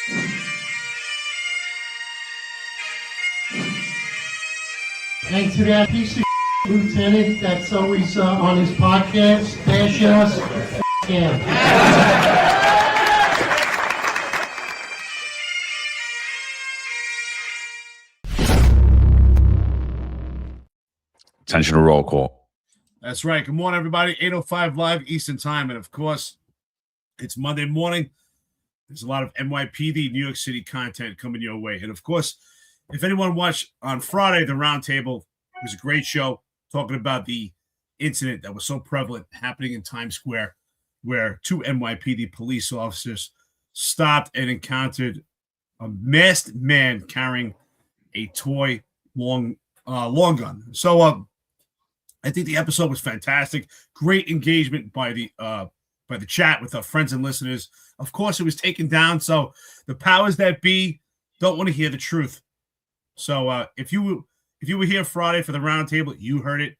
And to that piece of lieutenant that's always on his podcast, bash us, him. Attention to roll call. That's right. Good morning, everybody. 8:05 live Eastern time. And of course, it's Monday morning. There's a lot of NYPD, New York City content coming your way. And of course, if anyone watched on Friday, the Roundtable, it was a great show talking about the incident that was so prevalent happening in Times Square, where two NYPD police officers stopped and encountered a masked man carrying a toy long gun. So I think the episode was fantastic. Great engagement by the chat with our friends and listeners. Of course, it was taken down, so the powers that be don't want to hear the truth. So if you were here Friday for the Roundtable, you heard it.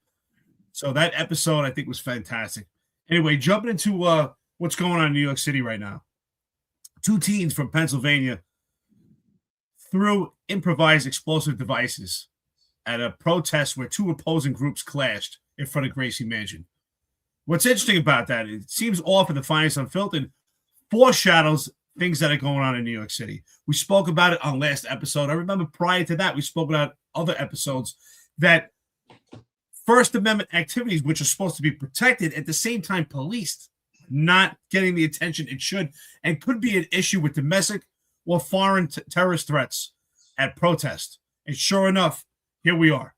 So that episode, I think, was fantastic. Anyway, jumping into what's going on in New York City right now. Two teens from Pennsylvania threw improvised explosive devices at a protest where two opposing groups clashed in front of Gracie Mansion. What's interesting about that, it seems off in the Finest Unfiltered, foreshadows things that are going on in New York City. We spoke about it on last episode. I remember prior to that, we spoke about other episodes that First Amendment activities, which are supposed to be protected, at the same time policed, not getting the attention it should, and could be an issue with domestic or foreign terrorist threats at protest. And sure enough, here we are,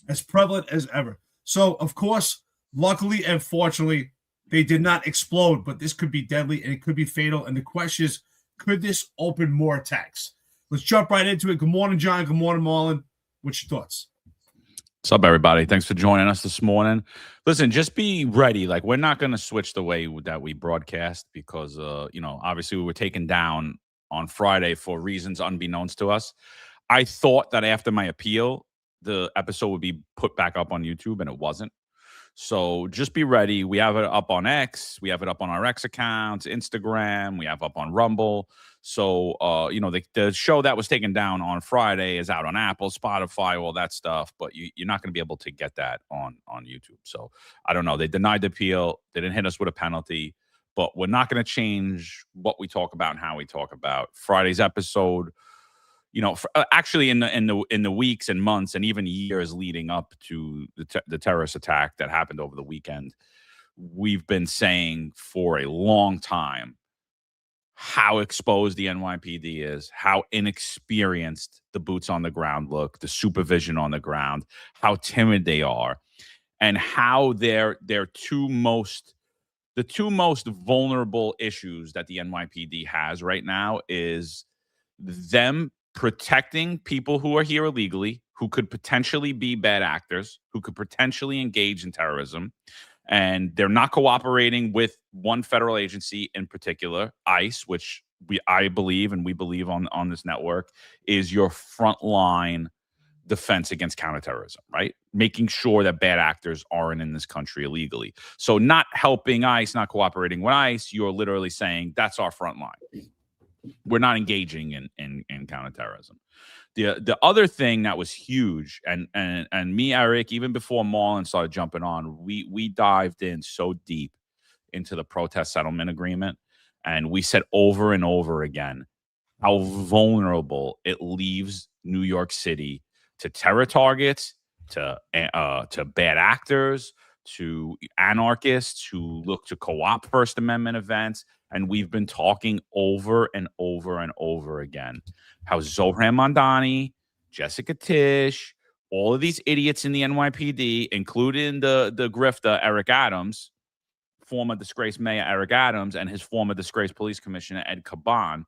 as prevalent as ever. So, of course, luckily and fortunately, they did not explode, but this could be deadly and it could be fatal. And the question is, could this open more attacks? Let's jump right into it. Good morning, John. Good morning, Marlon. What's your thoughts? What's up, everybody? Thanks for joining us this morning. Listen, just be ready. Like, we're not going to switch the way that we broadcast because, obviously we were taken down on Friday for reasons unbeknownst to us. I thought that after my appeal, the episode would be put back up on YouTube, and it wasn't. So just be ready. We have it up on X. We have it up on our X accounts, Instagram. We have up on Rumble. So, the show that was taken down on Friday is out on Apple, Spotify, all that stuff. But you're not going to be able to get that on YouTube. So I don't know. They denied the appeal. They didn't hit us with a penalty. But we're not going to change what we talk about and how we talk about. Friday's episode, actually in the weeks and months and even years leading up to the terrorist attack that happened over the weekend, we've been saying for a long time how exposed the NYPD is, how inexperienced the boots on the ground look, the supervision on the ground, how timid they are, and how the two most vulnerable issues that the NYPD has right now is them protecting people who are here illegally, who could potentially be bad actors, who could potentially engage in terrorism. And they're not cooperating with one federal agency in particular, ICE, which I believe and we believe on this network is your frontline defense against counterterrorism, right? Making sure that bad actors aren't in this country illegally. So not helping ICE, not cooperating with ICE, you're literally saying that's our front line. We're not engaging in counterterrorism. The other thing that was huge, and me, Eric, even before Marlon started jumping on, we dived in so deep into the protest settlement agreement, and we said over and over again how vulnerable it leaves New York City to terror targets, to bad actors, to anarchists who look to co-opt First Amendment events. And we've been talking over and over and over again how Zohran Mamdani, Jessica Tisch, all of these idiots in the NYPD, including the grifter Eric Adams, former disgraced mayor Eric Adams, and his former disgraced police commissioner Ed Caban,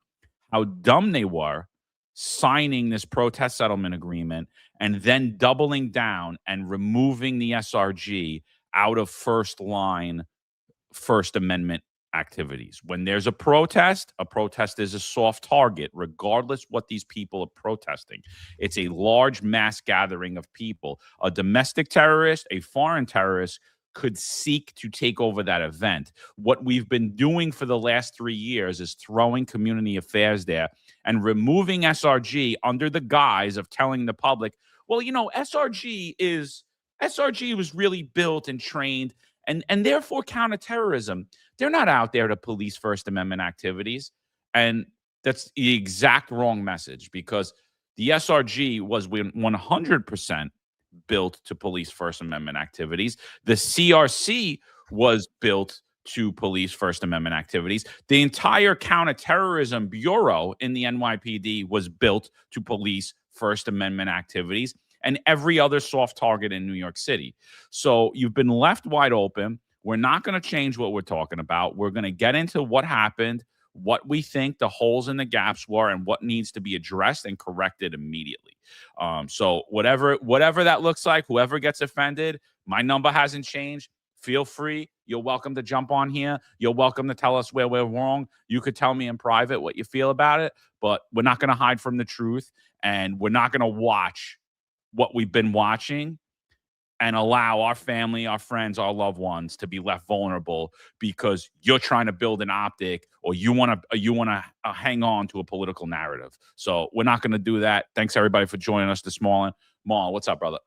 how dumb they were signing this protest settlement agreement and then doubling down and removing the SRG out of first line First Amendment activities. When there's a protest is a soft target, regardless what these people are protesting. It's a large mass gathering of people. A domestic terrorist, a foreign terrorist could seek to take over that event. What we've been doing for the last 3 years is throwing community affairs there and removing SRG under the guise of telling the public, well, SRG was really built and trained and therefore counterterrorism. They're not out there to police First Amendment activities. And that's the exact wrong message, because the SRG was 100% built to police First Amendment activities. The CRC was built to police First Amendment activities. The entire Counterterrorism Bureau in the NYPD was built to police First Amendment activities, and every other soft target in New York City. So you've been left wide open. We're not going to change what we're talking about. We're going to get into what happened, what we think the holes and the gaps were, and what needs to be addressed and corrected immediately. So whatever that looks like, whoever gets offended, my number hasn't changed. Feel free. You're welcome to jump on here. You're welcome to tell us where we're wrong. You could tell me in private what you feel about it, but we're not going to hide from the truth, and we're not going to watch what we've been watching and allow our family, our friends, our loved ones to be left vulnerable because you're trying to build an optic or you want to hang on to a political narrative. So we're not going to do that. Thanks everybody for joining us this morning. Marlon, what's up, brother?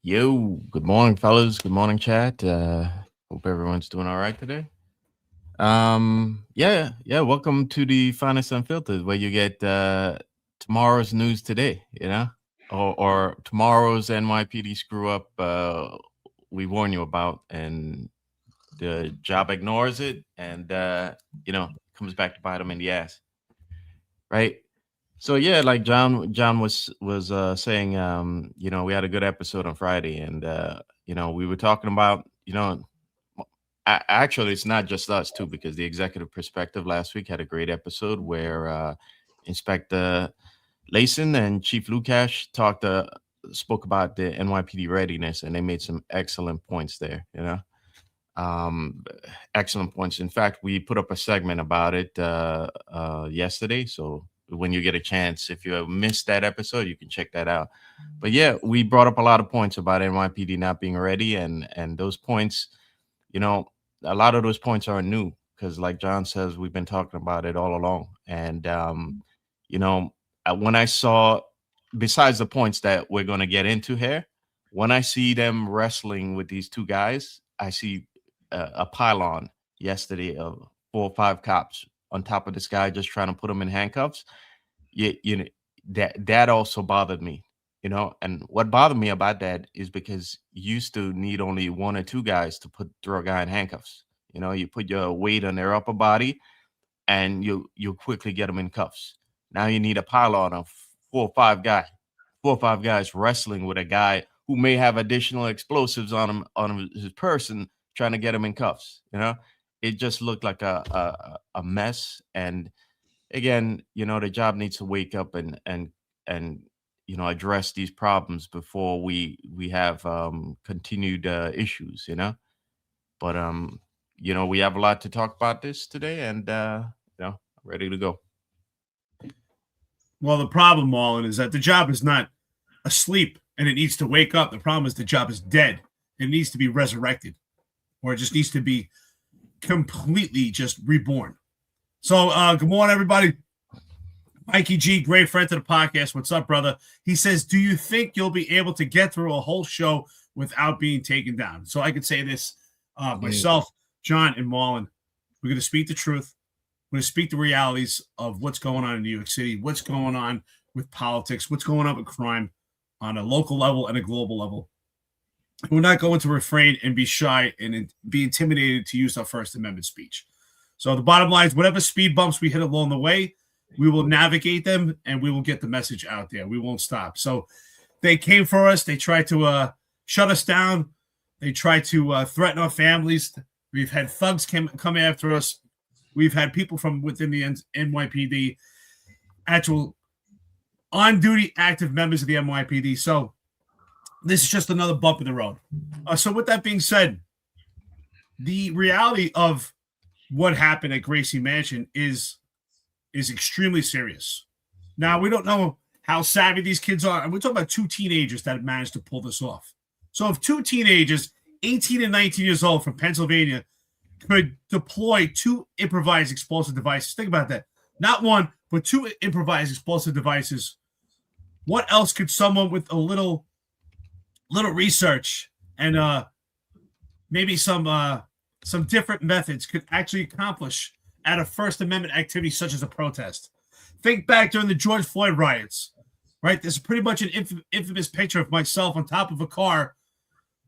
Yo, good morning, fellas. Good morning, chat. Hope everyone's doing all right today. Yeah. Welcome to the Finest Unfiltered, where you get tomorrow's news today, or tomorrow's NYPD screw up we warn you about, and the job ignores it and comes back to bite them in the ass, right? So yeah, like John was saying, we had a good episode on Friday, and we were talking about, actually it's not just us too, because the Executive Perspective last week had a great episode where Inspector Layson and Chief Lukash spoke about the NYPD readiness, and they made some excellent points there. Excellent points. In fact, we put up a segment about it yesterday. So when you get a chance, if you have missed that episode, you can check that out. But yeah, we brought up a lot of points about NYPD not being ready, and those points, a lot of those points are new because, like John says, we've been talking about it all along. And when I saw, besides the points that we're going to get into here, when I see them wrestling with these two guys, I see a pylon yesterday of 4 or 5 cops on top of this guy just trying to put him in handcuffs. That also bothered me, and what bothered me about that is because you used to need only 1 or 2 guys to throw a guy in handcuffs. You put your weight on their upper body and you quickly get them in cuffs. Now you need a pylon of 4 or 5 guys wrestling with a guy who may have additional explosives on his person, trying to get him in cuffs. It just looked like a mess. And again, the job needs to wake up and address these problems before we have continued issues. But we have a lot to talk about this today, and ready to go. Well, the problem, Marlon, is that the job is not asleep and it needs to wake up. The problem is the job is dead. It needs to be resurrected, or it just needs to be completely just reborn. So good morning, everybody. Mikey G, great friend to the podcast. What's up, brother? He says, do you think you'll be able to get through a whole show without being taken down? So I could say this, myself, John, and Marlon, we're going to speak the truth. We're going to speak the realities of what's going on in New York City, what's going on with politics, what's going on with crime on a local level and a global level. We're not going to refrain and be shy and be intimidated to use our First Amendment speech. So the bottom line is, whatever speed bumps we hit along the way, we will navigate them and we will get the message out there. We won't stop. So they came for us. They tried to shut us down. They tried to threaten our families. We've had thugs come after us. We've had people from within the NYPD, actual on-duty active members of the NYPD. So this is just another bump in the road. So with that being said, the reality of what happened at Gracie Mansion is extremely serious. Now, we don't know how savvy these kids are. And we're talking about 2 teenagers that have managed to pull this off. So if two teenagers, 18 and 19 years old from Pennsylvania, could deploy 2 improvised explosive devices, think about that. Not 1, but 2 improvised explosive devices. What else could someone with a little research and maybe some different methods could actually accomplish at a First Amendment activity such as a protest? Think back during the George Floyd riots, right? There's pretty much an infamous picture of myself on top of a car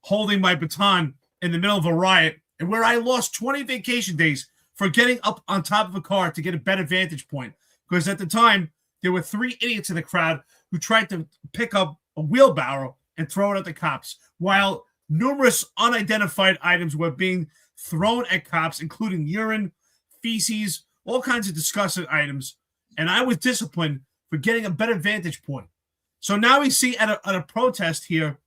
holding my baton in the middle of a riot, and where I lost 20 vacation days for getting up on top of a car to get a better vantage point. Because at the time, there were 3 idiots in the crowd who tried to pick up a wheelbarrow and throw it at the cops, while numerous unidentified items were being thrown at cops, including urine, feces, all kinds of disgusting items. And I was disciplined for getting a better vantage point. So now we see at a protest here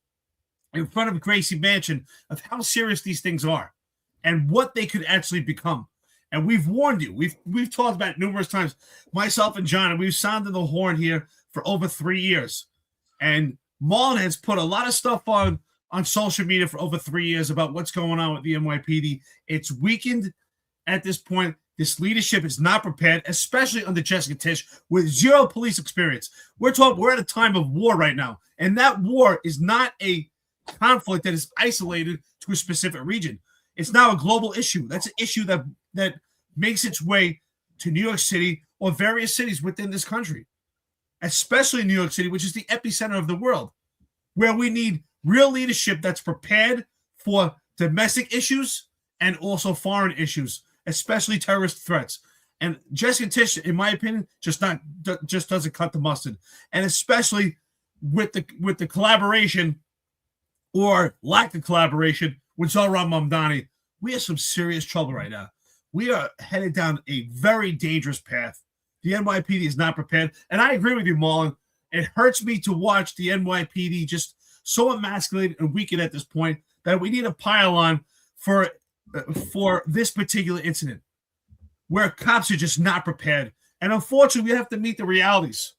in front of Gracie Mansion of how serious these things are and what they could actually become. And we've warned you. We've talked about it numerous times, myself and John, and we've sounded the horn here for over 3 years. And Marlon has put a lot of stuff on social media for over 3 years about what's going on with the NYPD. It's weakened at this point. This leadership is not prepared, especially under Jessica Tisch, with 0 police experience. We're at a time of war right now, and that war is not a conflict that is isolated to a specific region. It's now a global issue. That's an issue that makes its way to New York City or various cities within this country, especially New York City, which is the epicenter of the world, where we need real leadership that's prepared for domestic issues and also foreign issues, especially terrorist threats. And Jessica Tisch, in my opinion, just doesn't cut the mustard. And especially with the collaboration or lack of collaboration with Zohran Mamdani, we have some serious trouble right now. We are headed down a very dangerous path. The NYPD is not prepared. And I agree with you, Marlon. It hurts me to watch the NYPD just so emasculated and weakened at this point that we need a pile-on for this particular incident where cops are just not prepared. And unfortunately, we have to meet the realities.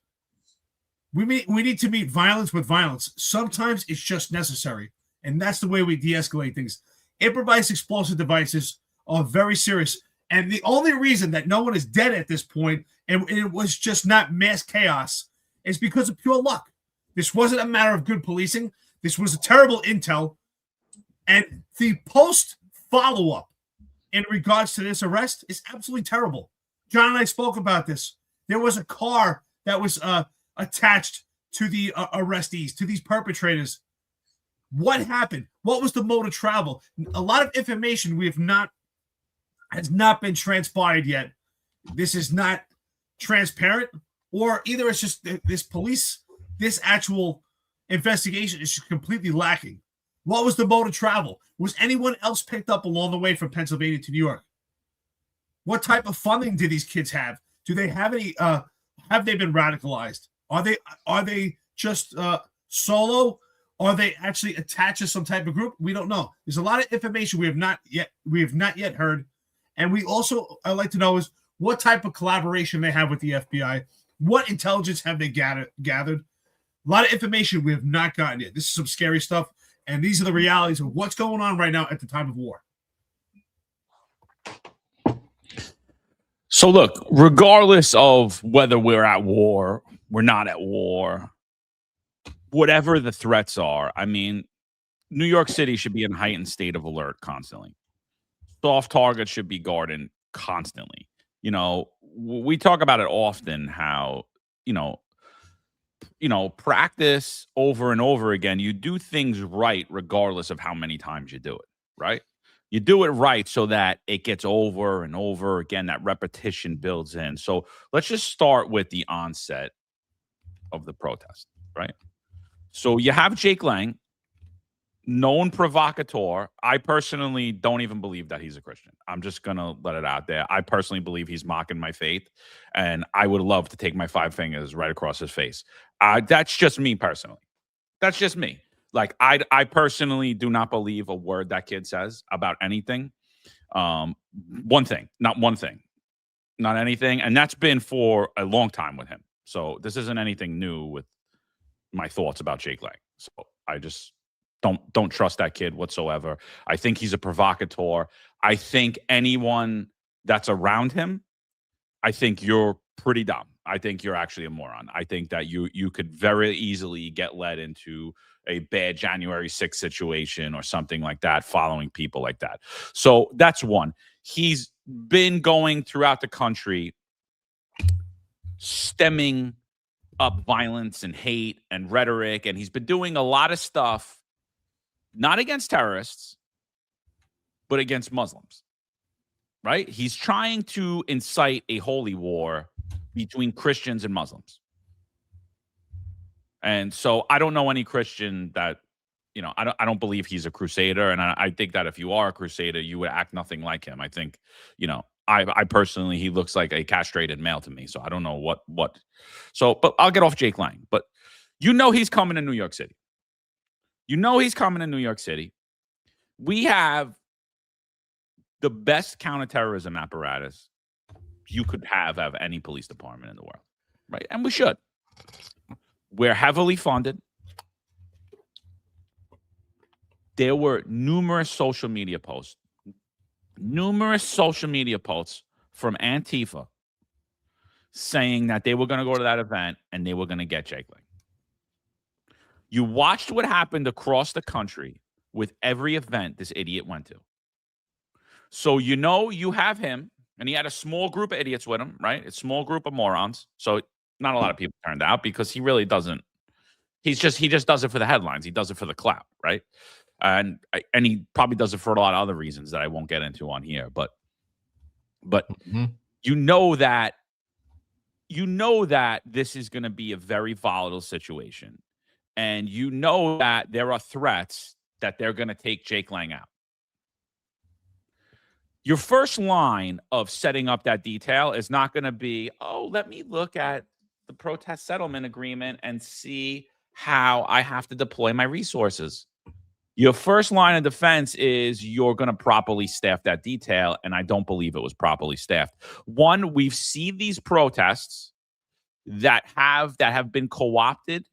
We need to meet violence with violence. Sometimes it's just necessary. And that's the way we de-escalate things. Improvised explosive devices are very serious. And the only reason that no one is dead at this point, and it was just not mass chaos, is because of pure luck. This wasn't a matter of good policing. This was a terrible intel. And the post follow-up in regards to this arrest is absolutely terrible. John and I spoke about this. There was a car that was attached to the arrestees, to these perpetrators. What happened? What was the mode of travel? A lot of information has not been transpired yet. This is not transparent, or either it's just this actual investigation is just completely lacking. What was the mode of travel? Was anyone else picked up along the way from Pennsylvania to New York? What type of funding do these kids have? Do they have any? Have they been radicalized? Are they just solo? Are they actually attached to some type of group? We don't know. There's a lot of information we have not yet heard, and I'd like to know is what type of collaboration they have with the FBI. What intelligence have they gathered? A lot of information we have not gotten yet. This is some scary stuff, and these are the realities of what's going on right now at the time of war. So look, regardless of whether we're at war, we're not at war, whatever the threats are, I mean, New York City should be in heightened state of alert constantly. Soft targets should be guarded constantly. You know, we talk about it often how, practice over and over again. You do things right regardless of how many times you do it, right? You do it right so that it gets over and over again. That repetition builds in. So let's just start with the onset of the protest, right? So you have Jake Lang, known provocateur. I personally don't even believe that he's a Christian. I'm just going to let it out there. I personally believe he's mocking my faith, and I would love to take my 5 fingers right across his face. That's just me personally. That's just me. Like, I personally do not believe a word that kid says about anything. Not anything. And that's been for a long time with him. So this isn't anything new with my thoughts about Jake Lang. So I just Don't trust that kid whatsoever. I think he's a provocateur. I think anyone that's around him, I think you're pretty dumb. I think you're actually a moron. I think that you could very easily get led into a bad January 6th situation or something like that, following people like that. So that's one. He's been going throughout the country, stemming up violence and hate and rhetoric, and he's been doing a lot of stuff, not against terrorists, but against Muslims, right? He's trying to incite a holy war between Christians and Muslims. And so I don't know any Christian that, I don't believe he's a crusader. And I think that if you are a crusader, you would act nothing like him. I think, I personally, he looks like a castrated male to me. So I don't know what. So, but I'll get off Jake Lang. But he's coming to New York City. He's coming to New York City. We have the best counterterrorism apparatus you could have any police department in the world, right? And we should. We're heavily funded. There were numerous social media posts from Antifa saying that they were going to go to that event and they were going to get Jake Lang. You watched what happened across the country with every event this idiot went to. So you have him, and he had a small group of idiots with him, right? A small group of morons. So not a lot of people turned out because he really doesn't. He just does it for the headlines. He does it for the clout, right? And he probably does it for a lot of other reasons that I won't get into on here. But you know that this is going to be a very volatile situation, and you know that there are threats that they're going to take Jake Lang out. Your first line of setting up that detail is not going to be, let me look at the protest settlement agreement and see how I have to deploy my resources. Your first line of defense is you're going to properly staff that detail, and I don't believe it was properly staffed. One, we've seen these protests that have been co-opted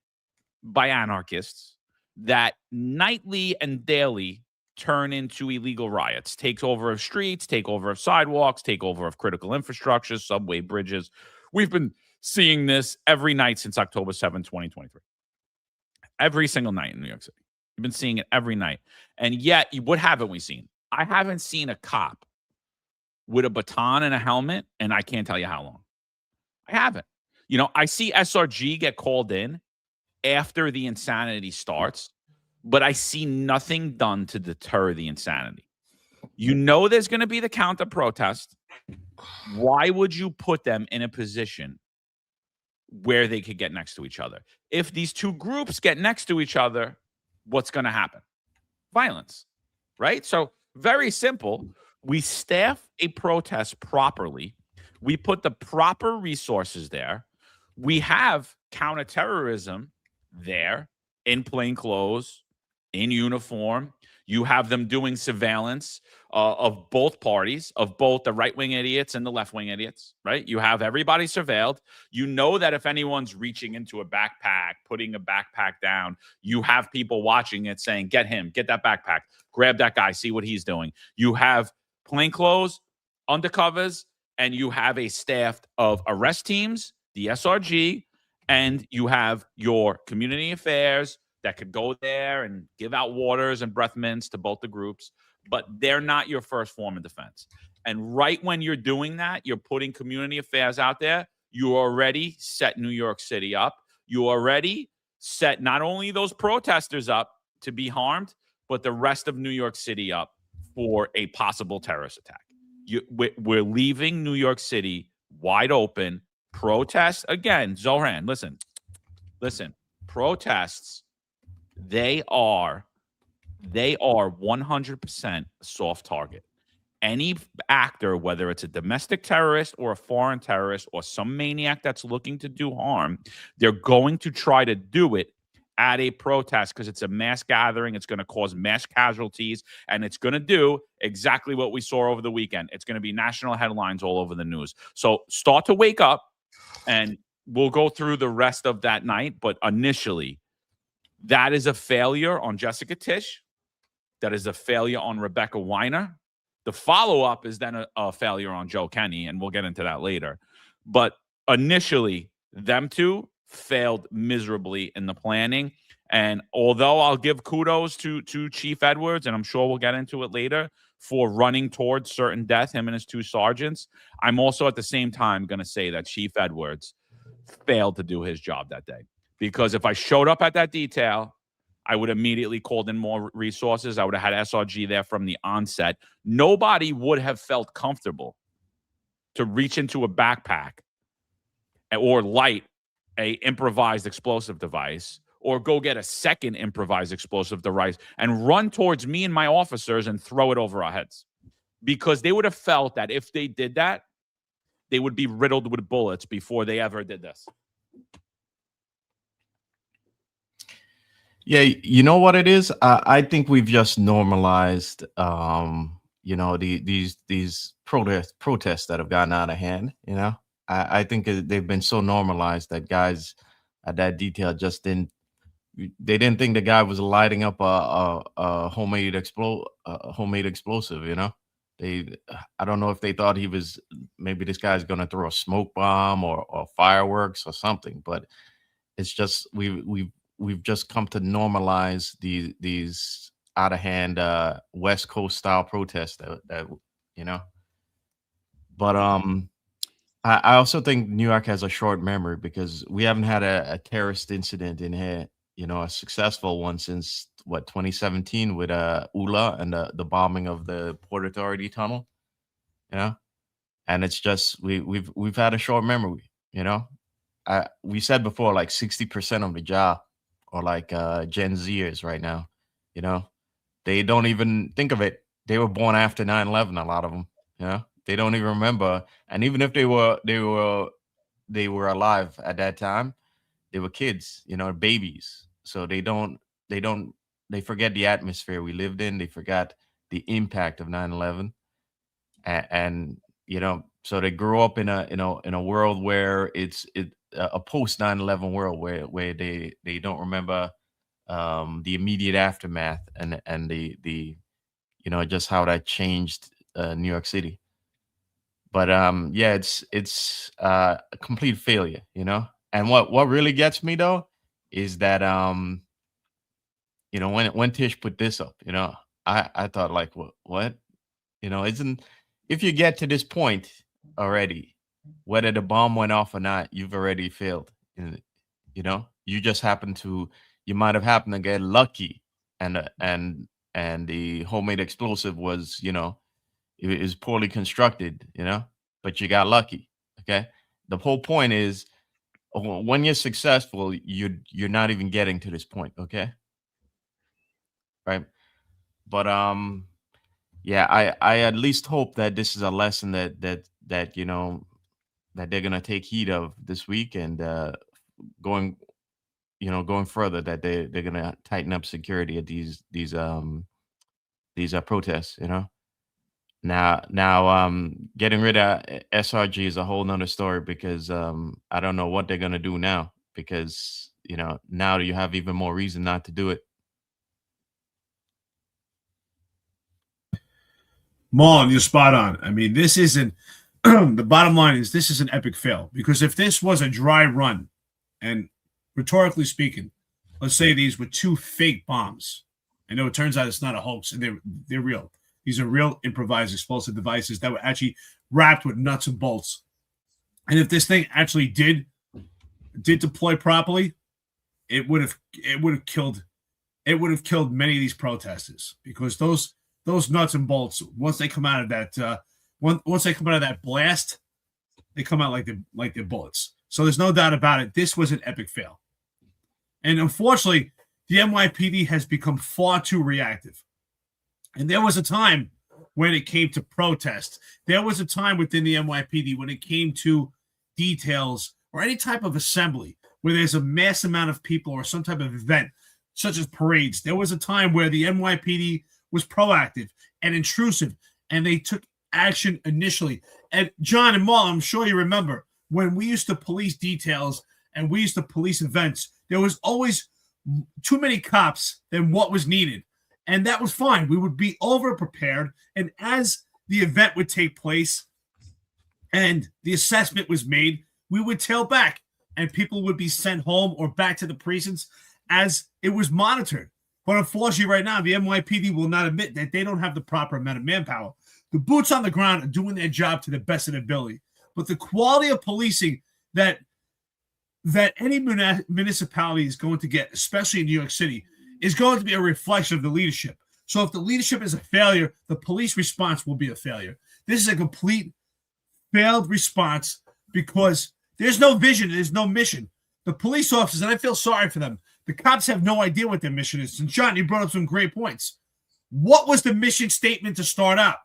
by anarchists that nightly and daily turn into illegal riots, takeover of streets, takeover of sidewalks, takeover of critical infrastructure, subway, bridges. We've been seeing this every night since October 7, 2023. Every single night in New York City. We've been seeing it every night. And yet, what haven't we seen? I haven't seen a cop with a baton and a helmet, and I can't tell you how long. I haven't. I see SRG get called in after the insanity starts, but I see nothing done to deter the insanity. There's going to be the counter protest. Why would you put them in a position where they could get next to each other? If these two groups get next to each other, what's going to happen? Violence, right? So very simple. We staff a protest properly. We put the proper resources there. We have counterterrorism there in plain clothes, in uniform. You have them doing surveillance of both parties, of both the right-wing idiots and the left-wing idiots, right? You have everybody surveilled. You know that if anyone's reaching into a backpack, putting a backpack down, you have people watching it saying, get him, get that backpack, grab that guy, see what he's doing. You have plainclothes, undercovers, and you have a staff of arrest teams, the SRG, and you have your community affairs that could go there and give out waters and breath mints to both the groups, but they're not your first form of defense. And right when you're doing that, you're putting community affairs out there, you already set New York City up. You already set not only those protesters up to be harmed, but the rest of New York City up for a possible terrorist attack. We're leaving New York City wide open. Protests, again, Zohran, listen, protests, they are 100% soft target. Any actor, whether it's a domestic terrorist or a foreign terrorist or some maniac that's looking to do harm, they're going to try to do it at a protest because it's a mass gathering. It's going to cause mass casualties, and it's going to do exactly what we saw over the weekend. It's going to be national headlines all over the news. So start to wake up, and we'll go through the rest of that night. But initially, That is a failure on Jessica Tisch. That is a failure on Rebecca Weiner. The follow-up is then a failure on Joe Kenny, and we'll get into that later. But initially, them two failed miserably in the planning. And although I'll give kudos to Chief Edwards, and I'm sure we'll get into it later, for running towards certain death, him and his two sergeants, I'm also at the same time going to say that Chief Edwards failed to do his job that day. Because if I showed up at that detail, I would immediately called in more resources. I would have had SRG there from the onset. Nobody would have felt comfortable to reach into a backpack or light a improvised explosive device or go get a second improvised explosive device and run towards me and my officers and throw it over our heads. Because they would have felt that if they did that, they would be riddled with bullets before they ever did this. Yeah, you know what it is? I think we've just normalized, these protests that have gotten out of hand. I think they've been so normalized that guys at that detail just didn't think the guy was lighting up a homemade explosive. I don't know if they thought he was, maybe this guy's gonna throw a smoke bomb or fireworks or something, but it's just we've just come to normalize these out of hand West Coast style protests that. But I also think New York has a short memory because we haven't had a terrorist incident in here, a successful one since 2017 with ULA and the bombing of the Port Authority tunnel, and it's just we've had a short memory, we said before, like 60% of the job are like Gen Zers right now, they don't even think of it. They were born after 9/11, a lot of them, they don't even remember. And even if they were alive at that time, they were kids, babies. So they forget the atmosphere we lived in. They forgot the impact of 9/11. And so they grew up in a world where it's a post 9/11 world where they don't remember the immediate aftermath and the just how that changed New York City. But yeah, it's a complete failure, And what really gets me though is that when Tish put this up, I thought like what? Isn't, if you get to this point already, whether the bomb went off or not, you've already failed. You just you might have happened to get lucky and the homemade explosive was, it is poorly constructed, but you got lucky. Okay. The whole point is when you're successful, you're not even getting to this point. Okay. Right. But yeah, I at least hope that this is a lesson that that they're gonna take heed of this week and going further, that they're gonna tighten up security at these protests. Now getting rid of SRG is a whole nother story because I don't know what they're gonna do now because now you have even more reason not to do it. Marlon, you're spot on. I mean, this isn't the bottom line is this is an epic fail, because if this was a dry run, and rhetorically speaking, let's say these were two fake bombs. I know it turns out it's not a hoax, and they're real. These are real improvised explosive devices that were actually wrapped with nuts and bolts. And if this thing actually did deploy properly, it would have killed many of these protesters, because those nuts and bolts, once they come out of that blast, they come out like they're bullets. So there's no doubt about it. This was an epic fail. And unfortunately, the NYPD has become far too reactive. And there was a time when it came to protests. There was a time within the NYPD when it came to details or any type of assembly where there's a mass amount of people or some type of event, such as parades. There was a time where the NYPD was proactive and intrusive, and they took action initially. And John and Marlon, I'm sure you remember when we used to police details and we used to police events, there was always too many cops than what was needed. And that was fine. We would be over prepared. And as the event would take place and the assessment was made, we would tail back and people would be sent home or back to the precincts as it was monitored. But unfortunately, right now, the NYPD will not admit that they don't have the proper amount of manpower. The boots on the ground are doing their job to the best of their ability. But the quality of policing that any municipality is going to get, especially in New York City, is going to be a reflection of the leadership. So if the leadership is a failure, the police response will be a failure. This is a complete failed response because there's no vision, there's no mission. The police officers, and I feel sorry for them, the cops have no idea what their mission is. And John, you brought up some great points. What was the mission statement to start out?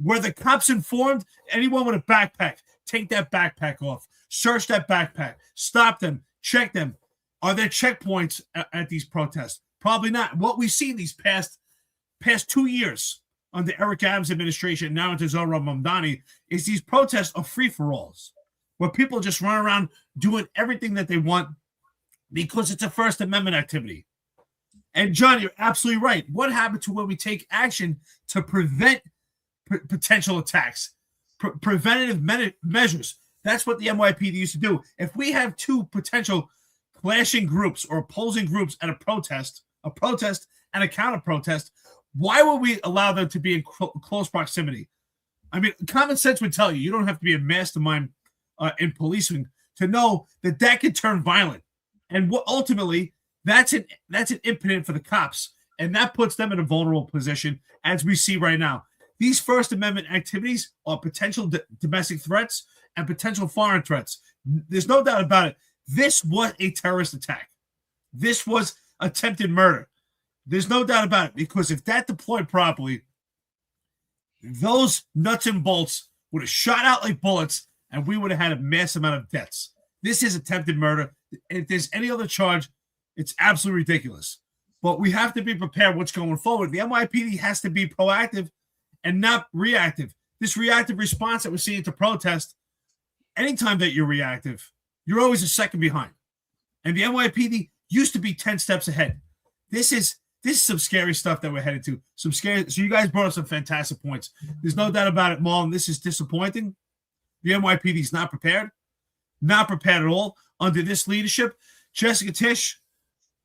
Were the cops informed? Anyone with a backpack, take that backpack off. Search that backpack. Stop them. Check them. Are there checkpoints at these protests? Probably not. What we've seen these past 2 years under Eric Adams' administration, now into Zohran Mamdani, is these protests are free-for-alls, where people just run around doing everything that they want because it's a First Amendment activity. And John, you're absolutely right. What happened to when we take action to prevent potential attacks, preventative measures? That's what the NYPD used to do. If we have two potential clashing groups or opposing groups at a protest and a counter-protest, why would we allow them to be in close proximity? I mean, common sense would tell you don't have to be a mastermind in policing to know that that could turn violent. And ultimately, that's an impotent for the cops, and that puts them in a vulnerable position, as we see right now. These First Amendment activities are potential domestic threats and potential foreign threats. There's no doubt about it. This was a terrorist attack. This was attempted murder. There's no doubt about it, because if that deployed properly, those nuts and bolts would have shot out like bullets, and we would have had a mass amount of deaths. This is attempted murder. If there's any other charge, it's absolutely ridiculous. But we have to be prepared what's going forward. The NYPD has to be proactive and not reactive. This reactive response that we're seeing to protest, anytime that you're reactive, you're always a second behind. And the NYPD used to be 10 steps ahead. This is some scary stuff that we're headed to. So you guys brought up some fantastic points. There's no doubt about it, Marlon. This is disappointing. The NYPD is not prepared at all under this leadership. Jessica Tisch,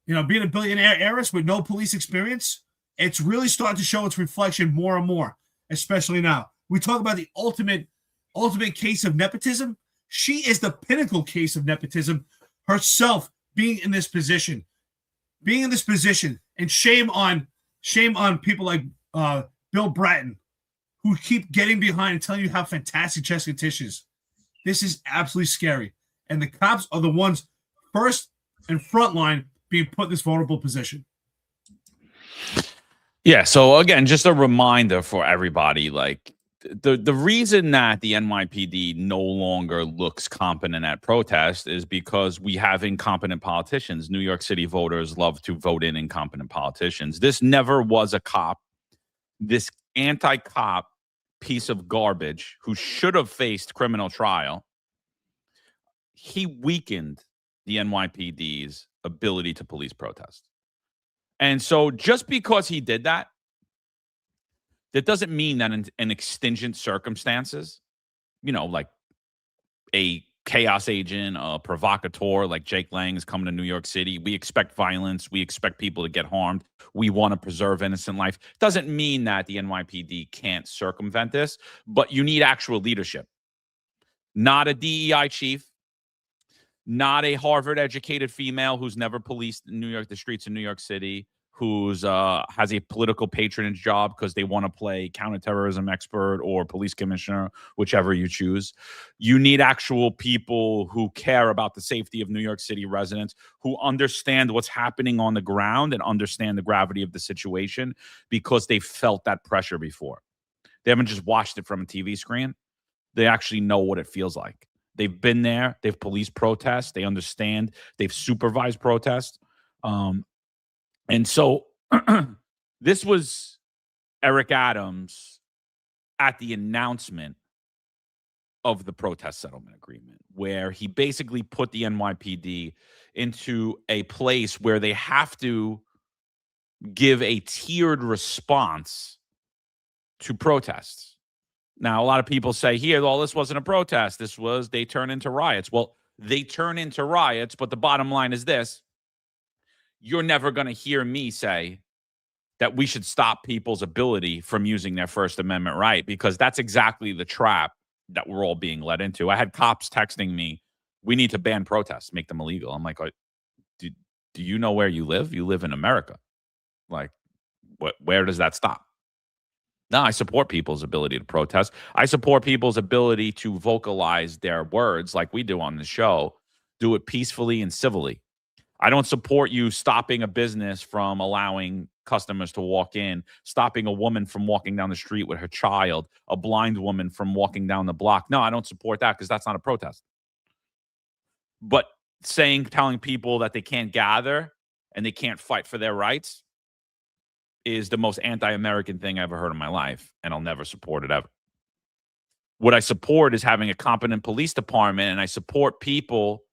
being a billionaire heiress with no police experience, it's really starting to show its reflection more and more, especially now. We talk about the ultimate case of nepotism. She is the pinnacle case of nepotism herself, being in this position. And shame on people like Bill Bratton, who keep getting behind and telling you how fantastic Jessica Tisch is. This is absolutely scary. And the cops are the ones first and front line being put in this vulnerable position. Yeah. So again, just a reminder for everybody, like the reason that the NYPD no longer looks competent at protest is because we have incompetent politicians. New York City voters love to vote in incompetent politicians. This never was a cop. This anti-cop piece of garbage who should have faced criminal trial, he weakened the NYPD's ability to police protest. And so just because he did that, that doesn't mean that in extingent circumstances, like a chaos agent, a provocateur like Jake Lang is coming to New York City, we expect violence, we expect people to get harmed, we want to preserve innocent life. Doesn't mean that the NYPD can't circumvent this, but you need actual leadership. Not a DEI chief, not a Harvard-educated female who's never policed the streets in New York City, who's has a political patronage job because they want to play counterterrorism expert or police commissioner, whichever you choose. You need actual people who care about the safety of New York City residents, who understand what's happening on the ground and understand the gravity of the situation because they felt that pressure before. They haven't just watched it from a TV screen. They actually know what it feels like. They've been there. They've policed protests. They understand. They've supervised protests. And so this was Eric Adams at the announcement of the protest settlement agreement. where he basically put the NYPD into a place where they have to give a tiered response to protests. Now, a lot of people say here, well, this wasn't a protest. They turn into riots. Well, they turn into riots, but the bottom line is this. You're never going to hear me say that we should stop people's ability from using their First Amendment right, because that's exactly the trap that we're all being led into. I had cops texting me, we need to ban protests, make them illegal. I'm like, do you know where you live? You live in America. Like, where does that stop? No, I support people's ability to protest. I support people's ability to vocalize their words like we do on the show, do it peacefully and civilly. I don't support you stopping a business from allowing customers to walk in, stopping a woman from walking down the street with her child, a blind woman from walking down the block. No, I don't support that because that's not a protest. But telling people that they can't gather and they can't fight for their rights is the most anti-American thing I ever heard in my life, and I'll never support it ever. What I support is having a competent police department, and I support people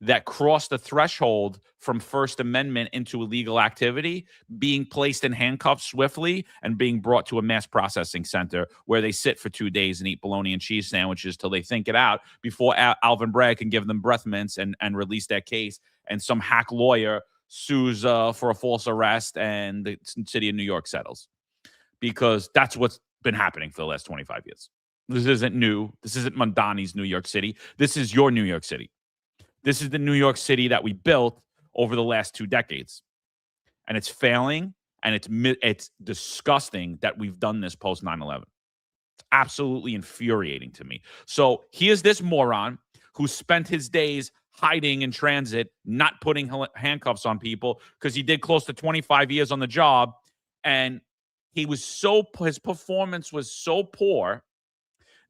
that cross the threshold from First Amendment into illegal activity being placed in handcuffs swiftly and being brought to a mass processing center where they sit for 2 days and eat bologna and cheese sandwiches till they think it out before Alvin Bragg can give them breath mints and release their case, and some hack lawyer sues for a false arrest and the city of New York settles. Because that's what's been happening for the last 25 years. This isn't new. This isn't Mondani's New York City. This is your New York City. This is the New York City that we built over the last 2 decades. And it's failing, and it's disgusting that we've done this post 9/11. It's absolutely infuriating to me. So here's this moron who spent his days hiding in transit, not putting handcuffs on people because he did close to 25 years on the job. And his performance was so poor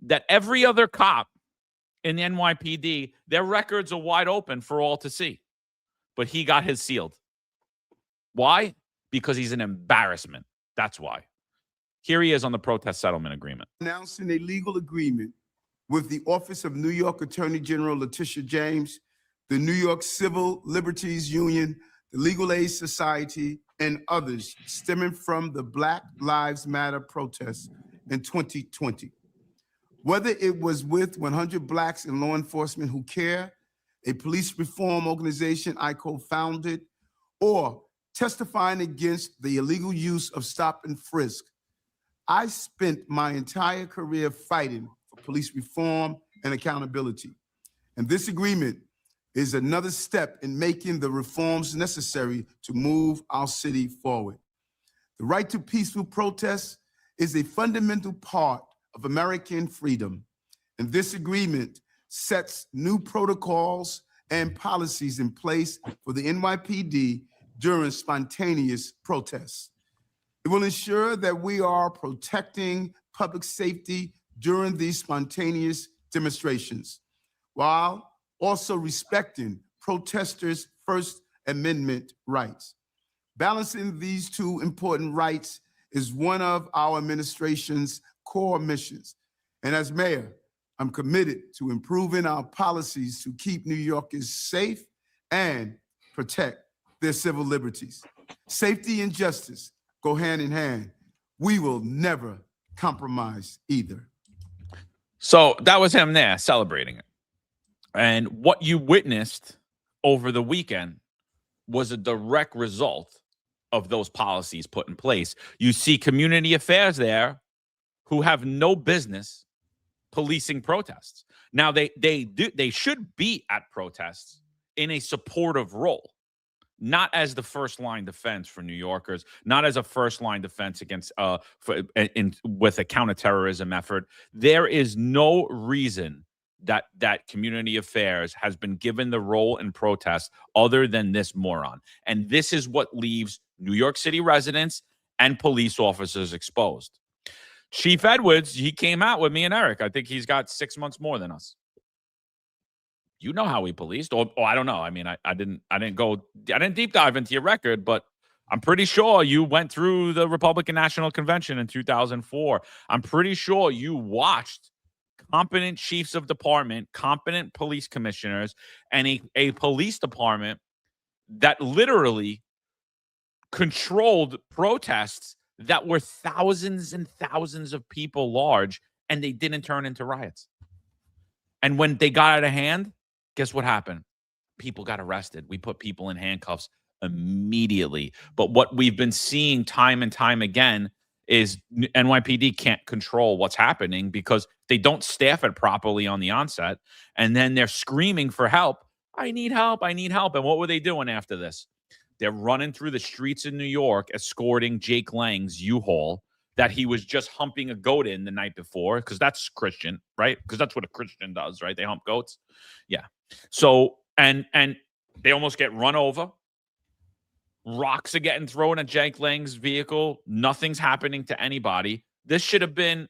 that every other cop in the NYPD, their records are wide open for all to see. But he got his sealed. Why? Because he's an embarrassment. That's why. Here he is on the protest settlement agreement. Announcing a legal agreement with the Office of New York Attorney General Letitia James, the New York Civil Liberties Union, the Legal Aid Society, and others stemming from the Black Lives Matter protests in 2020. Whether it was with 100 Blacks in Law Enforcement Who Care, a police reform organization I co-founded, or testifying against the illegal use of stop and frisk, I spent my entire career fighting for police reform and accountability. And this agreement is another step in making the reforms necessary to move our city forward. The right to peaceful protest is a fundamental part of American freedom, and this agreement sets new protocols and policies in place for the NYPD during spontaneous protests. It will ensure that we are protecting public safety during these spontaneous demonstrations, while also respecting protesters' First Amendment rights. Balancing these two important rights is one of our administration's core missions. And as mayor, I'm committed to improving our policies to keep New Yorkers safe and protect their civil liberties. Safety and justice go hand in hand. We will never compromise either. So that was him there celebrating it. And what you witnessed over the weekend was a direct result of those policies put in place. You see community affairs there who have no business policing protests. Now, they should be at protests in a supportive role, not as the first line defense for New Yorkers, not as a first line defense against with a counterterrorism effort. There is no reason that community affairs has been given the role in protest other than this moron. And this is what leaves New York City residents and police officers exposed. Chief Edwards, he came out with me and Eric. I think he's got 6 months more than us. You know how we policed, or I don't know. I mean, I didn't deep dive into your record, but I'm pretty sure you went through the Republican National Convention in 2004. I'm pretty sure you watched competent chiefs of department, competent police commissioners, and a police department that literally controlled protests that were thousands and thousands of people large, and they didn't turn into riots. And when they got out of hand, guess what happened? People got arrested. We put people in handcuffs immediately. But what we've been seeing time and time again is NYPD can't control what's happening because they don't staff it properly on the onset. And then they're screaming for help. I need help. I need help. And what were they doing after this? They're running through the streets in New York, escorting Jake Lang's U-Haul that he was just humping a goat in the night before, because that's Christian, right? Because that's what a Christian does, right? They hump goats. Yeah. So, and they almost get run over. Rocks are getting thrown at Jake Lang's vehicle. Nothing's happening to anybody. This should have been,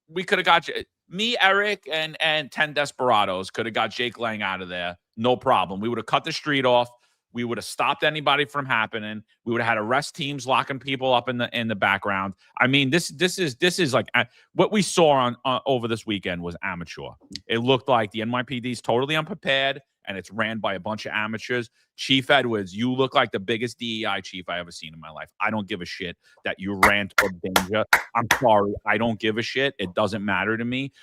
we could have got me, Eric, and 10 desperados could have got Jake Lang out of there. No problem. We would have cut the street off. We would have stopped anybody from happening. We would have had arrest teams locking people up in the background. I mean, this is like what we saw on over this weekend was amateur. It looked like the NYPD is totally unprepared, and it's ran by a bunch of amateurs. Chief Edwards, you look like the biggest DEI chief I ever seen in my life. I don't give a shit that you ran toward danger. I'm sorry. I don't give a shit. It doesn't matter to me.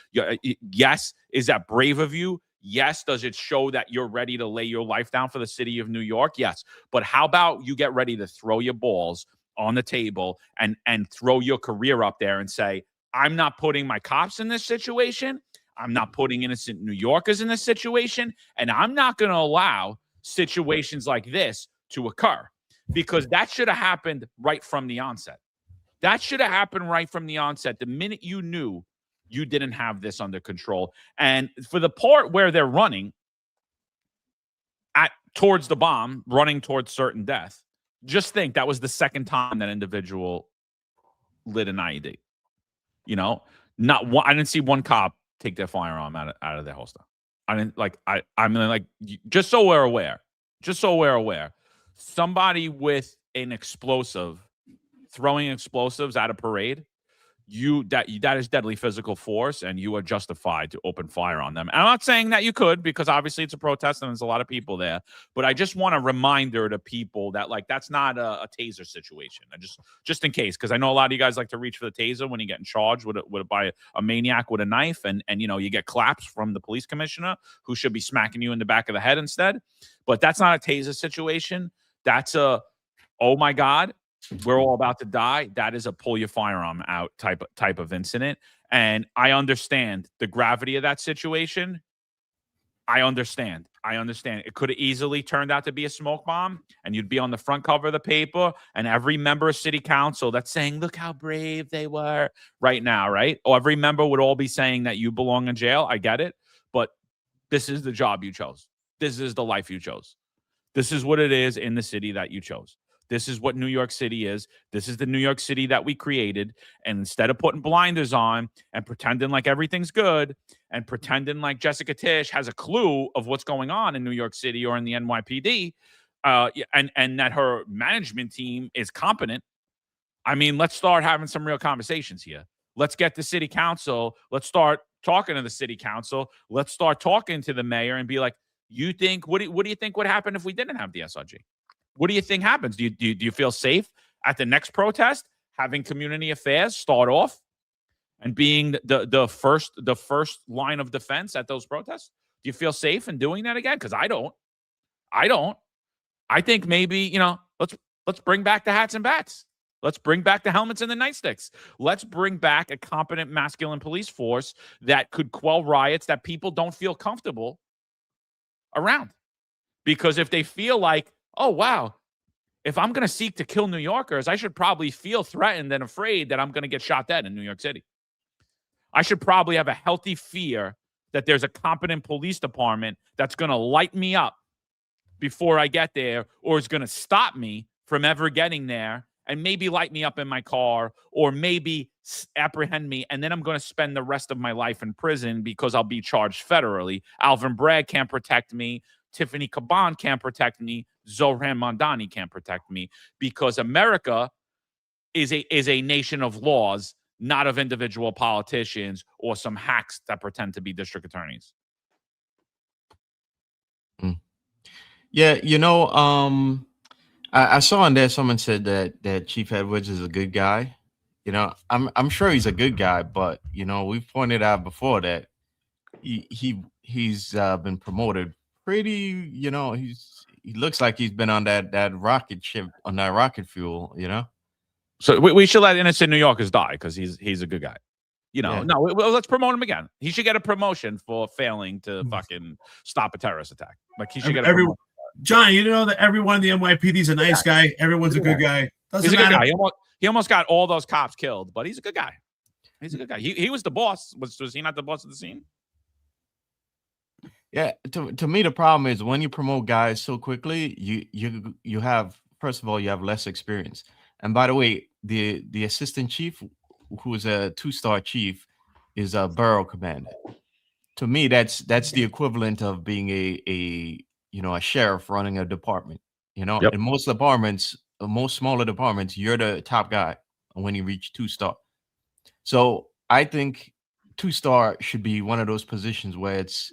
Yes, is that brave of you? Yes. Does it show that you're ready to lay your life down for the city of New York? Yes. But how about you get ready to throw your balls on the table and throw your career up there and say, I'm not putting my cops in this situation. I'm not putting innocent New Yorkers in this situation. And I'm not going to allow situations like this to occur, because that should have happened right from the onset. That should have happened right from the onset. The minute you knew you didn't have this under control. And for the part where they're running towards the bomb, running towards certain death, just think that was the second time that individual lit an IED. You know, not one, I didn't see one cop take their firearm out of their holster. I didn't just so we're aware, somebody with an explosive throwing explosives at a parade, that is deadly physical force, and you are justified to open fire on them. And I'm not saying that you could, because obviously it's a protest and there's a lot of people there, but I just want a reminder to people that, like, that's not a taser situation. I just in case, because I know a lot of you guys like to reach for the taser when you're getting charged by a maniac with a knife, and you know, you get claps from the police commissioner who should be smacking you in the back of the head instead. But that's not a taser situation. That's a, oh my God, we're all about to die. That is a pull your firearm out type of incident. And I understand the gravity of that situation. I understand. It could have easily turned out to be a smoke bomb, and you'd be on the front cover of the paper, and every member of city council that's saying, look how brave they were right now, right? Or every member would all be saying that you belong in jail. I get it. But this is the job you chose. This is the life you chose. This is what it is in the city that you chose. This is what New York City is. This is the New York City that we created. And instead of putting blinders on and pretending like everything's good and pretending like Jessica Tisch has a clue of what's going on in New York City or in the NYPD, and that her management team is competent, I mean, let's start having some real conversations here. Let's get the city council. Let's start talking to the city council. Let's start talking to the mayor and be like, what do you think would happen if we didn't have the SRG? What do you think happens? Do you feel safe at the next protest, having community affairs start off and being the first line of defense at those protests? Do you feel safe in doing that again? Because I don't. I think maybe, you know, let's bring back the hats and bats. Let's bring back the helmets and the nightsticks. Let's bring back a competent masculine police force that could quell riots that people don't feel comfortable around. Because if they feel like, oh, wow, if I'm going to seek to kill New Yorkers, I should probably feel threatened and afraid that I'm going to get shot dead in New York City. I should probably have a healthy fear that there's a competent police department that's going to light me up before I get there, or is going to stop me from ever getting there and maybe light me up in my car, or maybe apprehend me, and then I'm going to spend the rest of my life in prison because I'll be charged federally. Alvin Bragg can't protect me. Tiffany Caban can't protect me. Zohran Mamdani can't protect me, because America is a nation of laws, not of individual politicians or some hacks that pretend to be district attorneys. Yeah, I saw in there someone said that Chief Edwards is a good guy. I'm sure he's a good guy, but we've pointed out before that he's been promoted pretty. He looks like he's been on that rocket ship on that rocket fuel. So we should let innocent New Yorkers die because he's a good guy. Yeah. No, let's promote him again. He should get a promotion for failing to fucking stop a terrorist attack. Like he should get a promotion. John, you know that everyone in the NYPD is a nice guy. Everyone's a good guy. He's a good guy. He almost got all those cops killed, but he's a good guy. He's a good guy. He was the boss. Was he not the boss of the scene? Yeah. To me, the problem is when you promote guys so quickly, you have, first of all, you have less experience. And by the way, the assistant chief, who is a 2-star chief, is a borough commander. To me, that's the equivalent of being a sheriff running a department. Yep. In most departments, most smaller departments, you're the top guy when you reach 2-star. So I think 2-star should be one of those positions where it's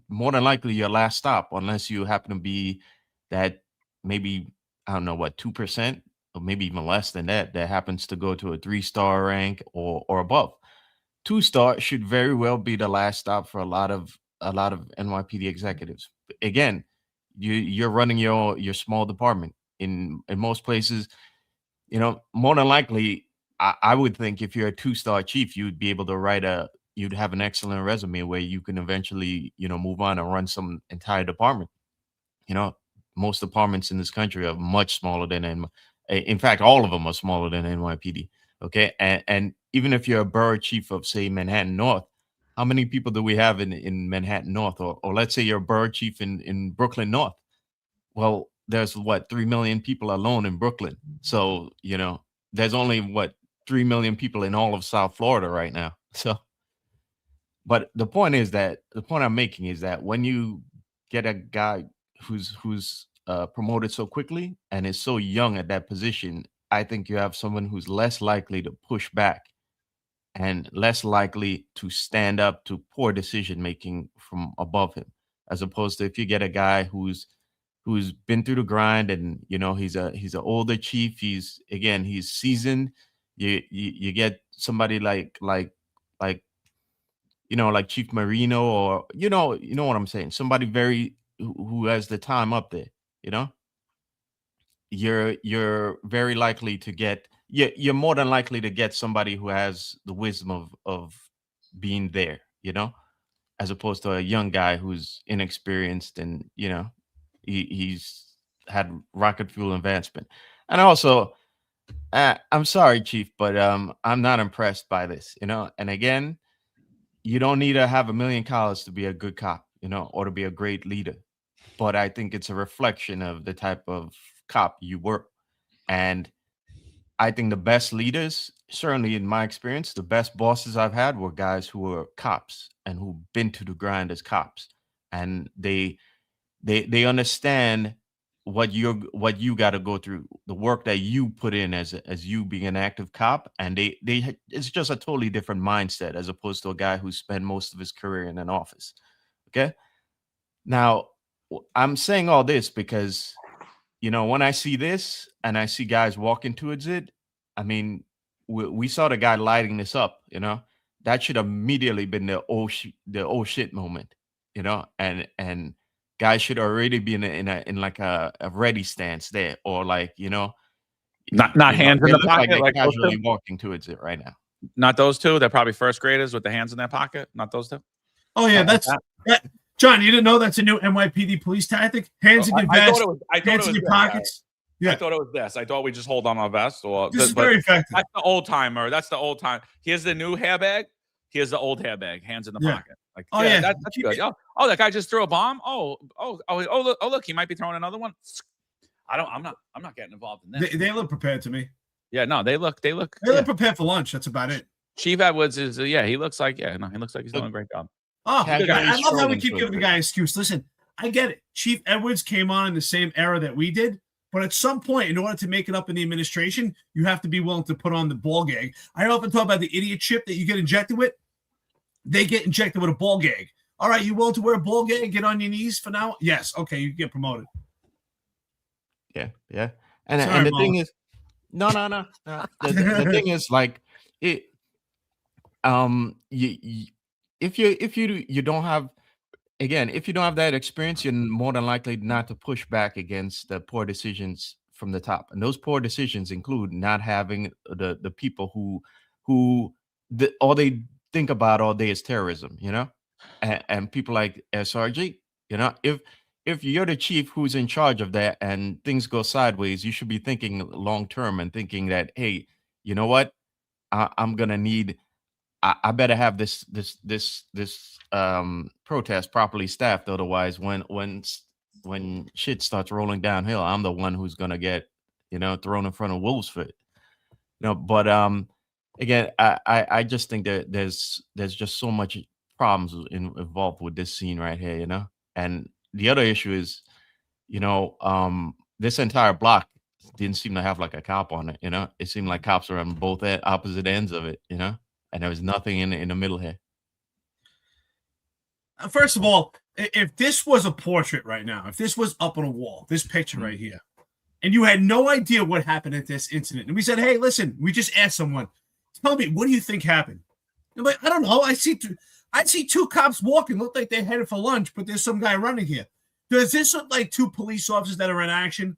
more than likely your last stop, unless you happen to be that maybe, I don't know what, 2%, or maybe even less than that happens to go to a 3-star rank or above. 2-star should very well be the last stop for a lot of NYPD executives. Again, you're running your small department in most places. More than likely, I would think if you're a 2-star chief, you'd be able to you'd have an excellent resume where you can eventually move on and run some entire department. Most departments in this country are much smaller than in fact, all of them are smaller than NYPD. Okay, and even if you're a borough chief of, say, Manhattan North, how many people do we have in Manhattan North? Or let's say you're a borough chief in Brooklyn North. Well, there's 3 million people alone in Brooklyn. So, there's only 3 million people in all of South Florida right now. So, but the point I'm making is that when you get a guy who's promoted so quickly and is so young at that position, I think you have someone who's less likely to push back and less likely to stand up to poor decision making from above him, as opposed to if you get a guy who's been through the grind and he's an older chief, he's seasoned. You get somebody like Chief Marino, or you know what I'm saying, somebody who has the time up there. You're very likely to get, you're more than likely to get somebody who has the wisdom of being there, as opposed to a young guy who's inexperienced and he's had rocket fuel advancement. And also, I'm sorry, Chief, but I'm not impressed by this, and again, you don't need to have $1 million to be a good cop, or to be a great leader. But I think it's a reflection of the type of cop you were. And I think the best leaders, certainly in my experience, the best bosses I've had were guys who were cops and who've been to the grind as cops. And they understand what you got to go through, the work that you put in as you being an active cop. And it's just a totally different mindset as opposed to a guy who spent most of his career in an office. Okay. Now, I'm saying all this because, when I see this and I see guys walking towards it, I mean, we saw the guy lighting this up, that should immediately been the oh shit moment, and guys should already be in like a ready stance there, or like, not hands in the pocket, like casually walking towards it right now. Not those two. They're probably first graders with the hands in their pocket. Not those two. Oh yeah, that. John, you didn't know that's a new NYPD police tactic? Hands in your vest, hands in your pockets. Yeah. I thought it was this. I thought we just hold on our vest. This is very effective. That's the old timer. That's the old time. Here's the new hairbag. Here's the old hairbag. Hands in the pocket. Like, that's good. Oh, that guy just threw a bomb. Oh, look, he might be throwing another one. I'm not getting involved in this. They look prepared to me. Yeah, no, they look prepared for lunch. That's about it. Chief Edwards is he looks like he's doing a great job. Oh, I love how we keep giving the guy an excuse. Listen, I get it. Chief Edwards came on in the same era that we did, But at some point, in order to make it up in the administration, you have to be willing to put on the ball gag. I often talk about the idiot chip that you get injected with. They get injected with a ball gag. All right, you willing to wear a ball gag? Get on your knees for now? Yes. Okay, you get promoted. Yeah, yeah. And Sorry, and the Marlon. thing is, no. The thing is, like, it. If you don't have, again, if you don't have that experience, you're more than likely not to push back against the poor decisions from the top. And those poor decisions include not having the people who all they think about all day is terrorism, and people like SRG, if you're the chief who's in charge of that and things go sideways, you should be thinking long term and thinking that, hey, you know what, I'm gonna need. I better have this protest properly staffed. Otherwise, when shit starts rolling downhill, I'm the one who's gonna get thrown in front of wolves for it. But again, I just think that there's just so much problems involved with this scene right here. And the other issue is, this entire block didn't seem to have like a cop on it. It seemed like cops are on both opposite ends of it. And there was nothing in the middle here. First of all, if this was a portrait right now, if this was up on a wall, this picture right here, and you had no idea what happened at this incident, and we said, hey, listen, we just asked someone, tell me, what do you think happened? I'm like, I don't know. I see two cops walking, look like they're headed for lunch, but there's some guy running here. Does this look like two police officers that are in action?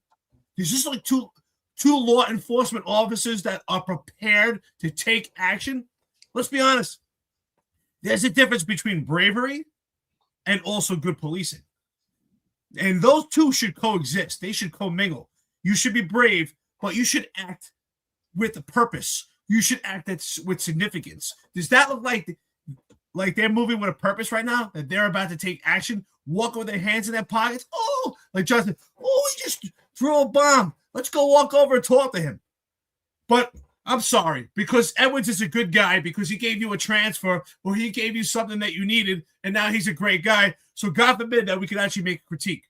Does this look like two law enforcement officers that are prepared to take action? Let's be honest. There's a difference between bravery and also good policing. And those two should coexist. They should commingle. You should be brave, but you should act with a purpose. You should act with significance. Does that look like they're moving with a purpose right now? That they're about to take action, walk with their hands in their pockets? Oh, like Justin, he just threw a bomb. Let's go walk over and talk to him. But I'm sorry, because Edwards is a good guy, because he gave you a transfer or he gave you something that you needed, and now he's a great guy. So God forbid that we could actually make a critique.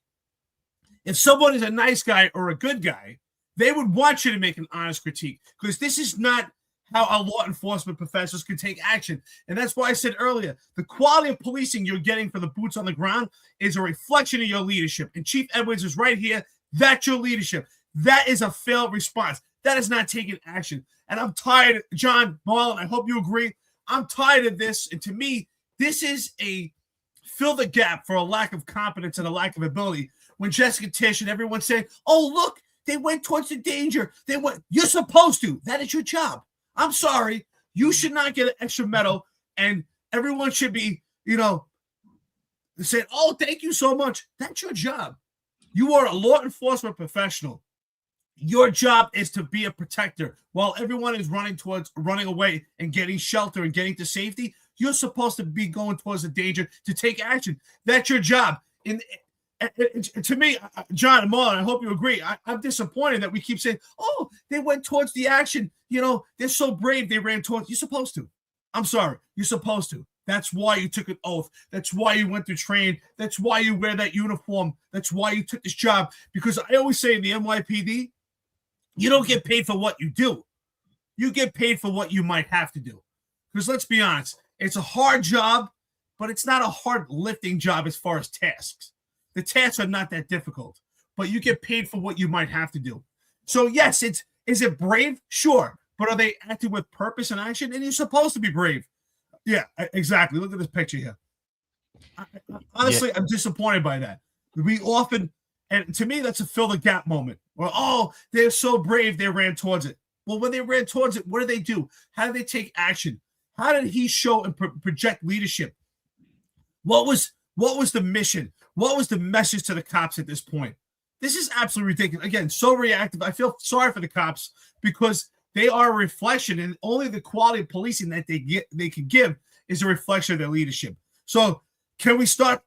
If someone is a nice guy or a good guy, they would want you to make an honest critique, because this is not how our law enforcement professionals can take action. And that's why I said earlier, the quality of policing you're getting for the boots on the ground is a reflection of your leadership. And Chief Edwards is right here. That's your leadership. That is a failed response. That is not taking action. And I'm tired, John, Marlon, I hope you agree. I'm tired of this. And to me, this is a fill the gap for a lack of competence and a lack of ability. When Jessica Tish and everyone said, oh, look, they went towards the danger. You're supposed to. That is your job. I'm sorry. You should not get an extra medal. And everyone should be, saying, oh, thank you so much. That's your job. You are a law enforcement professional. Your job is to be a protector. While everyone is running away and getting shelter and getting to safety, you're supposed to be going towards the danger to take action. That's your job. And to me, John and Marlon, I hope you agree. I'm disappointed that we keep saying, oh, they went towards the action. They're so brave. They ran towards. You're supposed to. I'm sorry. You're supposed to. That's why you took an oath. That's why you went to train. That's why you wear that uniform. That's why you took this job. Because I always say in the NYPD, you don't get paid for what you do. You get paid for what you might have to do. Because let's be honest, it's a hard job, but it's not a hard lifting job as far as tasks. The tasks are not that difficult, but you get paid for what you might have to do. So yes, is it brave? Sure. But are they acting with purpose and action? And you're supposed to be brave. Yeah, exactly. Look at this picture here. Honestly, I'm disappointed by that. We often, and to me, that's a fill the gap moment. Where, oh, they're so brave, they ran towards it. Well, when they ran towards it, what did they do? How did they take action? How did he show and project leadership? What was the mission? What was the message to the cops at this point? This is absolutely ridiculous. Again, so reactive. I feel sorry for the cops because they are a reflection, and only the quality of policing that they can give is a reflection of their leadership. So can we start,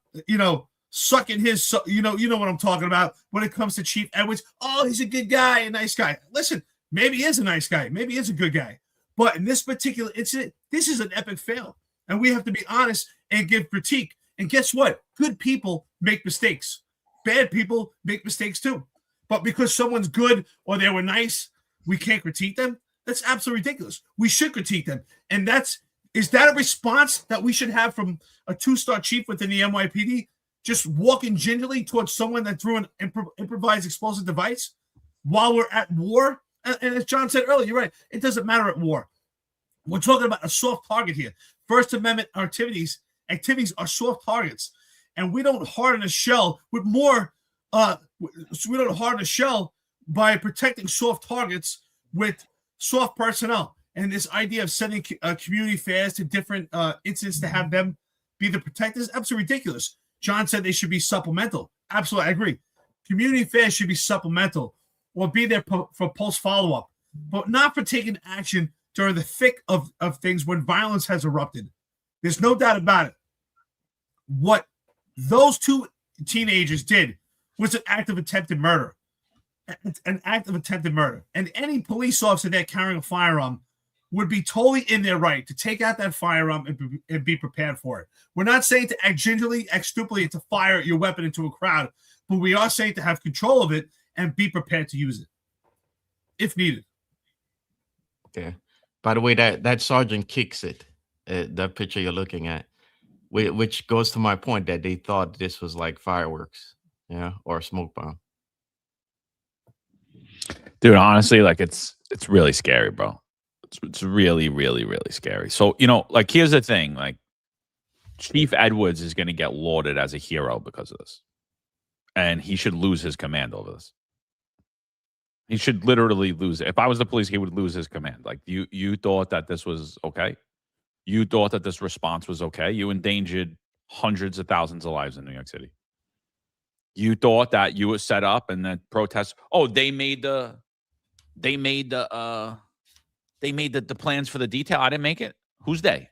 sucking his, you know what I'm talking about when it comes to Chief Edwards? Oh, he's a good guy, a nice guy. Listen, maybe he is a nice guy. Maybe he is a good guy. But in this particular incident, this is an epic fail. And we have to be honest and give critique. And guess what? Good people make mistakes. Bad people make mistakes too. but because someone's good or they were nice, we can't critique them? That's absolutely ridiculous. We should critique them. And is that a response that we should have from a 2-star chief within the NYPD? Just walking gingerly towards someone that threw an improvised explosive device while we're at war? And as John said earlier, you're right. It doesn't matter at war. We're talking about a soft target here. First Amendment activities are soft targets. And we don't harden a shell with more. We don't harden a shell by protecting soft targets with soft personnel. And this idea of sending community fairs to different incidents to have them be the protectors, absolutely ridiculous. John said they should be supplemental. Absolutely, I agree. Community fairs should be supplemental or be there for post follow-up, but not for taking action during the thick of things when violence has erupted. There's no doubt about it. What those 2 teenagers did was an act of attempted murder. An act of attempted murder. And any police officer there carrying a firearm would be totally in their right to take out that firearm and be prepared for it. We're not saying to act gingerly, act stupidly, and to fire your weapon into a crowd, but we are saying to have control of it and be prepared to use it if needed. Okay. By the way, that sergeant kicks it. That picture you're looking at, which goes to my point that they thought this was like fireworks, or a smoke bomb. Dude, honestly, like it's really scary, bro. It's really, really, really scary. So, like, here's the thing. Like, Chief Edwards is going to get lauded as a hero because of this. And he should lose his command over this. He should literally lose it. If I was the police, he would lose his command. Like, you thought that this was okay? You thought that this response was okay? You endangered hundreds of thousands of lives in New York City. You thought that you were set up and that protests. Oh, they made the plans for the detail. I didn't make it. Who's they?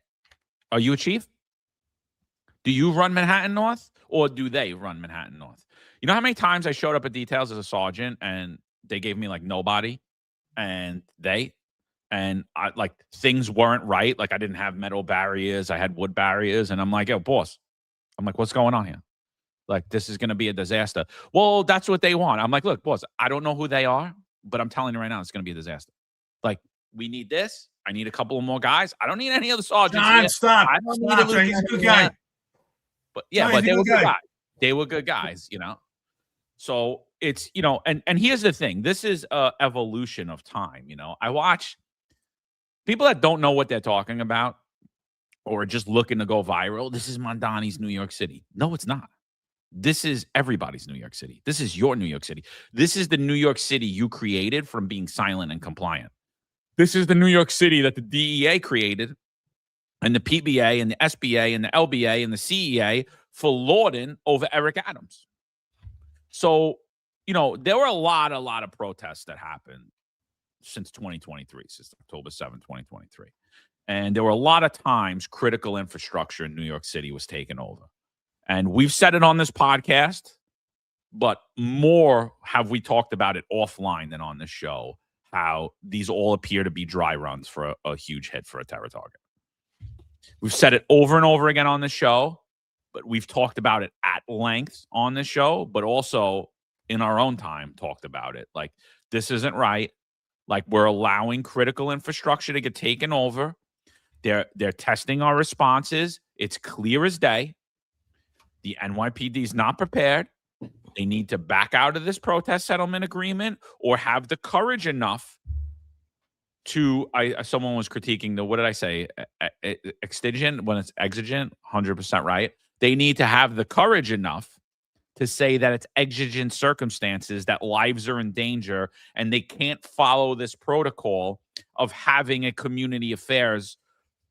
Are you a chief? Do you run Manhattan North or do they run Manhattan North? You know how many times I showed up at details as a sergeant and they gave me like nobody and things weren't right. Like I didn't have metal barriers. I had wood barriers. And I'm like, yo, boss. I'm like, what's going on here? Like, this is going to be a disaster. Well, that's what they want. I'm like, look, boss, I don't know who they are, but I'm telling you right now, it's going to be a disaster. Like, we need this. I need a couple of more guys. I don't need any other sergeants. John, stop. I don't stop. need He's a good guy. But yeah, John, but they were good good guys. They were good guys, So it's, and here's the thing. This is a evolution of time, I watch people that don't know what they're talking about or just looking to go viral. This is Mondani's New York City. No, it's not. This is everybody's New York City. This is your New York City. This is the New York City you created from being silent and compliant. This is the New York City that the DEA created and the PBA and the SBA and the LBA and the CEA for lauding over Eric Adams. So, there were a lot of protests that happened since 2023, since October 7, 2023. And there were a lot of times critical infrastructure in New York City was taken over. And we've said it on this podcast, but more have we talked about it offline than on this show, how these all appear to be dry runs for a huge hit for a terror target. We've said it over and over again on the show, but we've talked about it at length on the show, but also in our own time talked about it. Like, this isn't right. Like, we're allowing critical infrastructure to get taken over. They're testing our responses. It's clear as day. The NYPD is not prepared. They need to back out of this protest settlement agreement or have the courage enough to, someone was critiquing what did I say? Exigent, when it's exigent, 100% right. They need to have the courage enough to say that it's exigent circumstances, that lives are in danger, and they can't follow this protocol of having a community affairs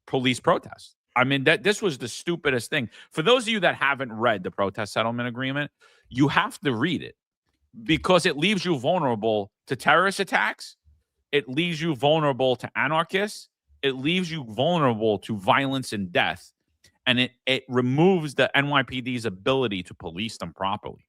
police protest. I mean, this was the stupidest thing. For those of you that haven't read the protest settlement agreement, you have to read it because it leaves you vulnerable to terrorist attacks. It leaves you vulnerable to anarchists. It leaves you vulnerable to violence and death. And it removes the NYPD's ability to police them properly.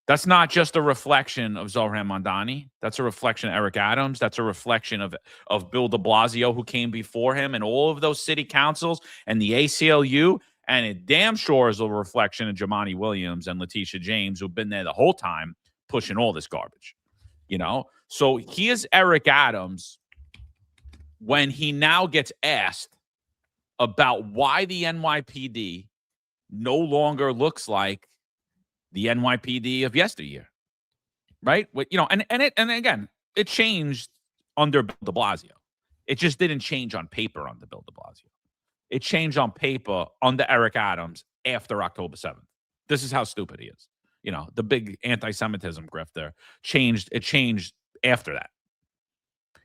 That's not just a reflection of Zohran Mondani. That's a reflection of Eric Adams. That's a reflection of Bill de Blasio, who came before him, and all of those city councils and the ACLU. And it damn sure is a reflection of Jamani Williams and Letitia James, who've been there the whole time, pushing all this garbage, you know? So here's Eric Adams when he now gets asked about why the NYPD no longer looks like the NYPD of yesteryear, right? You know, and again, it changed under Bill de Blasio. It just didn't change on paper under Bill de Blasio. It changed on paper under Eric Adams after October 7th. This is how stupid he is. You know, the big anti-Semitism grifter changed after that.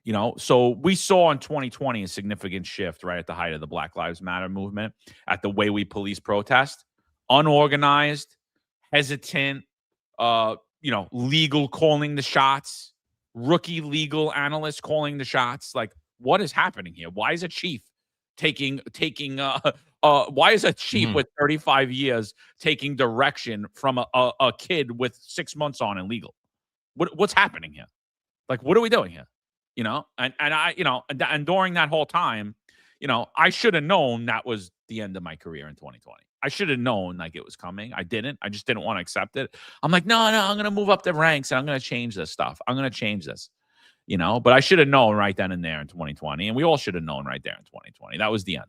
You know, so we saw in 2020 a significant shift right at the height of the Black Lives Matter movement at the way we police protest. Unorganized, hesitant, legal calling the shots, rookie legal analyst calling the shots. Like, what is happening here? Why is a chief why is a chief with 35 years taking direction from a kid with 6 months on in legal? What's happening here? Like, what are we doing here? You know, and I, you know, and during that whole time, you know, I should have known that was the end of my career in 2020. I should have known like it was coming. I didn't. I just didn't want to accept it. I'm like, no, I'm going to move up the ranks and I'm going to change this stuff. I'm going to change this, you know, but I should have known right then and there in 2020. And we all should have known right there in 2020. That was the end.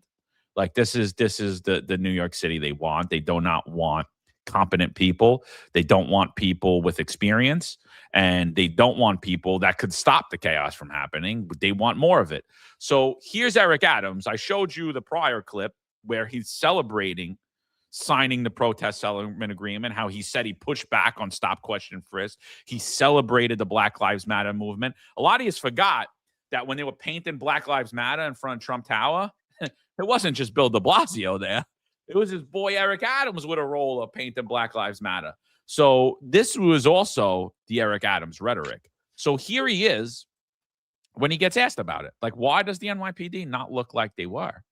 Like, this is the New York City they want. They do not want competent people. They don't want people with experience, and they don't want people that could stop the chaos from happening. But they want more of it. So here's Eric Adams. I showed you the prior clip where he's celebrating signing the protest settlement agreement, how he said he pushed back on stop, question, frisk. He celebrated the Black Lives Matter movement. A lot of you forgot that when they were painting Black Lives Matter in front of Trump Tower, it wasn't just Bill de Blasio there. It was his boy Eric Adams with a role of painting Black Lives Matter. So this was also the Eric Adams rhetoric. So here he is when he gets asked about it. Like, why does the NYPD not look like they were?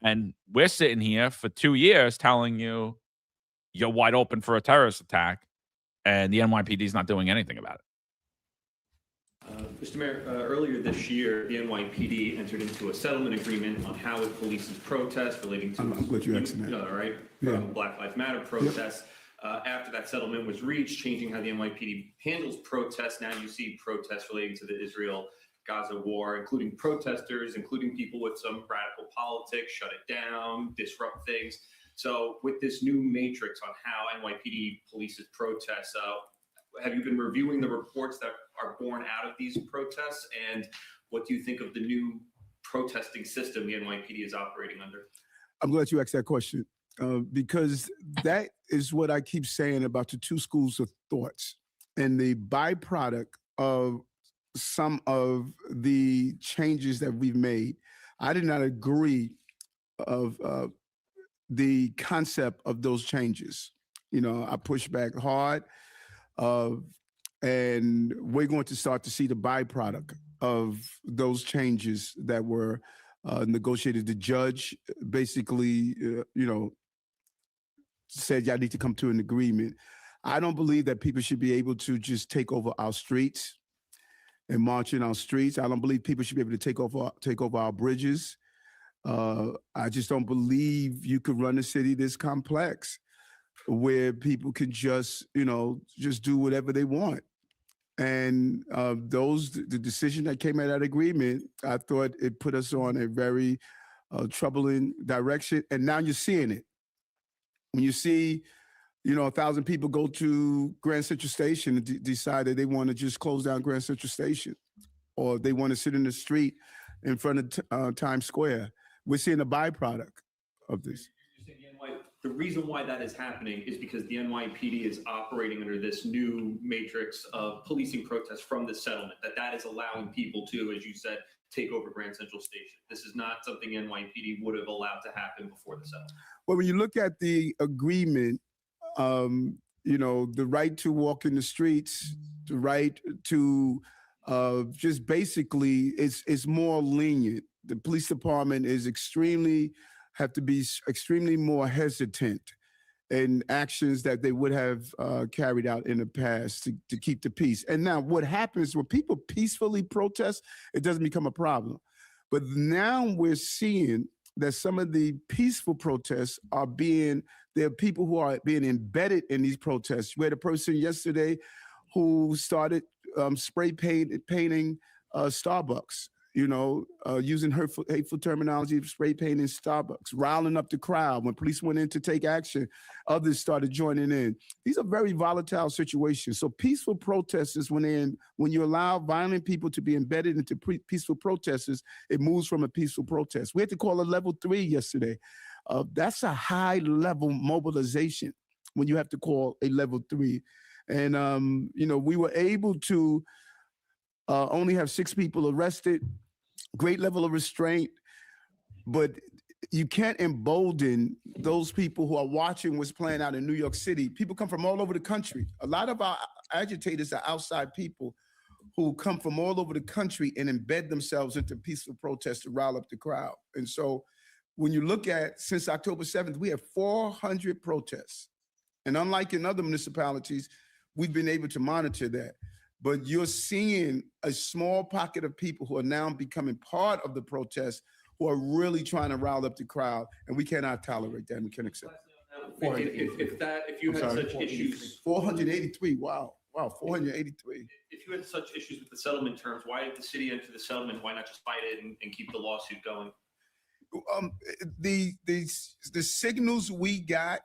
And we're sitting here for 2 years telling you you're wide open for a terrorist attack, and the NYPD is not doing anything about it. Mr. Mayor, earlier this year, the NYPD entered into a settlement agreement on how it polices protests relating to Black Lives Matter protests. Yep. After that settlement was reached, changing how the NYPD handles protests, now you see protests relating to the Israel-Gaza war, including protesters, including people with some radical politics, shut it down, disrupt things. So with this new matrix on how NYPD polices protests, have you been reviewing the reports that are born out of these protests? And what do you think of the new protesting system the NYPD is operating under? I'm glad you asked that question because that is what I keep saying about the two schools of thoughts and the byproduct of some of the changes that we've made. I did not agree of the concept of those changes. You know, I pushed back hard. And we're going to start to see the byproduct of those changes that were negotiated. The judge basically, said y'all need to come to an agreement. I don't believe that people should be able to just take over our streets and march in our streets. I don't believe people should be able to take over our bridges. I just don't believe you could run a city this complex where people can just do whatever they want. And the decision that came out of that agreement, I thought it put us on a very troubling direction. And now you're seeing it. When you see, 1,000 people go to Grand Central Station and decide that they want to just close down Grand Central Station, or they want to sit in the street in front of Times Square, we're seeing a byproduct of this. The reason why that is happening is because the NYPD is operating under this new matrix of policing protests from the settlement, that is allowing people to, as you said, take over Grand Central Station. This is not something NYPD would have allowed to happen before the settlement. Well, when you look at the agreement, the right to walk in the streets, the right to just basically, it's more lenient. The police department is have to be extremely more hesitant in actions that they would have carried out in the past to keep the peace. And now what happens when people peacefully protest, it doesn't become a problem. But now we're seeing that some of the peaceful protests there are people who are being embedded in these protests. We had a person yesterday who started spray painting Starbucks, using hateful terminology, spray painting Starbucks, riling up the crowd. When police went in to take action, others started joining in. These are very volatile situations. So peaceful protesters, when you allow violent people to be embedded into peaceful protesters, it moves from a peaceful protest. We had to call a level 3 yesterday. That's a high level mobilization when you have to call a level 3. And, we were able to only have 6 people arrested, great level of restraint, but you can't embolden those people who are watching what's playing out in New York City. People come from all over the country. A lot of our agitators are outside people who come from all over the country and embed themselves into peaceful protests to rile up the crowd. And so when you look at, since October 7th, we have 400 protests. And unlike in other municipalities, we've been able to monitor that. But you're seeing a small pocket of people who are now becoming part of the protest, who are really trying to rile up the crowd, and we cannot tolerate that. And we can't accept it. If you had such issues, 483. Wow, 483. If you had such issues with the settlement terms, why did the city enter the settlement? Why not just fight it and keep the lawsuit going? The signals we got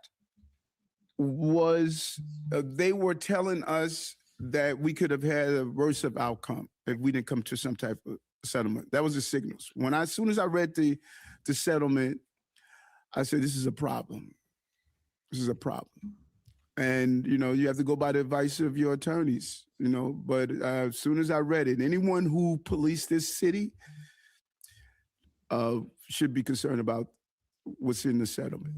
was they were telling us that we could have had a worse of outcome if we didn't come to some type of settlement. That was the signals. As soon as I read the settlement, I said, this is a problem. This is a problem. And, you have to go by the advice of your attorneys, but as soon as I read it, anyone who policed this city should be concerned about what's in the settlement.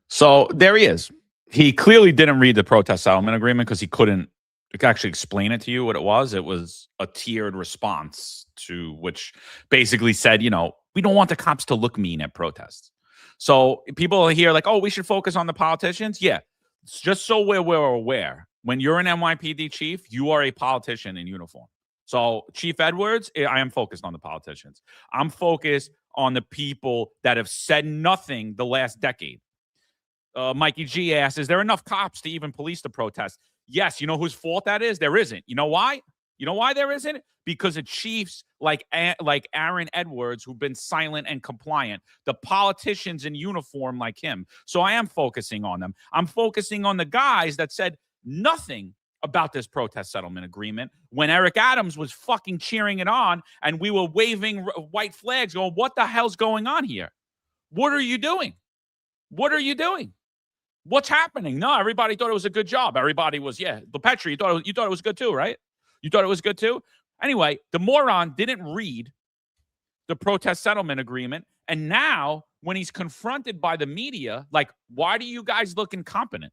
So there he is. He clearly didn't read the protest settlement agreement because he couldn't actually explain it to you what it was. It was a tiered response to which basically said, we don't want the cops to look mean at protests. So people here like, oh, we should focus on the politicians. Yeah, it's just so we're aware. When you're an NYPD chief, you are a politician in uniform. So Chief Edwards, I am focused on the politicians. I'm focused on the people that have said nothing the last decade. Mikey G asks, is there enough cops to even police the protest? Yes. You know whose fault that is? There isn't. You know why? You know why there isn't? Because of chiefs like Aaron Edwards, who've been silent and compliant, the politicians in uniform like him. So I am focusing on them. I'm focusing on the guys that said nothing about this protest settlement agreement when Eric Adams was fucking cheering it on and we were waving white flags going, what the hell's going on here? What are you doing? What are you doing? What's happening? No, everybody thought it was a good job. Everybody was, LePetri, you thought it was good too, right? You thought it was good too? Anyway, the moron didn't read the protest settlement agreement. And now when he's confronted by the media, like, why do you guys look incompetent?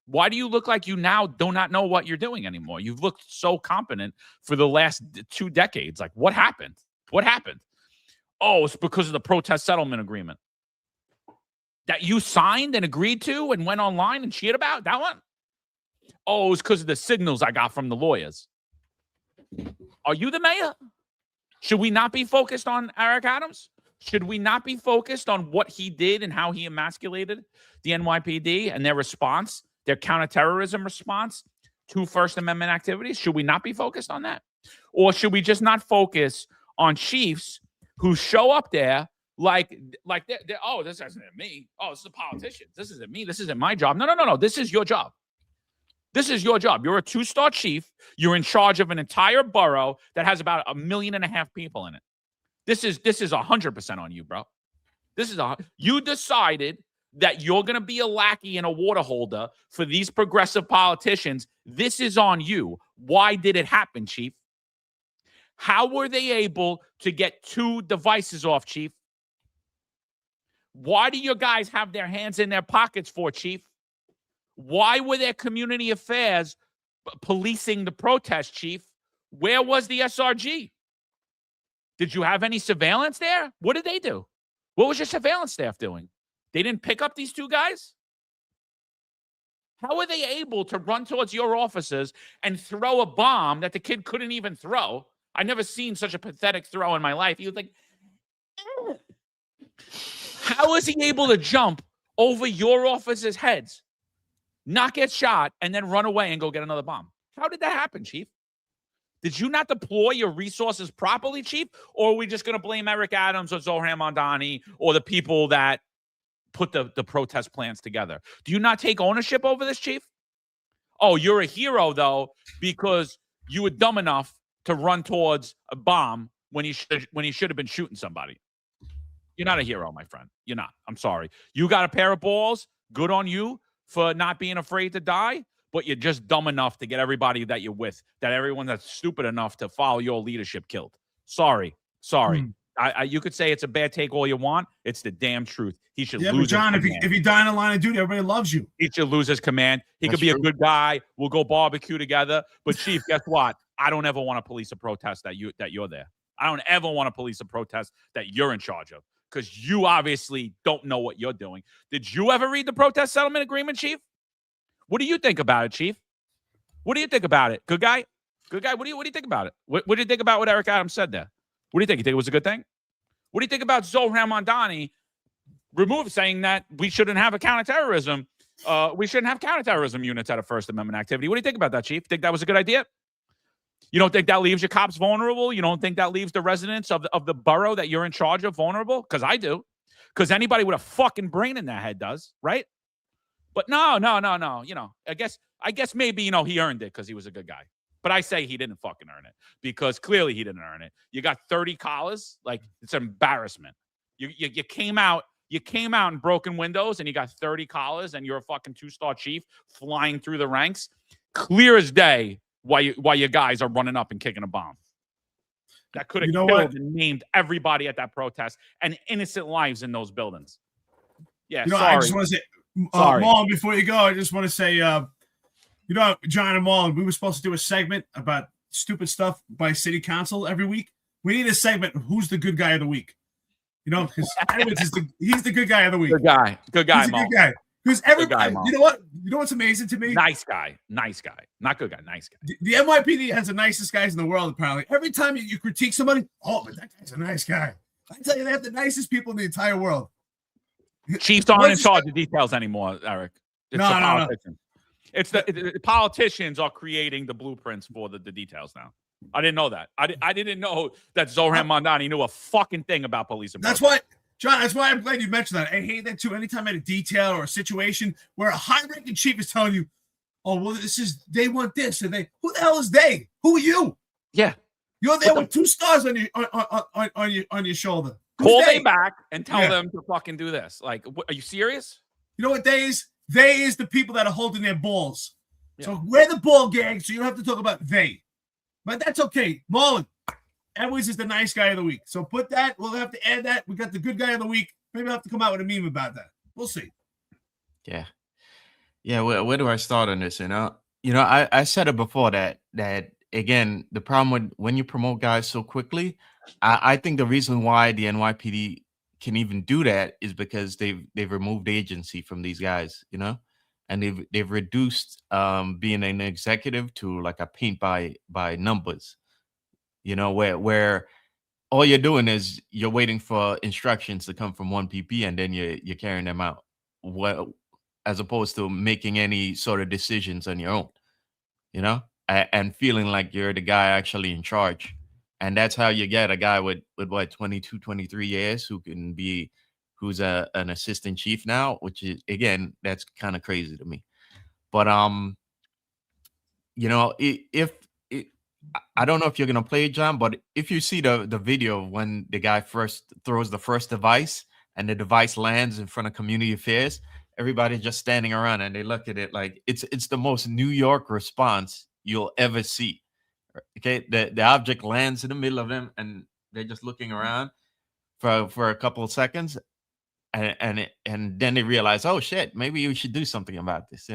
Why do you look like you now do not know what you're doing anymore? You've looked so competent for the last 2 decades. Like, what happened? What happened? Oh, it's because of the protest settlement agreement that you signed and agreed to and went online and cheated about? That one? Oh, it's because of the signals I got from the lawyers. Are you the mayor? Should we not be focused on Eric Adams? Should we not be focused on what he did and how he emasculated the NYPD and their response, their counterterrorism response to First Amendment activities? Should we not be focused on that? Or should we just not focus on chiefs who show up there like they're, oh, this isn't me. Oh, this is a politician. This isn't me. This isn't my job. No. This is your job. This is your job. You're a 2-star chief. You're in charge of an entire borough that has about 1.5 million people in it. This is 100% on you, bro. You decided that you're going to be a lackey and a water holder for these progressive politicians. This is on you. Why did it happen, Chief? How were they able to get 2 devices off, Chief? Why do your guys have their hands in their pockets for, Chief? Why were their community affairs policing the protest, Chief? Where was the SRG? Did you have any surveillance there? What did they do? What was your surveillance staff doing? They didn't pick up these 2 guys? How were they able to run towards your officers and throw a bomb that the kid couldn't even throw? I've never seen such a pathetic throw in my life. He was like, how is he able to jump over your officers' heads, not get shot, and then run away and go get another bomb? How did that happen, Chief? Did you not deploy your resources properly, Chief? Or are we just going to blame Eric Adams or Zohran Mamdani or the people that put the protest plans together? Do you not take ownership over this, Chief? Oh, you're a hero, though, because you were dumb enough to run towards a bomb when you should have been shooting somebody. You're not a hero, my friend. You're not. I'm sorry. You got a pair of balls. Good on you for not being afraid to die. But you're just dumb enough to get everybody that you're with, that everyone that's stupid enough to follow your leadership killed. Sorry. You could say it's a bad take all you want. It's the damn truth. He should lose. But John, if he die in the line of duty, everybody loves you. He should lose his command. He could be a good guy. We'll go barbecue together. But Chief, guess what? I don't ever want to police a protest that you're there. I don't ever want to police a protest that you're in charge of, because you obviously don't know what you're doing. Did you ever read the protest settlement agreement, Chief? What do you think about it, Chief? What do you think about it? Good guy? Good guy? What do you think about it? What do you think about what Eric Adams said there? What do you think? You think it was a good thing? What do you think about Zohran Mamdani saying that we shouldn't have a counterterrorism? We shouldn't have counterterrorism units at a First Amendment activity. What do you think about that, Chief? Think that was a good idea? You don't think that leaves your cops vulnerable? You don't think that leaves the residents of the borough that you're in charge of vulnerable? Because I do. Because anybody with a fucking brain in their head does, right? But no. You know, I guess maybe, you know, he earned it because he was a good guy. But I say he didn't fucking earn it, because clearly he didn't earn it. You got 30 collars. Like, it's an embarrassment. You came out in broken windows and you got 30 collars and you're a fucking 2-star chief flying through the ranks. Clear as day why your guys are running up and kicking a bomb. That could have killed and named everybody at that protest and innocent lives in those buildings. Yeah, sorry. I just want to say, Marlon, before you go, I just want to say, John and Marlon, we were supposed to do a segment about stupid stuff by city council every week. We need a segment of who's the good guy of the week. You know, because he's the good guy of the week. Good guy, He's a good guy. Because everybody, you know what? You know what's amazing to me? Nice guy. Not good guy, nice guy. The NYPD has the nicest guys in the world, apparently. Every time you critique somebody, but that guy's a nice guy. I tell you, they have the nicest people in the entire world. Chiefs aren't in charge of details anymore, Eric. It's no. It's the politicians are creating the blueprints for the details now. I didn't know that. I didn't know that Zohran Mamdani knew a fucking thing about police. That's why, John, that's why I'm glad you mentioned that. I hate that too. Anytime I had a detail or a situation where a high-ranking chief is telling you, they want this, and who the hell is they? Who are you? Yeah. You're there with 2 stars on your shoulder. Call them back and tell them to fucking do this. Like, are you serious? You know what they is? They is the people that are holding their balls. Yeah. So we're the ball gang, so you don't have to talk about they. But that's okay. Marlon, Edwards is the nice guy of the week. So put that. We'll have to add that. We got the good guy of the week. Maybe I'll have to come out with a meme about that. We'll see. Yeah. Where do I start on this? I said it before that again, the problem with when you promote guys so quickly, I think the reason why the NYPD can even do that is because they've removed agency from these guys, and they've reduced being an executive to like a paint by numbers, where all you're doing is you're waiting for instructions to come from one PP and then you're carrying them out, as opposed to making any sort of decisions on your own, and feeling like you're the guy actually in charge. And that's how you get a guy with 22, 23 years who's an assistant chief now, which is, again, that's kind of crazy to me. But I don't know if you're gonna play it, John, but if you see the video of when the guy first throws the first device and the device lands in front of community affairs, everybody's just standing around and they look at it like it's the most New York response you'll ever see. Okay, the object lands in the middle of them and they're just looking around for a couple of seconds, and then they realize, oh shit, maybe we should do something about this.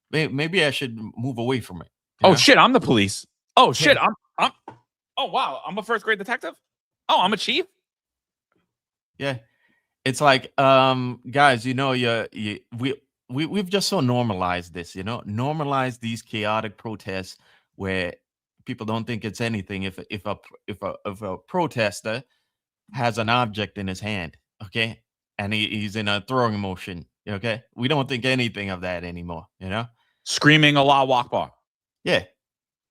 Maybe I should move away from it. Oh shit, I'm the police. Oh shit, I'm. Oh wow, I'm a first grade detective. Oh, I'm a chief. Yeah, it's like guys, we've just so normalized this. Normalize these chaotic protests where people don't think it's anything if a protester has an object in his hand, okay, and he's in a throwing motion, okay, we don't think anything of that anymore, screaming Allah Akbar. Yeah,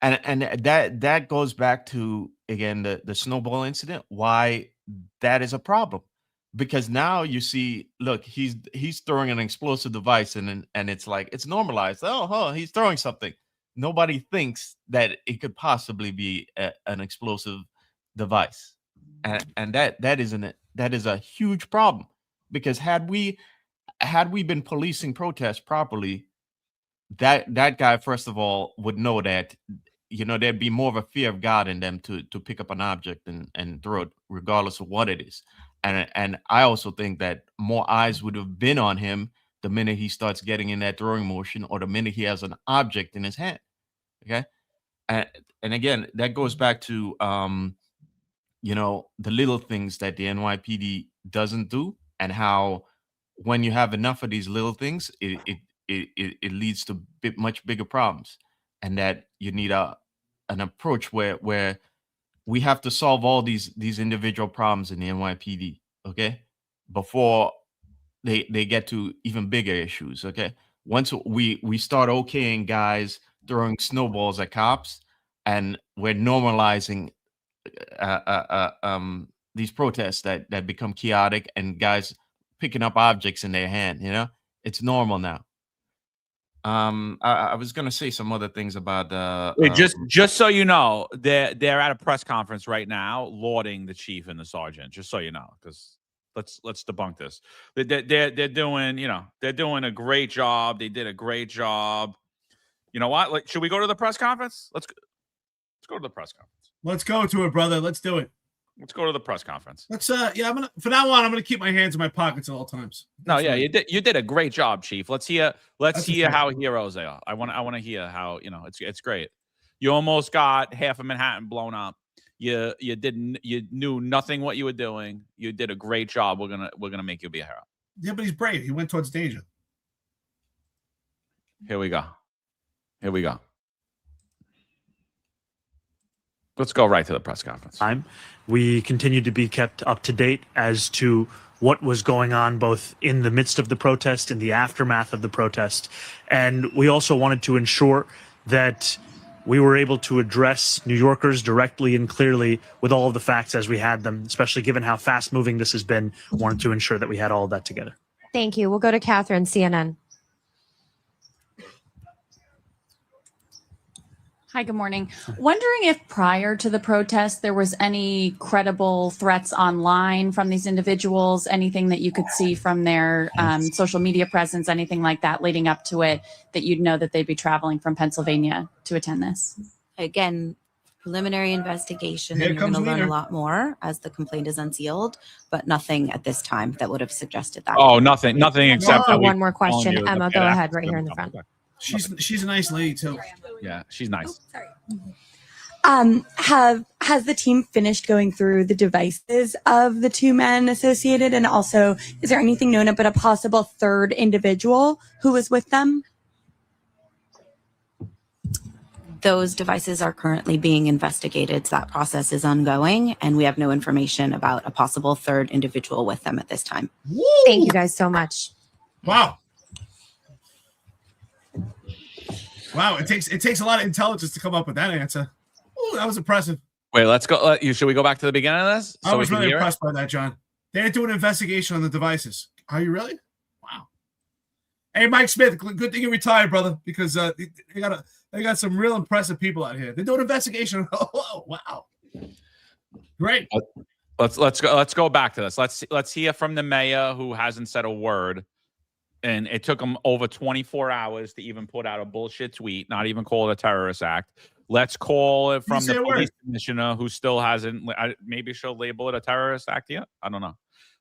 And that goes back to, again, the snowball incident, why that is a problem. Because now you see, look, he's throwing an explosive device, and it's like it's normalized. Oh, he's throwing something. Nobody thinks that it could possibly be an explosive device, and that is a huge problem. Because had we been policing protests properly, that guy, first of all, would know that, there'd be more of a fear of God in them to pick up an object and throw it, regardless of what it is. And I also think that more eyes would have been on him the minute he starts getting in that throwing motion, or the minute he has an object in his hand. Okay. And again, that goes back to the little things that the NYPD doesn't do, and how when you have enough of these little things, it leads to much bigger problems, and that you need an approach where we have to solve all these individual problems in the NYPD, okay, before they get to even bigger issues. Okay, once we start okaying guys throwing snowballs at cops, and we're normalizing these protests that become chaotic, and guys picking up objects in their hand, it's normal now. I was gonna say some other things about Wait, just so you know, they're at a press conference right now, lauding the chief and the sergeant. Just so you know, because let's debunk this. They're doing a great job. They did a great job. You know what? Like, should we go to the press conference? Let's go to the press conference. Let's go to it, brother. Let's do it. Let's go to the press conference. Let's I'm gonna, from now on, I'm gonna keep my hands in my pockets at all times. No, yeah, you did a great job, Chief. Let's hear how heroes they are. I want to hear how, it's great. You almost got half of Manhattan blown up. You knew nothing what you were doing. You did a great job. We're gonna make you be a hero. Yeah, but he's brave. He went towards danger. Here we go. Let's go right to the press conference. We continue to be kept up to date as to what was going on both in the midst of the protest, in the aftermath of the protest. And we also wanted to ensure that we were able to address New Yorkers directly and clearly with all of the facts as we had them, especially given how fast moving this has been. Wanted to ensure that we had all of that together. Thank you. We'll go to Catherine, CNN. Hi, good morning. Wondering if prior to the protest, there was any credible threats online from these individuals, anything that you could see from their social media presence, anything like that leading up to it, that you'd know that they'd be traveling from Pennsylvania to attend this? Again, preliminary investigation, and you're going to learn a lot more as the complaint is unsealed, but nothing at this time that would have suggested that. Oh, nothing except one more question. Emma, go ahead right here in the front. She's a nice lady too. Yeah, she's nice. Has the team finished going through the devices of the two men associated? And also, is there anything known about a possible third individual who was with them? Those devices are currently being investigated. So that process is ongoing, and we have no information about a possible third individual with them at this time. Woo! Thank you guys so much. Wow. Wow, it takes a lot of intelligence to come up with that answer. Ooh, that was impressive. Wait, let's go. Should we go back to the beginning of this? I was really impressed by that, John. They didn't do an investigation on the devices. Are you really? Wow. Hey, Mike Smith, good thing you retired, brother, because they got some real impressive people out here. They do an investigation. Oh, wow. Great. Let's go back to this. Let's hear from the mayor, who hasn't said a word. And it took him over 24 hours to even put out a bullshit tweet, not even call it a terrorist act. Let's call it from the police commissioner, who still hasn't. Maybe she'll label it a terrorist act yet. I don't know.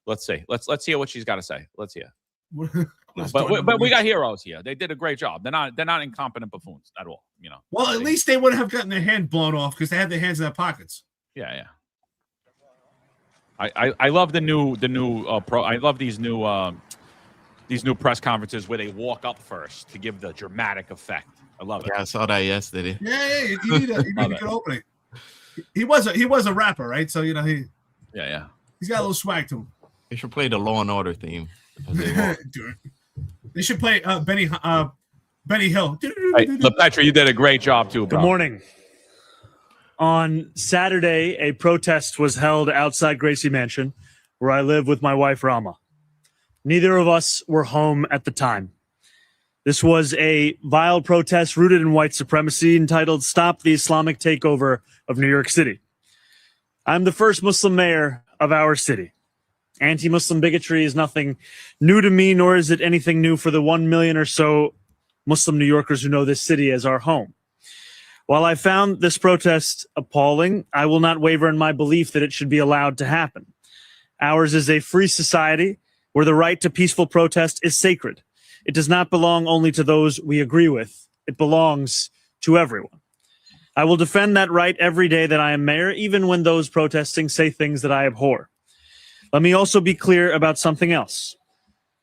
Let's see. Let's hear what she's got to say. Let's hear. But we got heroes here. They did a great job. They're not incompetent buffoons at all. Well, at least they wouldn't have gotten their hand blown off because they had their hands in their pockets. Yeah. I love the new I love these new press conferences where they walk up first to give the dramatic effect. I love it. Yeah, I saw that yesterday. Yeah. You need a good opening. He was a rapper, right? So he's got a little swag to him. They should play the Law and Order theme. They should play Benny Hill. Hey, LePetra, you did a great job too, bro. Good morning. On Saturday, a protest was held outside Gracie Mansion, where I live with my wife, Rama. Neither of us were home at the time. This was a vile protest rooted in white supremacy entitled Stop the Islamic Takeover of New York City. I'm the first Muslim mayor of our city. Anti-Muslim bigotry is nothing new to me, nor is it anything new for the 1 million or so Muslim New Yorkers who know this city as our home. While I found this protest appalling, I will not waver in my belief that it should be allowed to happen. Ours is a free society where the right to peaceful protest is sacred. It does not belong only to those we agree with. It belongs to everyone. I will defend that right every day that I am mayor, even when those protesting say things that I abhor. Let me also be clear about something else.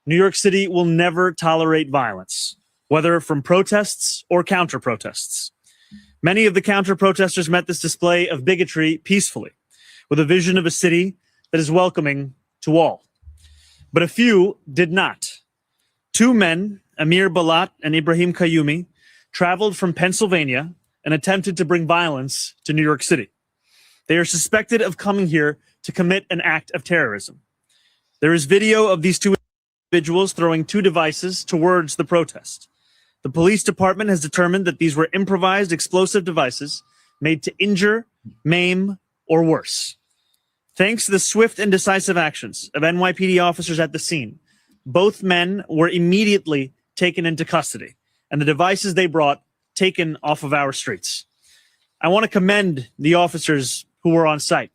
New York City will never tolerate violence, whether from protests or counter-protests. Many of the counter-protesters met this display of bigotry peacefully, with a vision of a city that is welcoming to all. But a few did not. Two men, Amir Balat and Ibrahim Kayumi, traveled from Pennsylvania and attempted to bring violence to New York City. They are suspected of coming here to commit an act of terrorism. There is video of these two individuals throwing two devices towards the protest. The police department has determined that these were improvised explosive devices made to injure, maim, or worse. Thanks to the swift and decisive actions of NYPD officers at the scene, both men were immediately taken into custody, and the devices they brought taken off of our streets. I want to commend the officers who were on site.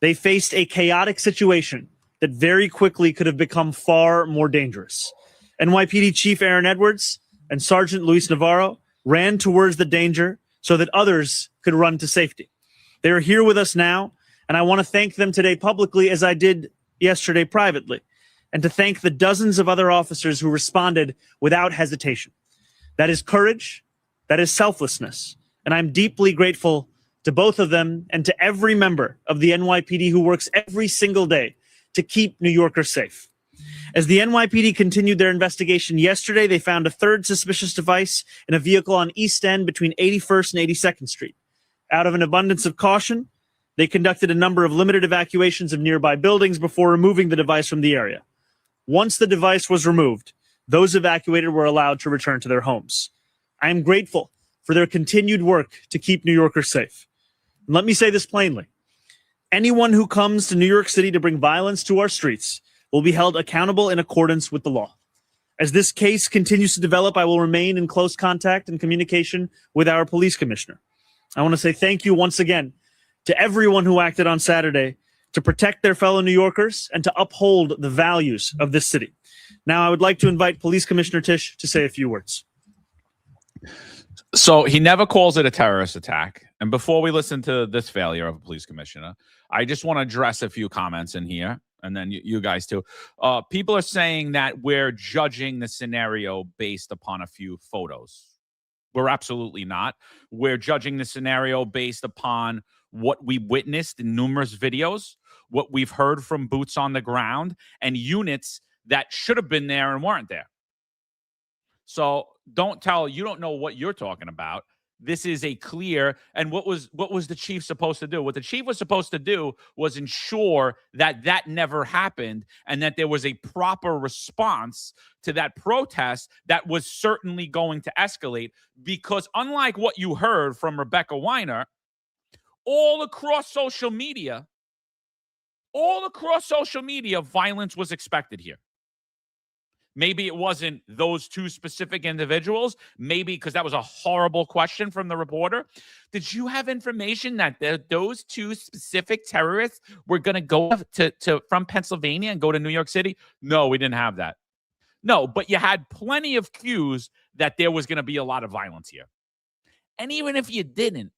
They faced a chaotic situation that very quickly could have become far more dangerous. NYPD Chief Aaron Edwards and Sergeant Luis Navarro ran towards the danger so that others could run to safety. They are here with us now, and I want to thank them today publicly as I did yesterday privately, and to thank the dozens of other officers who responded without hesitation. That is courage, that is selflessness, and I'm deeply grateful to both of them and to every member of the NYPD who works every single day to keep New Yorkers safe. As the NYPD continued their investigation yesterday, they found a third suspicious device in a vehicle on East End between 81st and 82nd Street. Out of an abundance of caution, they conducted a number of limited evacuations of nearby buildings before removing the device from the area. Once the device was removed, those evacuated were allowed to return to their homes. I am grateful for their continued work to keep New Yorkers safe. And let me say this plainly. Anyone who comes to New York City to bring violence to our streets will be held accountable in accordance with the law. As this case continues to develop, I will remain in close contact and communication with our police commissioner. I want to say thank you once again to everyone who acted on Saturday to protect their fellow New Yorkers and to uphold the values of this city. Now, I would like to invite Police Commissioner Tisch to say a few words. So he never calls it a terrorist attack. And before we listen to this failure of a police commissioner, I just want to address a few comments in here, and then you guys too. People are saying that we're judging the scenario based upon a few photos. We're absolutely not. We're judging the scenario based upon what we witnessed in numerous videos, what we've heard from boots on the ground, and units that should have been there and weren't there. So you don't know what you're talking about. This is a clear, and what was the chief supposed to do? What the chief was supposed to do was ensure that that never happened and that there was a proper response to that protest that was certainly going to escalate, because unlike what you heard from Rebecca Weiner, all across social media, violence was expected here. Maybe it wasn't those two specific individuals. Maybe because that was a horrible question from the reporter. Did you have information that those two specific terrorists were going to go from Pennsylvania and go to New York City? No, we didn't have that. No, but you had plenty of cues that there was going to be a lot of violence here. And even if you didn't,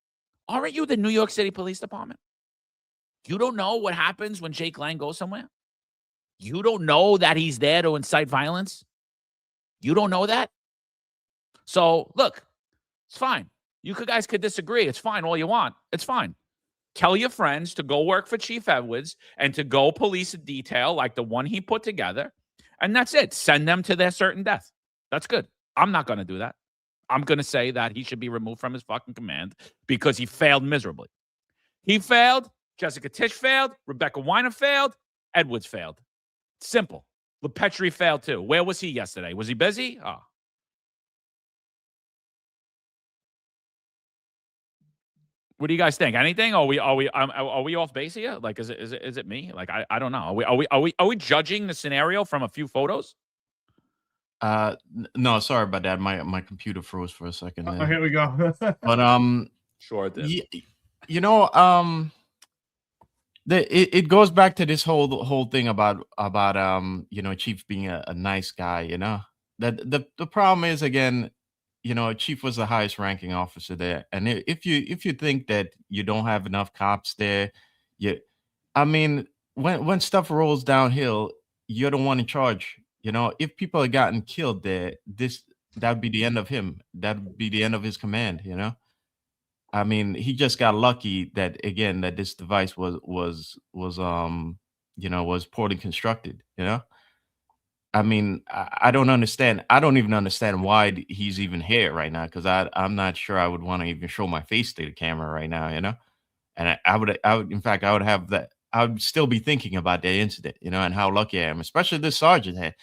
aren't you the New York City Police Department? You don't know what happens when Jake Lang goes somewhere? You don't know that he's there to incite violence? You don't know that? So, look, it's fine. You guys could disagree. It's fine all you want. It's fine. Tell your friends to go work for Chief Edwards and to go police a detail like the one he put together. And that's it. Send them to their certain death. That's good. I'm not going to do that. I'm going to say that he should be removed from his fucking command because he failed miserably. He failed. Jessica Tisch failed. Rebecca Weiner failed. Edwards failed. Simple. LePetri failed too. Where was he yesterday? Was he busy? Oh. What do you guys think? Anything? Are we off base here? Like, is it me? Like, I don't know. Are we judging the scenario from a few photos? No, sorry about that. My computer froze for a second. Oh, here we go. But sure it did. You know, it goes back to this whole thing about you know, Chief being a nice guy. You know, that the problem is, again, you know, Chief was the highest ranking officer there, and if you think that you don't have enough cops there, I mean, when stuff rolls downhill, you're the one in charge. You know, if people had gotten killed there, that'd be the end of him. That'd be the end of his command. You know, I mean, he just got lucky that, again, that this device was you know, was poorly constructed. You know, I mean, I don't understand. I don't even understand why he's even here right now, because I'm not sure I would want to even show my face to the camera right now. You know, and I would, in fact, I would have that. I would still be thinking about that incident, you know, and how lucky I am, especially this sergeant had.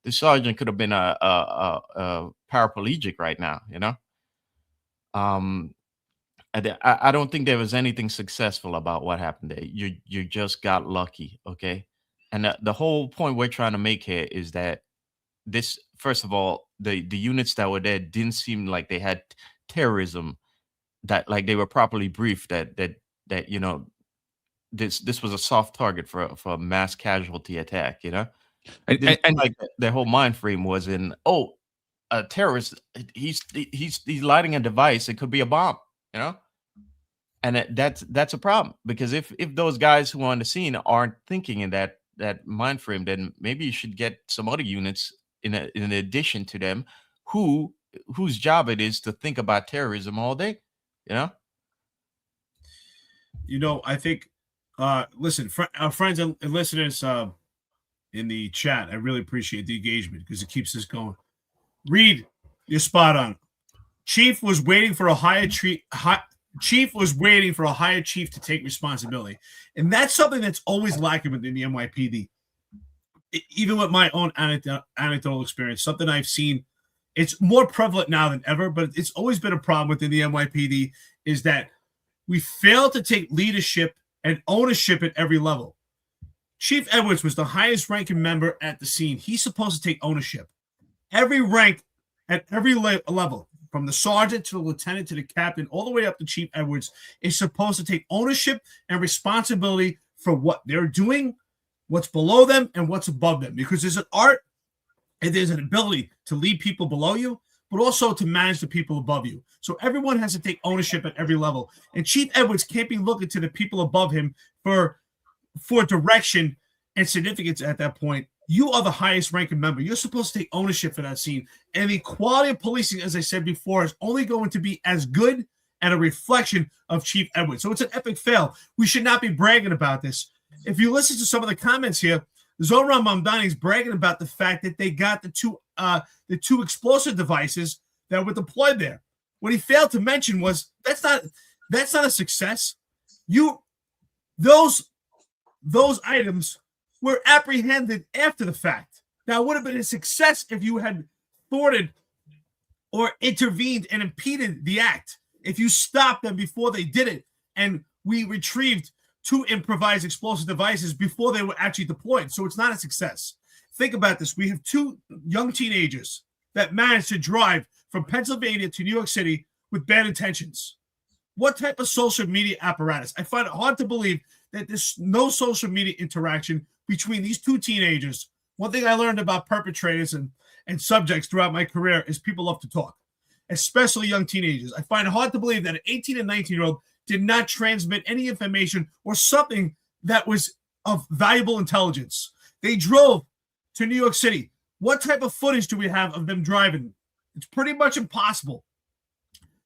This sergeant could have been a paraplegic right now, you know. I don't think there was anything successful about what happened there. You just got lucky, okay? And the whole point we're trying to make here is that this, first of all, the units that were there didn't seem like they had terrorism, that like they were properly briefed that you know, this was a soft target for a mass casualty attack, you know. And like their whole mind frame was in, oh, a terrorist, he's lighting a device, it could be a bomb, you know. And that's a problem, because if those guys who are on the scene aren't thinking in that mind frame, then maybe you should get some other units in addition to them whose job it is to think about terrorism all day, you know. You know, I think listen, our friends and listeners in the chat, I really appreciate the engagement because it keeps us going. Reed, you're spot on. Chief was waiting for a higher chief to take responsibility, and that's something that's always lacking within the NYPD. Even with my own anecdotal experience, something I've seen, it's more prevalent now than ever, but it's always been a problem within the NYPD, is that we fail to take leadership and ownership at every level. Chief Edwards was the highest ranking member at the scene. He's supposed to take ownership. Every rank at every level, from the sergeant to the lieutenant to the captain, all the way up to Chief Edwards, is supposed to take ownership and responsibility for what they're doing, what's below them, and what's above them. Because there's an art and there's an ability to lead people below you, but also to manage the people above you. So everyone has to take ownership at every level. And Chief Edwards can't be looking to the people above him for direction and significance at that point. You are the highest ranking member. You're supposed to take ownership for that scene. And the quality of policing, as I said before, is only going to be as good and a reflection of Chief Edwards. So it's an epic fail. We should not be bragging about this. If you listen to some of the comments here, Zohran Mamdani is bragging about the fact that they got the two explosive devices that were deployed there. What he failed to mention was that's not a success. Those items were apprehended after the fact. Now, it would have been a success if you had thwarted or intervened and impeded the act. If you stopped them before they did it, and we retrieved 2 improvised explosive devices before they were actually deployed. So it's not a success. Think about this. We have 2 young teenagers that managed to drive from Pennsylvania to New York City with bad intentions. What type of social media apparatus? I find it hard to believe that there's no social media interaction between these 2 teenagers. One thing I learned about perpetrators and subjects throughout my career is people love to talk, especially young teenagers. I find it hard to believe that an 18 and 19-year-old did not transmit any information or something that was of valuable intelligence. They drove to New York City. What type of footage do we have of them driving? It's pretty much impossible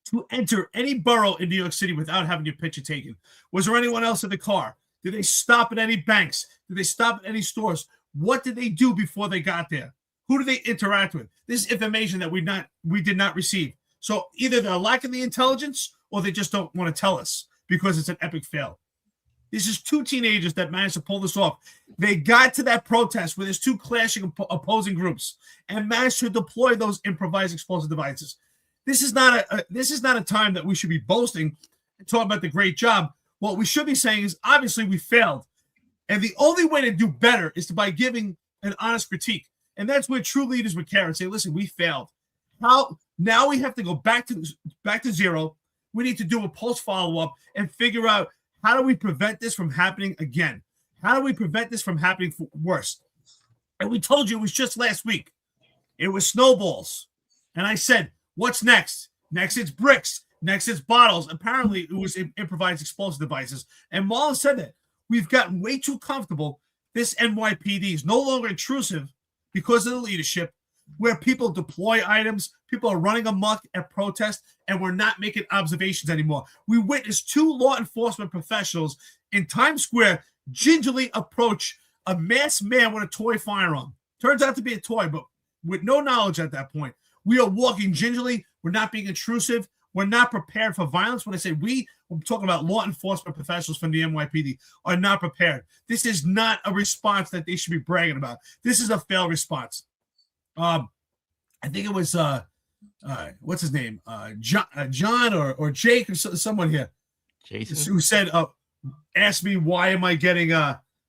to enter any borough in New York City without having your picture taken. Was there anyone else in the car? Did they stop at any banks? Did they stop at any stores? What did they do before they got there? Who did they interact with? This is information that we did not receive. So either they're lacking the intelligence or they just don't want to tell us because it's an epic fail. This is two teenagers that managed to pull this off. They got to that protest where there's two clashing opposing groups and managed to deploy those improvised explosive devices. This is not a time that we should be boasting and talking about the great job. What we should be saying is obviously we failed. And the only way to do better is by giving an honest critique. And that's where true leaders would care and say, listen, we failed. Now we have to go back to zero. We need to do a post follow-up and figure out, how do we prevent this from happening again? How do we prevent this from happening worse? And we told you it was just last week. It was snowballs. And I said, what's next? Next it's bricks. Next it's bottles. Apparently it was improvised explosive devices. And Marlon said that. We've gotten way too comfortable. This NYPD is no longer intrusive because of the leadership, where people deploy items, people are running amok at protests, and we're not making observations anymore. We witnessed two law enforcement professionals in Times Square gingerly approach a masked man with a toy firearm. Turns out to be a toy, but with no knowledge at that point. We are walking gingerly. We're not being intrusive. We're not prepared for violence. When I say we, I'm talking about law enforcement professionals from the NYPD are not prepared. This is not a response that they should be bragging about. This is a failed response. I think it was what's his name, John or Jake or someone here, Jason, who said, "Ask me why am I getting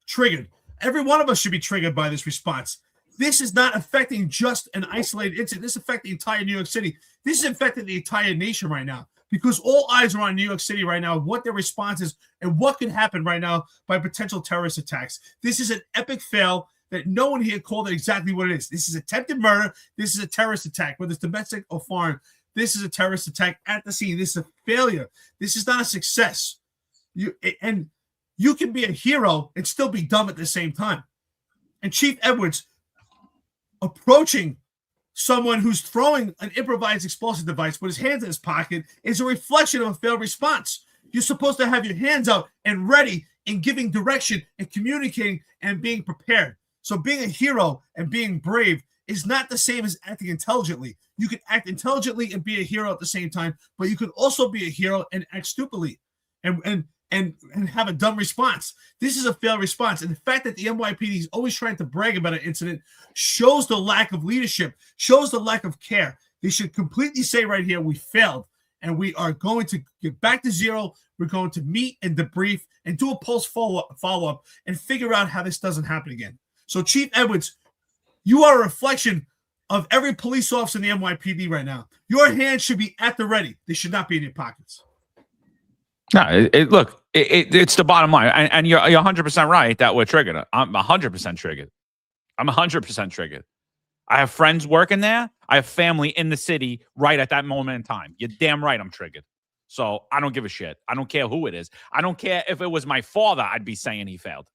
triggered?" Every one of us should be triggered by this response. This is not affecting just an isolated incident. This is affecting the entire New York City. This is affecting the entire nation right now because all eyes are on New York City right now, what their response is and what could happen right now by potential terrorist attacks. This is an epic fail that no one here called it exactly what it is. This is attempted murder. This is a terrorist attack, whether it's domestic or foreign. This is a terrorist attack at the scene. This is a failure. This is not a success. You can be a hero and still be dumb at the same time. And Chief Edwards approaching someone who's throwing an improvised explosive device with his hands in his pocket is a reflection of a failed response. You're supposed to have your hands out and ready and giving direction and communicating and being prepared. So being a hero and being brave is not the same as acting intelligently. You can act intelligently and be a hero at the same time, but you can also be a hero and act stupidly and have a dumb response. This is a failed response. And the fact that the NYPD is always trying to brag about an incident shows the lack of leadership, shows the lack of care. They should completely say right here, we failed, and we are going to get back to zero. We're going to meet and debrief and do a post follow-up and figure out how this doesn't happen again. So Chief Edwards, you are a reflection of every police officer in the NYPD right now. Your hands should be at the ready. They should not be in your pockets. No, look, it's the bottom line. And you're 100% right that we're triggered. I'm 100% triggered. I'm 100% triggered. I have friends working there. I have family in the city right at that moment in time. You're damn right I'm triggered. So I don't give a shit. I don't care who it is. I don't care if it was my father, I'd be saying he failed.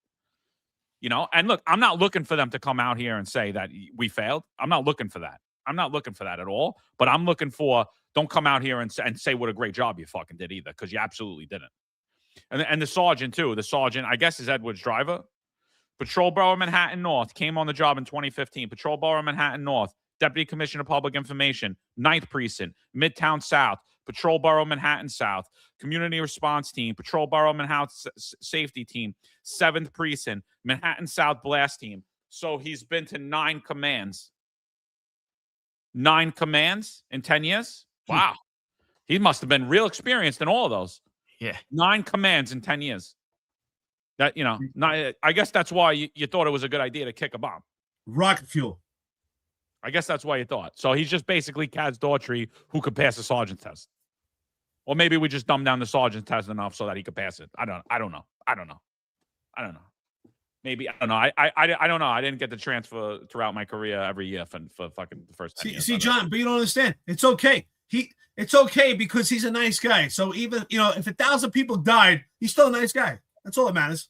You know, and look, I'm not looking for them to come out here and say that we failed. I'm not looking for that. I'm not looking for that at all. But I'm looking for, don't come out here and say what a great job you fucking did either, because you absolutely didn't. And the sergeant, too. The sergeant, I guess, is Edwards' driver. Patrol Borough Manhattan North, came on the job in 2015. Patrol Borough Manhattan North, Deputy Commissioner of Public Information, 9th Precinct, Midtown South, Patrol Borough Manhattan South, Community Response Team, Patrol Borough Manhattan Safety Team, 7th Precinct, Manhattan South Blast Team. So he's been to 9 commands. 9 commands in 10 years? Wow. He must have been real experienced in all of those. Yeah. 9 commands in 10 years. That, you know, I guess that's why you thought it was a good idea to kick a bomb. Rocket fuel. I guess that's why you thought. So he's just basically Kaz Daughtry who could pass the sergeant test. Or maybe we just dumbed down the sergeant test enough so that he could pass it. I don't know. Maybe, I don't know. I don't know. I didn't get the transfer throughout my career every year for fucking the first 10 years. See, John, but you don't understand. It's okay. It's okay because he's a nice guy. So even, you know, if 1,000 people died, he's still a nice guy. That's all that matters.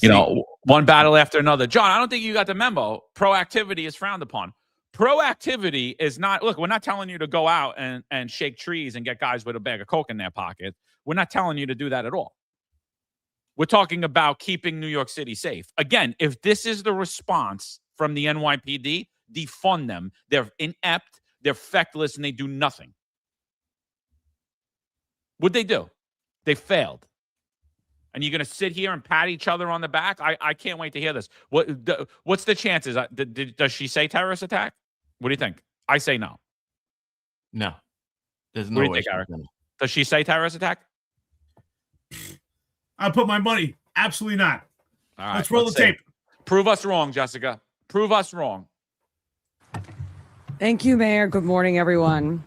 You know, one battle after another. John, I don't think you got the memo. Proactivity is frowned upon. Proactivity is not, look, we're not telling you to go out and shake trees and get guys with a bag of coke in their pocket. We're not telling you to do that at all. We're talking about keeping New York City safe. Again, if this is the response from the NYPD, defund them. They're inept. they're feckless, and they do nothing. What'd they do? They failed. And you're going to sit here and pat each other on the back? I can't wait to hear this. What's the chances? Does she say terrorist attack? What do you think? I say no. No. There's no What do you way. think, Eric? Does she say terrorist attack? I put my money. Absolutely not. All right, let's roll the see. tape. Prove us wrong, Jessica. Prove us wrong. Thank you, Mayor. Good morning, everyone.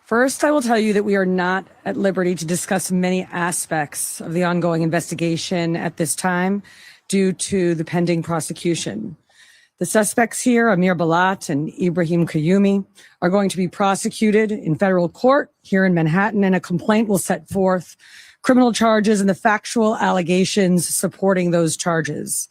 First, I will tell you that we are not at liberty to discuss many aspects of the ongoing investigation at this time due to the pending prosecution. The suspects here, Amir Balat and Ibrahim Kayumi, are going to be prosecuted in federal court here in Manhattan, and a complaint will set forth criminal charges and the factual allegations supporting those charges.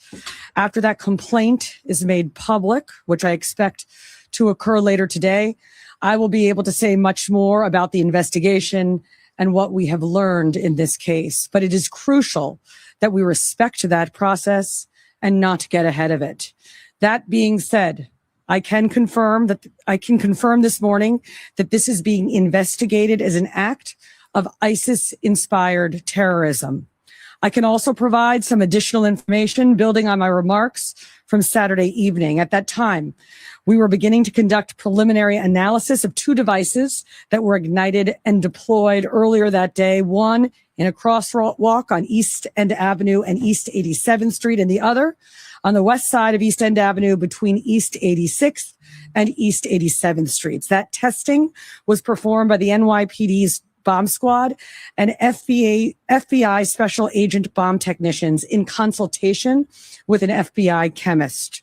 After that complaint is made public, which I expect to occur later today, I will be able to say much more about the investigation and what we have learned in this case. But it is crucial that we respect that process and not get ahead of it. That being said, I can confirm this morning that this is being investigated as an act of ISIS-inspired terrorism. I can also provide some additional information building on my remarks from Saturday evening. At that time, we were beginning to conduct preliminary analysis of two devices that were ignited and deployed earlier that day, one in a crosswalk on East End Avenue and East 87th Street, and the other on the west side of East End Avenue between East 86th and East 87th Streets. That testing was performed by the NYPD's bomb squad and FBI special agent bomb technicians in consultation with an FBI chemist.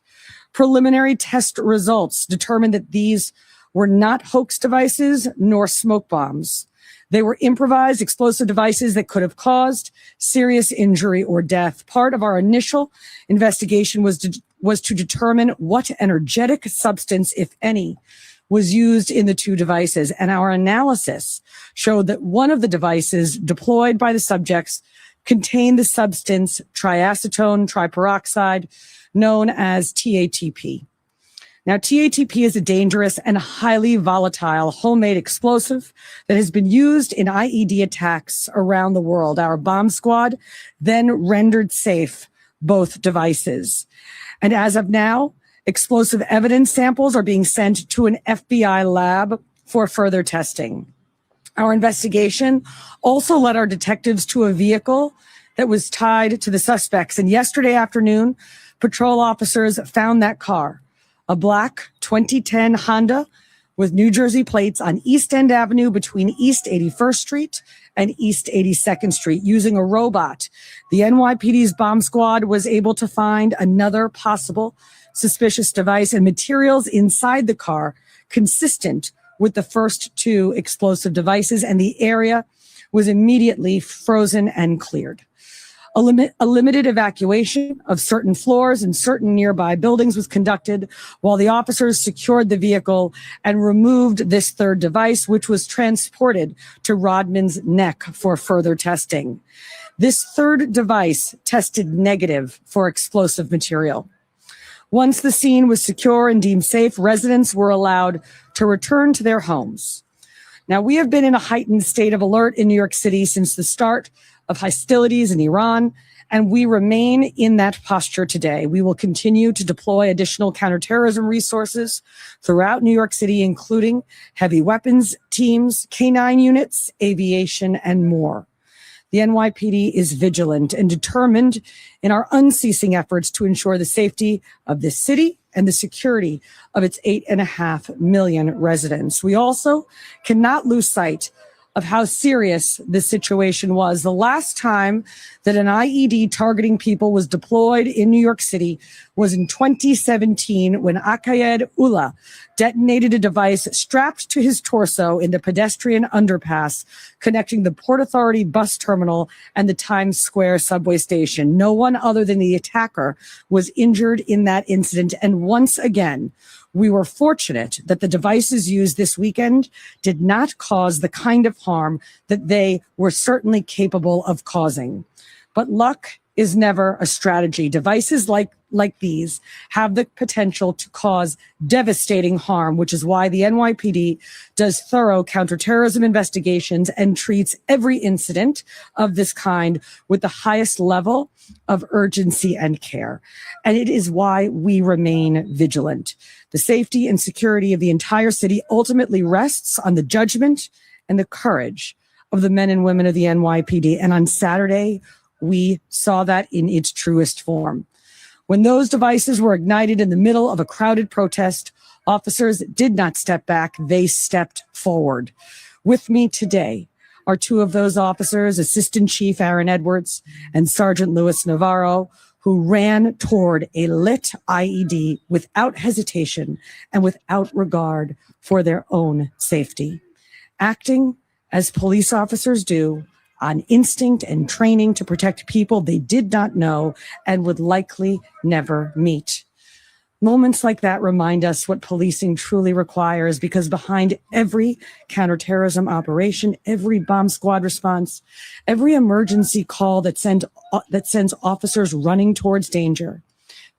Preliminary test results determined that these were not hoax devices nor smoke bombs. They were improvised explosive devices that could have caused serious injury or death. Part of our initial investigation was to determine what energetic substance, if any, was used in the two devices, and our analysis showed that one of the devices deployed by the subjects contained the substance triacetone triperoxide, known as TATP. Now, TATP is a dangerous and highly volatile homemade explosive that has been used in IED attacks around the world. Our bomb squad then rendered safe both devices. And as of now, explosive evidence samples are being sent to an FBI lab for further testing. Our investigation also led our detectives to a vehicle that was tied to the suspects. And yesterday afternoon, patrol officers found that car, a black 2010 Honda with New Jersey plates on East End Avenue between East 81st Street and East 82nd Street. Using a robot, the NYPD's bomb squad was able to find another possible suspicious device and materials inside the car consistent with the first two explosive devices, and the area was immediately frozen and cleared. A limited evacuation of certain floors and certain nearby buildings was conducted while the officers secured the vehicle and removed this third device, which was transported to Rodman's neck for further testing. This third device tested negative for explosive material. Once the scene was secure and deemed safe, residents were allowed to return to their homes. Now, we have been in a heightened state of alert in New York City since the start of hostilities in Iran, and we remain in that posture today. We will continue to deploy additional counterterrorism resources throughout New York City, including heavy weapons teams, K-9 units, aviation, and more. The NYPD is vigilant and determined in our unceasing efforts to ensure the safety of this city and the security of its 8.5 million residents. We also cannot lose sight of how serious this situation was. The last time that an IED targeting people was deployed in New York City was in 2017 when Akayed Ullah detonated a device strapped to his torso in the pedestrian underpass connecting the Port Authority bus terminal and the Times Square subway station. No one other than the attacker was injured in that incident. And once again, we were fortunate that the devices used this weekend did not cause the kind of harm that they were certainly capable of causing. But luck is never a strategy. Devices like these have the potential to cause devastating harm, which is why the NYPD does thorough counterterrorism investigations and treats every incident of this kind with the highest level of urgency and care. And it is why we remain vigilant. The safety and security of the entire city ultimately rests on the judgment and the courage of the men and women of the NYPD. And on Saturday, we saw that in its truest form. When those devices were ignited in the middle of a crowded protest, officers did not step back, they stepped forward. With me today are two of those officers, Assistant Chief Aaron Edwards and Sergeant Louis Navarro, who ran toward a lit IED without hesitation and without regard for their own safety. Acting as police officers do, on instinct and training to protect people they did not know and would likely never meet. Moments like that remind us what policing truly requires, because behind every counterterrorism operation, every bomb squad response, every emergency call that sends officers running towards danger,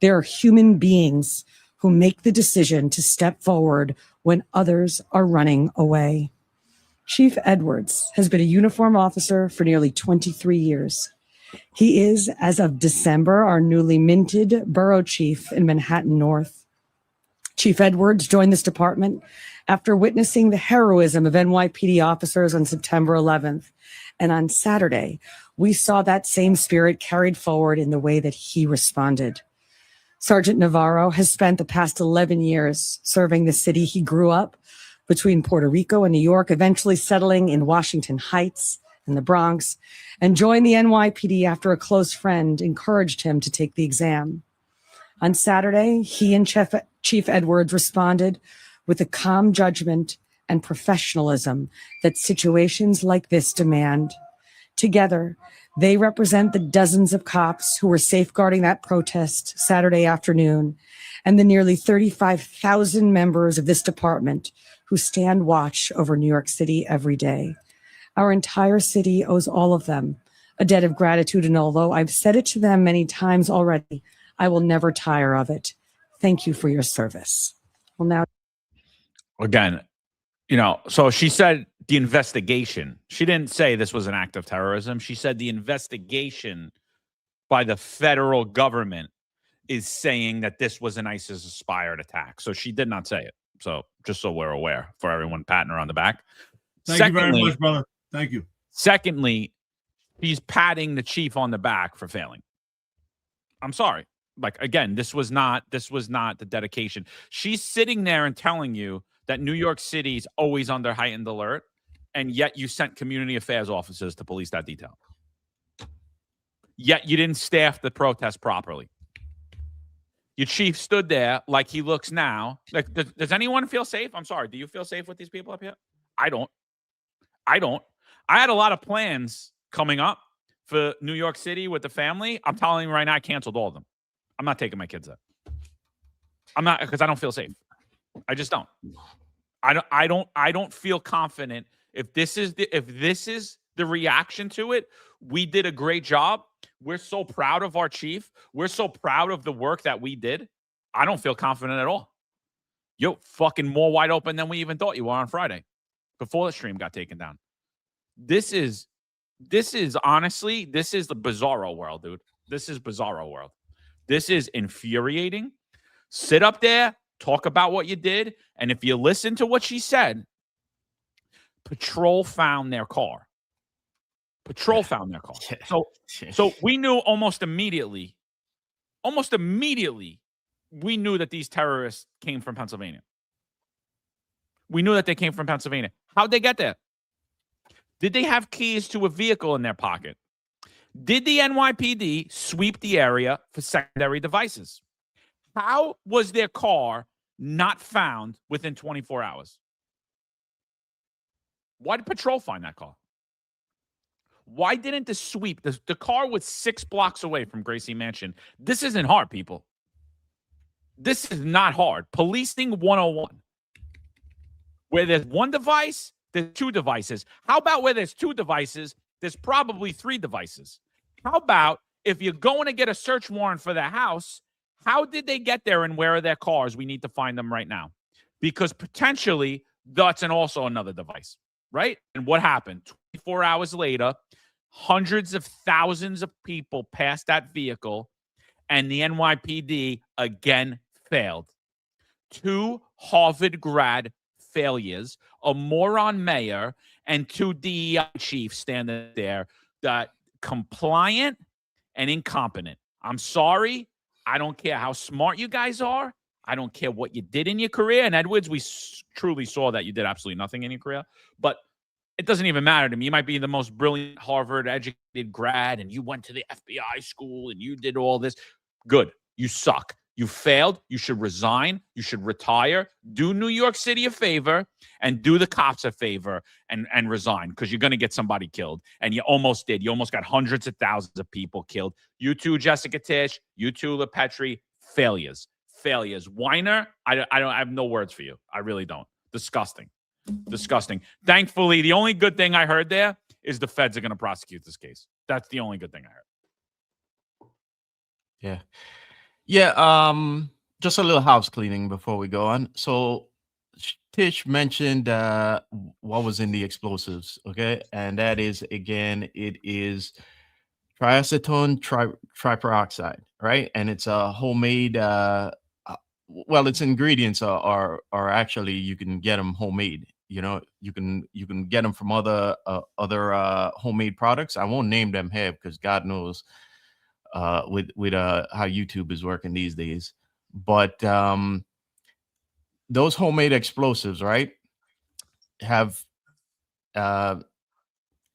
there are human beings who make the decision to step forward when others are running away. Chief Edwards has been a uniform officer for nearly 23 years. He is, as of December, our newly minted borough chief in Manhattan North. Chief Edwards joined this department after witnessing the heroism of NYPD officers on September 11th. And on Saturday, we saw that same spirit carried forward in the way that he responded. Sergeant Navarro has spent the past 11 years serving the city he grew up between Puerto Rico and New York, eventually settling in Washington Heights and the Bronx, and joined the NYPD after a close friend encouraged him to take the exam. On Saturday, he and Chief Edwards responded with the calm judgment and professionalism that situations like this demand. Together, they represent the dozens of cops who were safeguarding that protest Saturday afternoon, and the nearly 35,000 members of this department who stand watch over New York City every day. Our entire city owes all of them a debt of gratitude, and although I've said it to them many times already, I will never tire of it. Thank you for your service. Well, now, Again, so she said the investigation. She didn't say this was an act of terrorism. She said the investigation by the federal government is saying that this was an ISIS-inspired attack. So she did not say it. So just so we're aware, for everyone patting her on the back. Thank you very much, brother. Thank you. Secondly, he's patting the chief on the back for failing. I'm sorry. Like, again, this was not the dedication. She's sitting there and telling you that New York City is always under heightened alert, and yet you sent community affairs officers to police that detail. Yet you didn't staff the protest properly. Your chief stood there like he looks now. Like, does anyone feel safe? I'm sorry. Do you feel safe with these people up here? I don't. I had a lot of plans coming up for New York City with the family. I'm telling you right now, I canceled all of them. I'm not taking my kids there. I'm not, because I don't feel safe. I just don't. I don't feel confident. If this is the reaction to it, we did a great job. We're so proud of our chief. We're so proud of the work that we did. I don't feel confident at all. You're fucking more wide open than we even thought you were on Friday before the stream got taken down. This is honestly, this is the bizarro world, dude. This is bizarro world. This is infuriating. Sit up there, talk about what you did, and if you listen to what she said, patrol found their car. Patrol found their car. So we knew almost immediately, we knew that these terrorists came from Pennsylvania. We knew that they came from Pennsylvania. How'd they get there? Did they have keys to a vehicle in their pocket? Did the NYPD sweep the area for secondary devices? How was their car not found within 24 hours? Why did patrol find that car? Why didn't the sweep? The car was 6 blocks away from Gracie Mansion. This isn't hard, people. This is not hard. Policing 101. Where there's one device, there's 2 devices. How about where there's 2 devices, there's probably 3 devices? How about if you're going to get a search warrant for their house, how did they get there and where are their cars? We need to find them right now, because potentially that's also another device, right? And what happened? 24 hours later, hundreds of thousands of people passed that vehicle, and the NYPD again failed. 2 Harvard grad failures, a moron mayor, and 2 DEI chiefs standing there that compliant and incompetent. I'm sorry. I don't care how smart you guys are. I don't care what you did in your career. And Edwards, we truly saw that you did absolutely nothing in your career. But it doesn't even matter to me. You might be the most brilliant Harvard-educated grad, and you went to the FBI school, and you did all this. Good. You suck. You failed. You should resign. You should retire. Do New York City a favor and do the cops a favor and resign, because you're going to get somebody killed. And you almost did. You almost got hundreds of thousands of people killed. You too, Jessica Tisch. You too, LaPetri. Failures. Weiner, I have no words for you. I really don't. Disgusting. Thankfully, the only good thing I heard there is the feds are going to prosecute this case. That's the only good thing I heard. Yeah. Just a little house cleaning before we go on. So Tish mentioned what was in the explosives, okay? And that is, again, it is triacetone triperoxide, right? And it's a homemade its ingredients are actually, you can get them homemade. You know, you can get them from other homemade products. I won't name them here because God knows with how YouTube is working these days. But those homemade explosives, right, have Al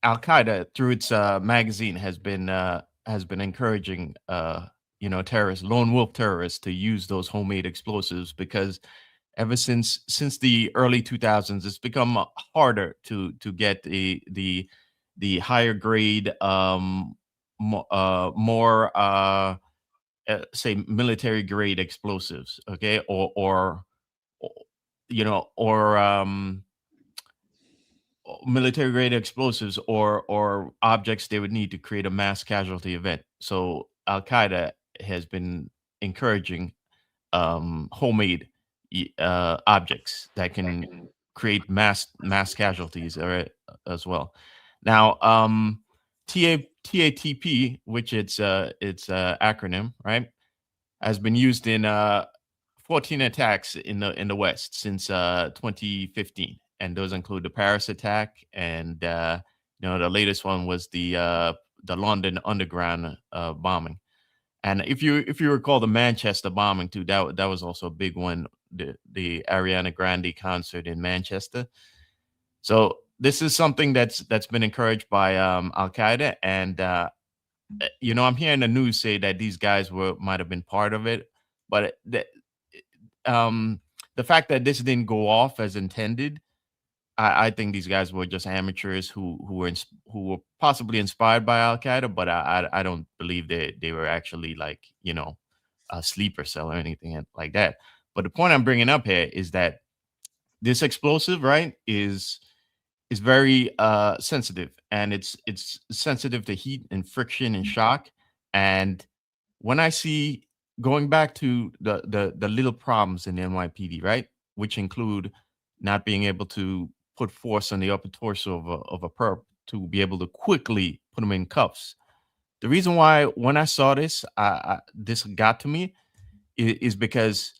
Qaeda through its magazine has been encouraging terrorists, lone wolf terrorists, to use those homemade explosives, because ever since the early 2000s, it's become harder to get the higher grade, more say military grade explosives, okay, or military grade explosives or objects they would need to create a mass casualty event. So Al Qaeda has been encouraging homemade objects that can create mass casualties as well. Now, TATP, which it's acronym, right, has been used in 14 attacks in the West since 2015, and those include the Paris attack, and the latest one was the London Underground bombing. And if you recall the Manchester bombing too, that was also a big one, the Ariana Grande concert in Manchester. So this is something that's been encouraged by Al Qaeda, and I'm hearing the news say that these guys might have been part of it, but the fact that this didn't go off as intended, I think these guys were just amateurs who were possibly inspired by Al Qaeda, but I don't believe they were actually a sleeper cell or anything like that. But the point I'm bringing up here is that this explosive, right, is very sensitive, and it's sensitive to heat and friction and shock. And when I see, going back to the little problems in the NYPD, right, which include not being able to put force on the upper torso of a perp to be able to quickly put them in cuffs. The reason why when I saw this, this got to me is because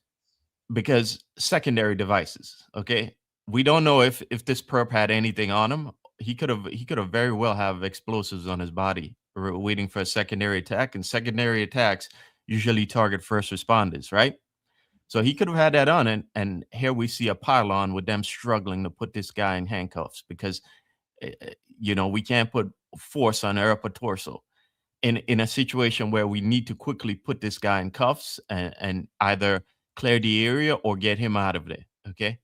secondary devices. Okay, we don't know if this perp had anything on him. He could have very well have explosives on his body, waiting for a secondary attack. And secondary attacks usually target first responders, right? So he could have had that on, and here we see a pylon with them struggling to put this guy in handcuffs because, we can't put force on their upper torso in a situation where we need to quickly put this guy in cuffs and either clear the area or get him out of there. Okay.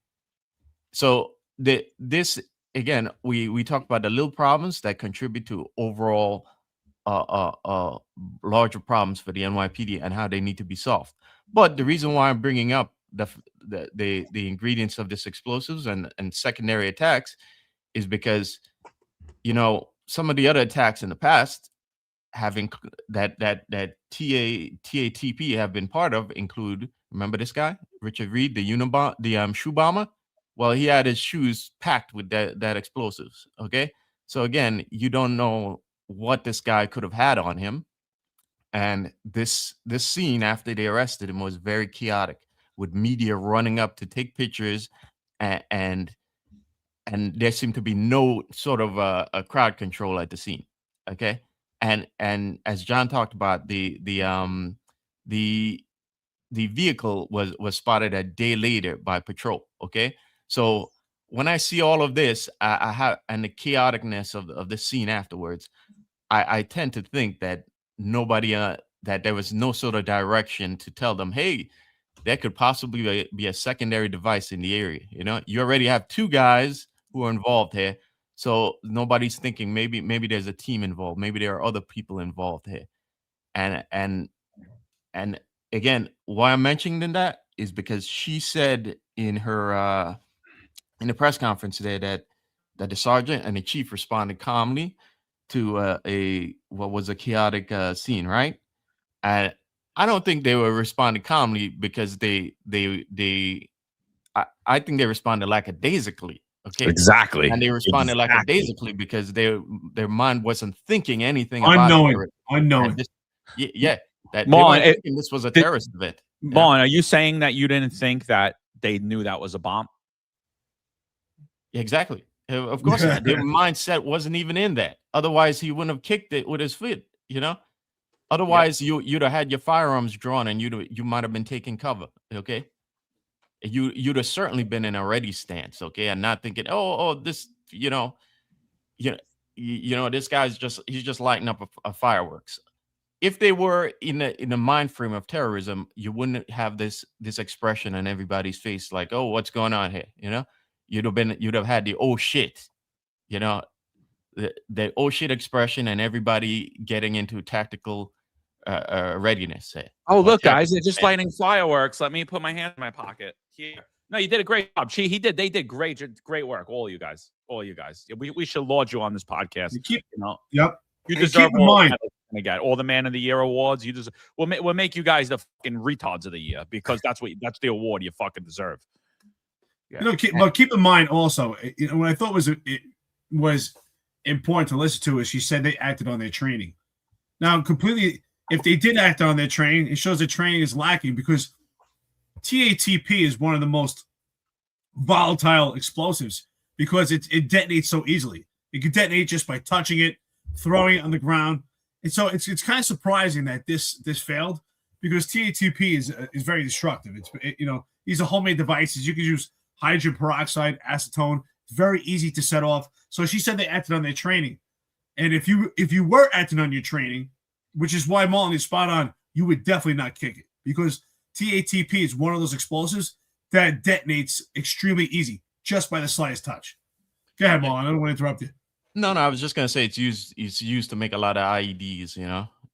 So this again, we talked about the little problems that contribute to overall larger problems for the NYPD and how they need to be solved. But the reason why I'm bringing up the ingredients of this explosives and secondary attacks is because, some of the other attacks in the past, having that TATP have been part of include, remember this guy, Richard Reed, the shoe bomber? Well, he had his shoes packed with that explosives. Okay. So again, you don't know what this guy could have had on him. And this scene after they arrested him was very chaotic, with media running up to take pictures, and there seemed to be no sort of a crowd control at the scene. Okay. And as John talked about, the vehicle was spotted a day later by patrol. Okay. So when I see all of this, I have, and the chaoticness of the scene afterwards, I tend to think that nobody, that there was no sort of direction to tell them, hey, there could possibly be a secondary device in the area. You know, you already have two guys who are involved here. So nobody's thinking maybe there's a team involved. Maybe there are other people involved here. And again, why I'm mentioning that is because she said in her in the press conference today that the sergeant and the chief responded calmly to what was a chaotic scene, right? And I don't think they were responding calmly because I think they responded lackadaisically. Okay, Exactly. and they responded Exactly. lackadaisically because their mind wasn't thinking anything about it. Unknowing. Yeah, that they Marlon, weren't thinking this was a terrorist event. Marlon, are you saying that you didn't think that they knew that was a bomb? Exactly. Of course not. Their mindset wasn't even in that. Otherwise, he wouldn't have kicked it with his foot. You know. Otherwise, you'd have had your firearms drawn and you might have been taking cover. Okay. You'd have certainly been in a ready stance. Okay, and not thinking, this, this guy's he's just lighting up a fireworks. If they were in the mind frame of terrorism, you wouldn't have this expression on everybody's face like, oh, what's going on here? You know, you'd have had the oh shit, you know, the oh shit expression, and everybody getting into tactical readiness. Oh, look, guys, they're just lighting fireworks. Let me put my hand in my pocket here. No, you did a great job. They did great work. All you guys. We should laud you on this podcast. Yep. You deserve all the Man of the Year awards. You deserve. We'll make you guys the fucking retards of the year, because that's the award you fucking deserve. Yeah. But keep in mind also, what I thought was important to listen to is she said they acted on their training. Now, completely, if they did act on their training, it shows that training is lacking, because TATP is one of the most volatile explosives because it detonates so easily. It can detonate just by touching it, throwing it on the ground. And so it's kind of surprising that this failed, because TATP is very destructive. These are homemade devices. You can use hydrogen peroxide, acetone. It's very easy to set off. So she said they acted on their training. And if you were acting on your training, which is why Marlon is spot on, you would definitely not kick it, because TATP is one of those explosives that detonates extremely easy just by the slightest touch. Go ahead, Marlon. I don't want to interrupt you. No, I was just gonna say it's used to make a lot of IEDs, in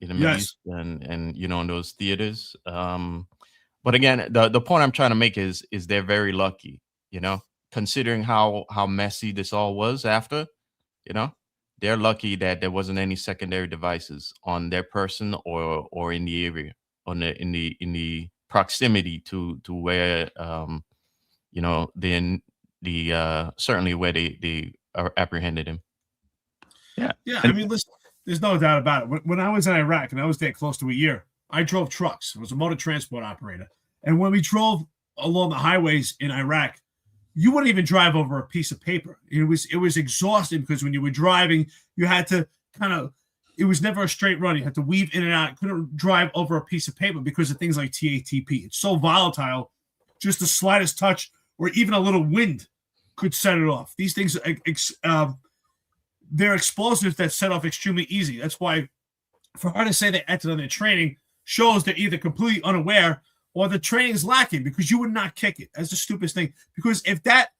the Middle East and in those theaters. But again, the point I'm trying to make is they're very lucky, considering how messy this all was after, they're lucky that there wasn't any secondary devices on their person or in the area, in the proximity to where certainly where they apprehended him. Yeah. I mean, listen, there's no doubt about it. When I was in Iraq, and I was there close to a year, I drove trucks. I was a motor transport operator. And when we drove along the highways in Iraq, you wouldn't even drive over a piece of paper. It was exhausting, because when you were driving, you had to it was never a straight run. You had to weave in and out. You couldn't drive over a piece of paper because of things like TATP. It's so volatile. Just the slightest touch or even a little wind could set it off. These things, they're explosives that set off extremely easy. That's why, for her to say they acted on their training, shows they're either completely unaware or the training is lacking, because you would not kick it. That's the stupidest thing. Because if that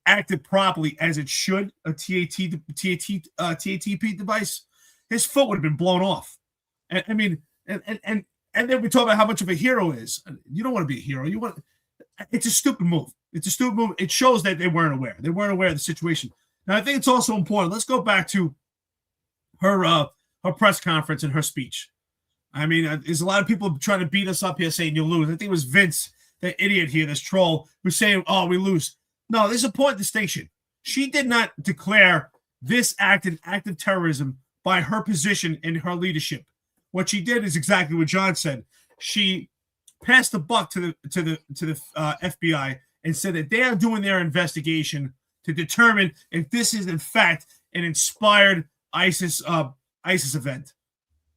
acted properly as it should, a TATP device, his foot would have been blown off. And I mean, and then we talk about how much of a hero is. You don't want to be a hero. It's a stupid move. It's a stupid move. It shows that they weren't aware. They weren't aware of the situation. Now, I think it's also important. Let's go back to her her press conference and her speech. I mean, there's a lot of people trying to beat us up here saying you lose. I think it was Vince, that idiot here, this troll, who's saying, oh, we lose. No, there's a important distinction. She did not declare this act an act of terrorism by her position in her leadership. What she did is exactly what John said. She passed the buck to the FBI and said that they are doing their investigation to determine if this is in fact an inspired ISIS event.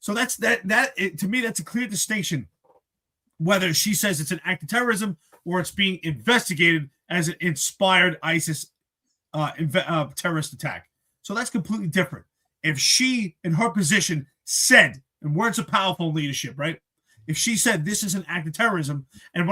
So that's to me, that's a clear distinction, whether she says it's an act of terrorism or it's being investigated as an inspired ISIS terrorist attack. So that's completely different. If she, in her position, said, and words are powerful in leadership, right? If she said this is an act of terrorism, and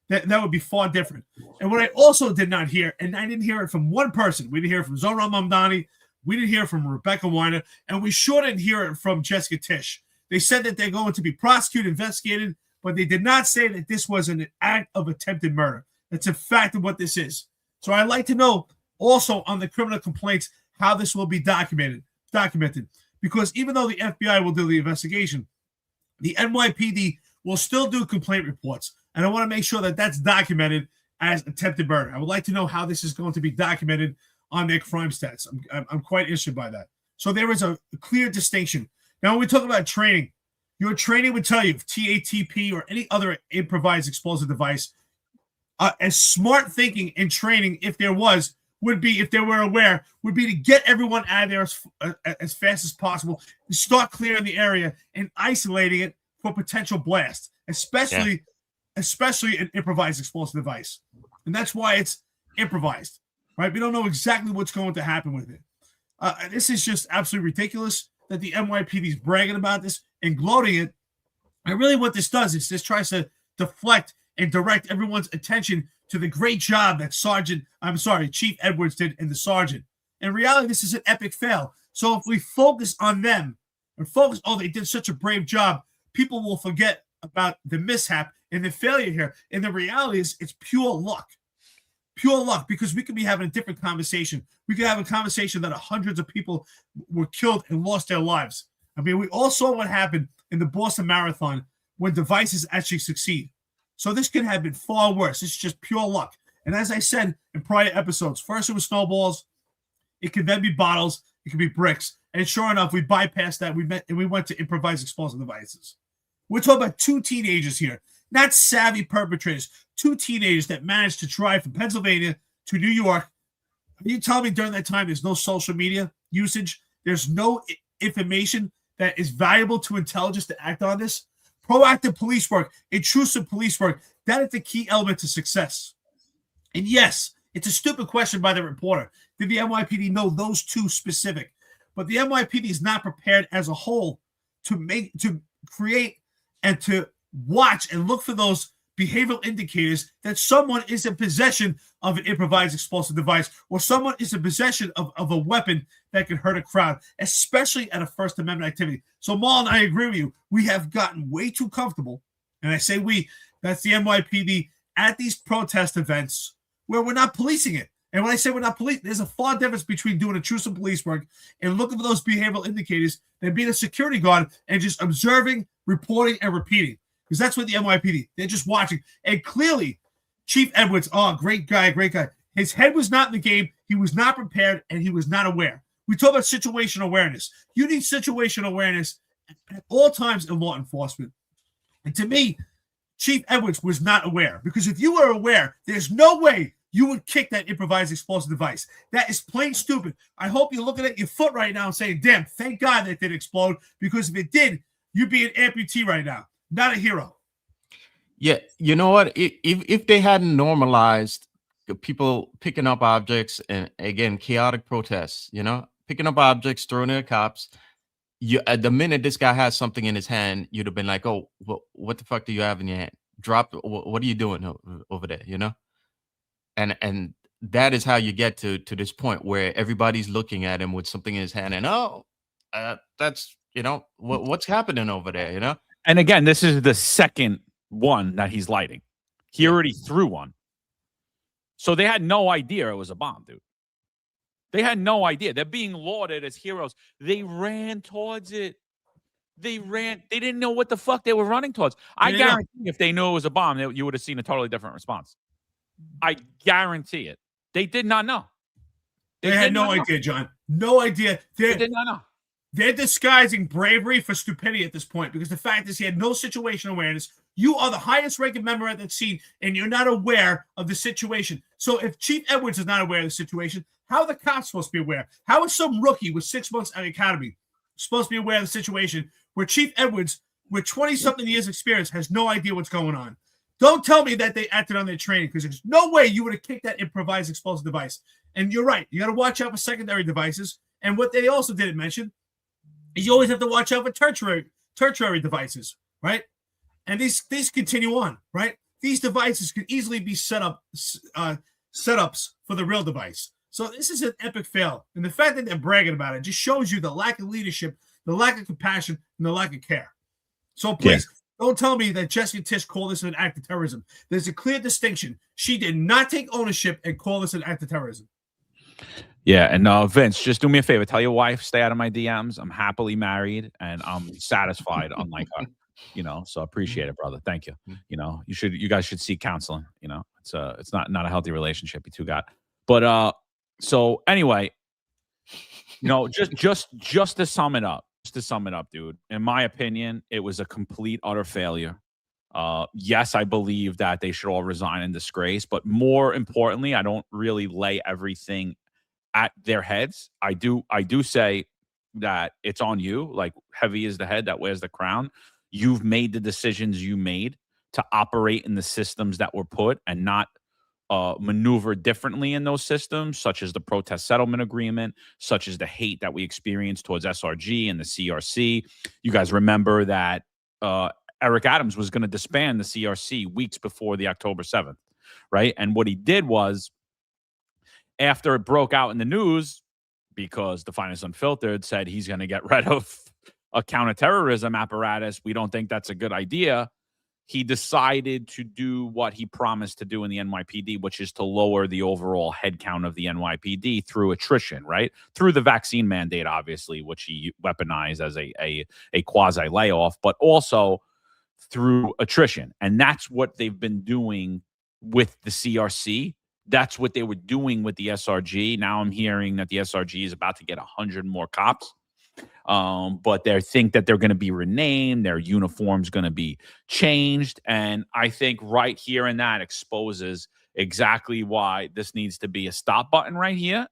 that would be far different. And what I also did not hear, and I didn't hear it from one person. We didn't hear it from Zohran Mamdani. We didn't hear it from Rebecca Weiner, and we sure didn't hear it from Jessica Tisch. They said that they're going to be prosecuted, investigated, but they did not say that this was an act of attempted murder. That's a fact of what this is. So I'd like to know also on the criminal complaints how this will be documented, because even though the FBI will do the investigation, the NYPD will still do complaint reports, and I want to make sure that that's documented as attempted murder. I would like to know how this is going to be documented on their crime stats. I'm quite interested by that. So there is a clear distinction. Now, when we talk about training, your training would tell you if TATP or any other improvised explosive device, as smart thinking and training, if there was, would be, if they were aware, would be to get everyone out of there as fast as possible, to start clearing the area and isolating it for potential blast, especially an improvised explosive device. And that's why it's improvised, right? We don't know exactly what's going to happen with it. This is just absolutely ridiculous that the NYPD is bragging about this and gloating it. And really what this does is this tries to deflect and direct everyone's attention to the great job that Chief Edwards did and the sergeant. In reality, this is an epic fail. So if we focus on them and focus, oh, they did such a brave job, people will forget about the mishap and the failure here. And the reality is it's pure luck. Pure luck, because we could be having a different conversation. We could have a conversation that hundreds of people were killed and lost their lives. I mean, we all saw what happened in the Boston Marathon when devices actually succeed. So this could have been far worse. This is just pure luck. And as I said in prior episodes, first it was snowballs. It could then be bottles. It could be bricks. And sure enough, we bypassed that. We went to improvised explosive devices. We're talking about two teenagers here, not savvy perpetrators. Two teenagers that managed to drive from Pennsylvania to New York. Are you telling me during that time there's no social media usage? There's no information that is valuable to intelligence to act on this? Proactive police work, intrusive police work, that is the key element to success. And yes, it's a stupid question by the reporter. Did the NYPD know those two specific? But the NYPD is not prepared as a whole to create and to watch and look for those behavioral indicators that someone is in possession of an improvised explosive device or someone is in possession of a weapon that can hurt a crowd, especially at a First Amendment activity. So, Marlon, I agree with you. We have gotten way too comfortable, and I say we, that's the NYPD, at these protest events where we're not policing it. And when I say we're not policing, there's a far difference between doing intrusive police work and looking for those behavioral indicators than being a security guard and just observing, reporting, and repeating. Because that's what the NYPD, they're just watching. And clearly, Chief Edwards, great guy. His head was not in the game. He was not prepared, and he was not aware. We talk about situational awareness. You need situational awareness at all times in law enforcement. And to me, Chief Edwards was not aware. Because if you were aware, there's no way you would kick that improvised explosive device. That is plain stupid. I hope you're looking at your foot right now and saying, damn, thank God that didn't explode. Because if it did, you'd be an amputee right now. Not a hero. Yeah, you know what? If they hadn't normalized the people picking up objects and, again, chaotic protests, picking up objects, throwing it at cops, at the minute this guy has something in his hand, you'd have been like, oh, what the fuck do you have in your hand? Drop it. What are you doing over there? And that is how you get to this point where everybody's looking at him with something in his hand and that's what's happening over there, And again, this is the second one that he's lighting. He already threw one. So they had no idea it was a bomb, dude. They had no idea. They're being lauded as heroes. They ran towards it. They didn't know what the fuck they were running towards. I guarantee if they knew it was a bomb, you would have seen a totally different response. I guarantee it. They did not know. They had no idea, John. No idea. They did not know. They're disguising bravery for stupidity at this point, because the fact is he had no situational awareness. You are the highest ranking member at that scene, and you're not aware of the situation. So if Chief Edwards is not aware of the situation, how are the cops supposed to be aware? How is some rookie with 6 months at the academy supposed to be aware of the situation where Chief Edwards, with 20-something years experience, has no idea what's going on? Don't tell me that they acted on their training, because there's no way you would have kicked that improvised explosive device. And you're right. You got to watch out for secondary devices. And what they also didn't mention is you always have to watch out for tertiary devices, right? And these continue on, right? These devices could easily be setups for the real device. So this is an epic fail. And the fact that they're bragging about it just shows you the lack of leadership, the lack of compassion, and the lack of care. So please, don't tell me that Jessica Tisch called this an act of terrorism. There's a clear distinction. She did not take ownership and call this an act of terrorism. Yeah, and Vince, just do me a favor. Tell your wife, stay out of my DMs. I'm happily married, and I'm satisfied, unlike her. So appreciate it, brother. Thank you. You guys should seek counseling. It's not a healthy relationship you two got. But so anyway, just to sum it up, dude. In my opinion, it was a complete utter failure. Yes, I believe that they should all resign in disgrace, but more importantly, I don't really lay everything at their heads. I do say that it's on you. Like, heavy is the head that wears the crown. You've made the decisions you made to operate in the systems that were put and not maneuver differently in those systems, such as the protest settlement agreement, such as the hate that we experienced towards SRG and the CRC. You guys remember that Eric Adams was going to disband the CRC weeks before the October 7th, right? And what he did was, after it broke out in the news, because the Finest Unfiltered said he's going to get rid of a counterterrorism apparatus, we don't think that's a good idea. He decided to do what he promised to do in the NYPD, which is to lower the overall headcount of the NYPD through attrition, right? Through the vaccine mandate, obviously, which he weaponized as a quasi layoff, but also through attrition. And that's what they've been doing with the CRC. That's what they were doing with the SRG. Now I'm hearing that the SRG is about to get 100 more cops. But they think that they're going to be renamed, their uniform's going to be changed. And I think right here and that exposes exactly why this needs to be a stop button right here.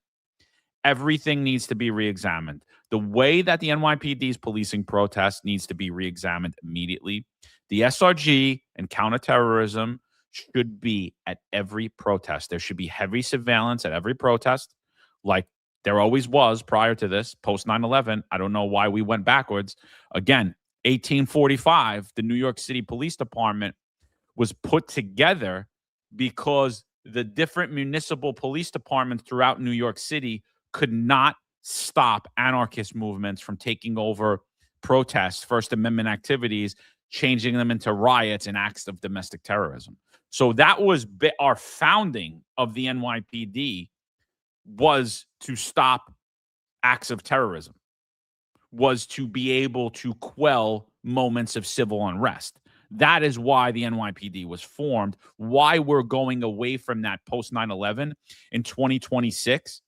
Everything needs to be reexamined. The way that the NYPD's policing protests needs to be reexamined immediately. The SRG and counterterrorism should be at every protest. There should be heavy surveillance at every protest, like there always was prior to this, post 9/11. I don't know why we went backwards. Again, 1845, the New York City Police Department was put together because the different municipal police departments throughout New York City could not stop anarchist movements from taking over protests, First Amendment activities, changing them into riots and acts of domestic terrorism. So that was our founding of the NYPD, was to stop acts of terrorism, was to be able to quell moments of civil unrest. That is why the NYPD was formed, why we're going away from that post 9/11 in 2026,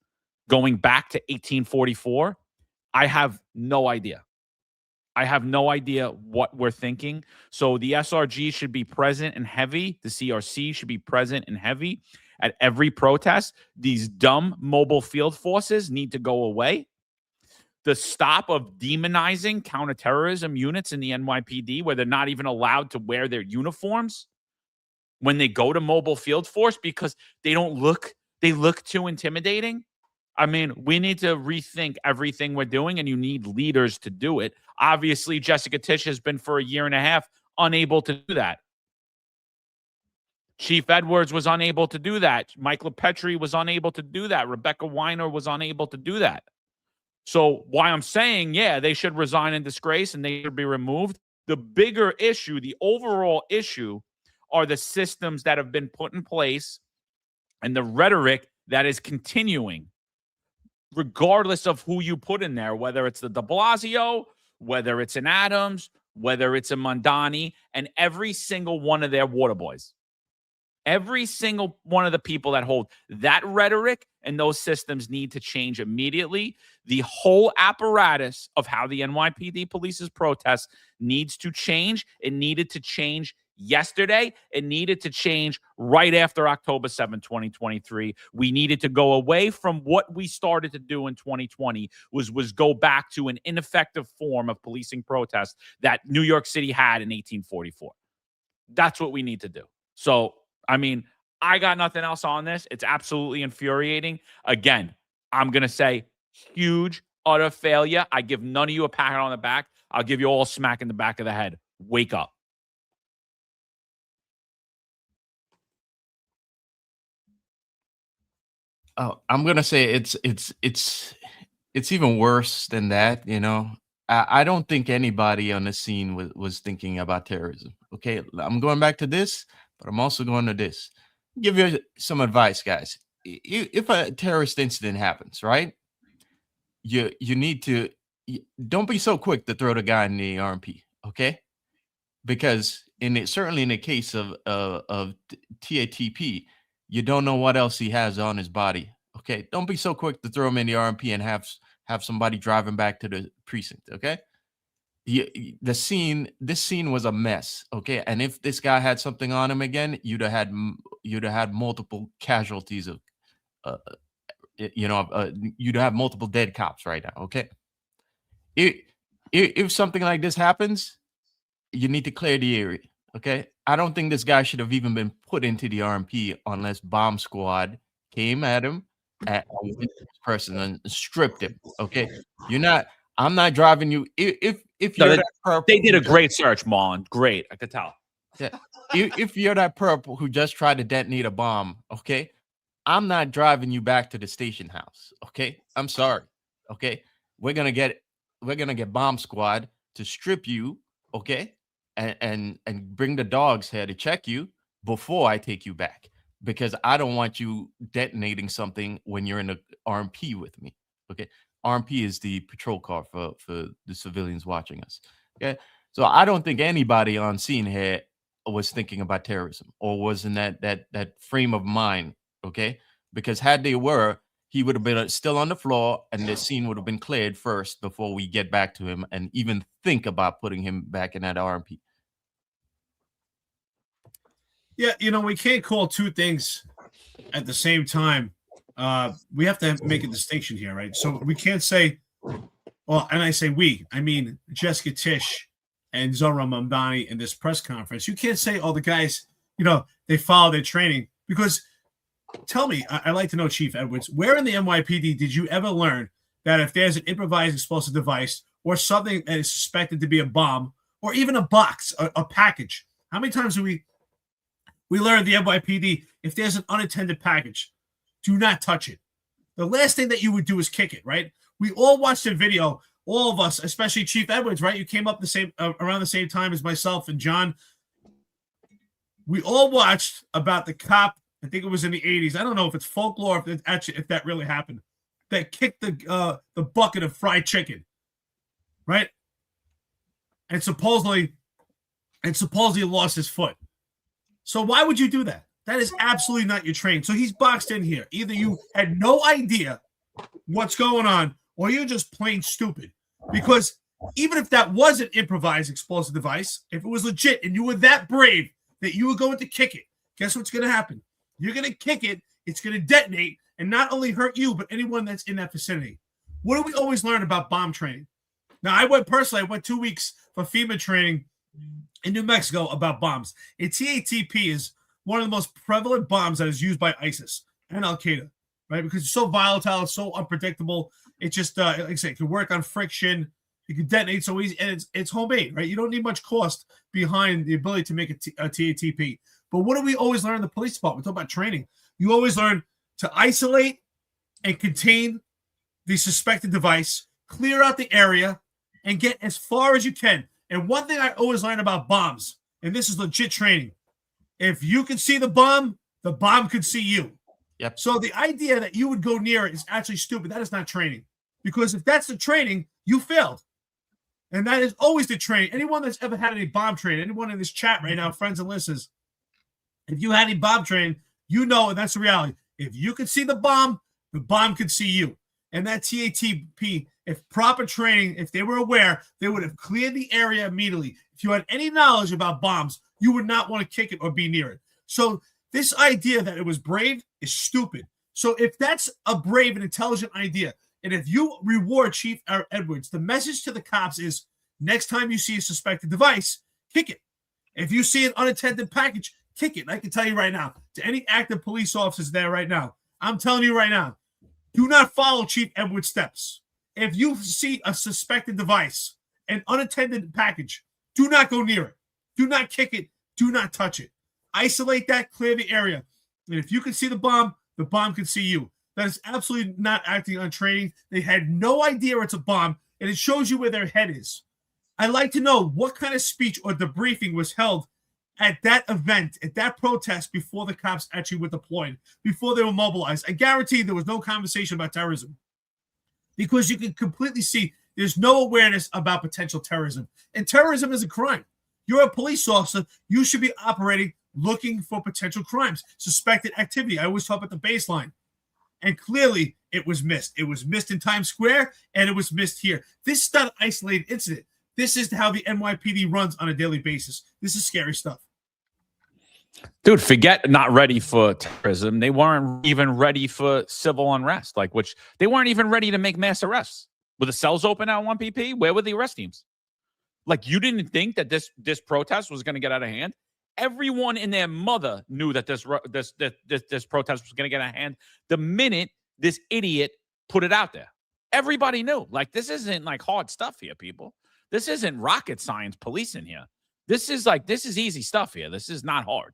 going back to 1844. I have no idea. I have no idea what we're thinking. So the SRG should be present and heavy. The CRC should be present and heavy at every protest. These dumb mobile field forces need to go away. The stop of demonizing counterterrorism units in the NYPD, where they're not even allowed to wear their uniforms when they go to mobile field force because they look too intimidating. I mean, we need to rethink everything we're doing, and you need leaders to do it. Obviously, Jessica Tisch has been for a year and a half unable to do that. Chief Edwards was unable to do that. Mike LaPetrie was unable to do that. Rebecca Weiner was unable to do that. So why I'm saying, yeah, they should resign in disgrace and they should be removed. The bigger issue, the overall issue, are the systems that have been put in place and the rhetoric that is continuing. regardless of who you put in there, whether it's the de Blasio, whether it's an Adams, whether it's a Mondani, and every single one of their water boys. Every single one of the people that hold that rhetoric and those systems need to change immediately. The whole apparatus of how the NYPD polices protests needs to change. It needed to change yesterday. It needed to change right after October 7, 2023. We needed to go away from what we started to do in 2020 was go back to an ineffective form of policing protest that New York City had in 1844. That's what we need to do. So, I mean, I got nothing else on this. It's absolutely infuriating. Again, I'm going to say huge, utter failure. I give none of you a pat on the back. I'll give you all a smack in the back of the head. Wake up. Oh, I'm gonna say it's even worse than that. You know, I don't think anybody on the scene was thinking about terrorism. Okay, I'm going back to this, but I'm also going to this. Give you some advice, guys. If a terrorist incident happens, right? You need to don't be so quick to throw the guy in the RMP, okay? Because certainly in the case of TATP, you don't know what else he has on his body. Okay, don't be so quick to throw him in the RMP and have somebody driving back to the precinct. Okay, this scene was a mess. Okay, and if this guy had something on him again, you'd have had multiple casualties of, you'd have multiple dead cops right now. Okay, if something like this happens, you need to clear the area. Okay, I don't think this guy should have even been put into the RMP unless bomb squad came at him at this person and stripped him. Okay, I'm not driving you. If you're that perp, they did a great search, Marlon. Great, I could tell. Yeah, if you're that perp who just tried to detonate a bomb, okay, I'm not driving you back to the station house. Okay, I'm sorry. Okay, we're gonna get bomb squad to strip you. Okay. And bring the dogs here to check you before I take you back, because I don't want you detonating something when you're in the RMP with me. Okay, RMP is the patrol car for the civilians watching us. Okay, so I don't think anybody on scene here was thinking about terrorism or was in that frame of mind. Okay, because had they were, he would have been still on the floor and the scene would have been cleared first before we get back to him and even think about putting him back in that RMP. Yeah, we can't call two things at the same time. We have to make a distinction here, right? So we can't say, well, and I say we, I mean Jessica Tisch and Zohran Mamdani in this press conference. You can't say, oh, the guys, they follow their training, because tell me, I'd like to know, Chief Edwards, where in the NYPD did you ever learn that if there's an improvised explosive device or something that is suspected to be a bomb or even a box, a package, how many times do we learned the NYPD, if there's an unattended package, do not touch it. The last thing that you would do is kick it, right? We all watched the video, all of us, especially Chief Edwards, right? You came up around the same time as myself and John. We all watched about the cop, I think it was in the 80s. I don't know if it's folklore, if that really happened, that kicked the bucket of fried chicken, right? And supposedly lost his foot. So why would you do that? That is absolutely not your train. So he's boxed in here. Either you had no idea what's going on or you're just plain stupid. Because even if that was an improvised explosive device, if it was legit and you were that brave that you were going to kick it, guess what's going to happen? You're going to kick it, it's going to detonate, and not only hurt you, but anyone that's in that vicinity. What do we always learn about bomb training? Now, I went 2 weeks for FEMA training in New Mexico about bombs. And TATP is one of the most prevalent bombs that is used by ISIS and Al-Qaeda, right? Because it's so volatile, it's so unpredictable. It just, like I say, it can work on friction. It can detonate so easy, and it's homemade, right? You don't need much cost behind the ability to make a TATP. But what do we always learn in the police department? We talk about training. You always learn to isolate and contain the suspected device, clear out the area, and get as far as you can. And one thing I always learn about bombs, and this is legit training, if you can see the bomb could see you. Yep. So the idea that you would go near it is actually stupid. That is not training. Because if that's the training, you failed. And that is always the training. Anyone that's ever had any bomb training, anyone in this chat right now, friends and listeners, if you had any bomb training, you know, and that's the reality. If you could see the bomb could see you. And that TATP, if proper training, if they were aware, they would have cleared the area immediately. If you had any knowledge about bombs, you would not want to kick it or be near it. So this idea that it was brave is stupid. So if that's a brave and intelligent idea, and if you reward Chief Edwards, the message to the cops is next time you see a suspected device, kick it. If you see an unattended package, kick it. And I can tell you right now, to any active police officers there right now, I'm telling you right now, do not follow Chief Edwards' steps. If you see a suspected device, an unattended package, do not go near it. Do not kick it. Do not touch it. Isolate that, clear the area. And if you can see the bomb can see you. That is absolutely not acting on training. They had no idea it's a bomb, and it shows you where their head is. I'd like to know what kind of speech or debriefing was held at that event, at that protest, before the cops actually were deployed, before they were mobilized. I guarantee there was no conversation about terrorism, because you can completely see there's no awareness about potential terrorism. And terrorism is a crime. You're a police officer. You should be operating looking for potential crimes, suspected activity. I always talk about the baseline. And clearly it was missed. It was missed in Times Square, and it was missed here. This is not an isolated incident. This is how the NYPD runs on a daily basis. This is scary stuff. Dude, forget not ready for terrorism. They weren't even ready for civil unrest, which they weren't even ready to make mass arrests. Were the cells open at 1PP? Where were the arrest teams? You didn't think that this protest was going to get out of hand? Everyone and their mother knew that this protest was going to get out of hand the minute this idiot put it out there. Everybody knew. This isn't hard stuff here, people. This isn't rocket science policing here. This is easy stuff here. This is not hard.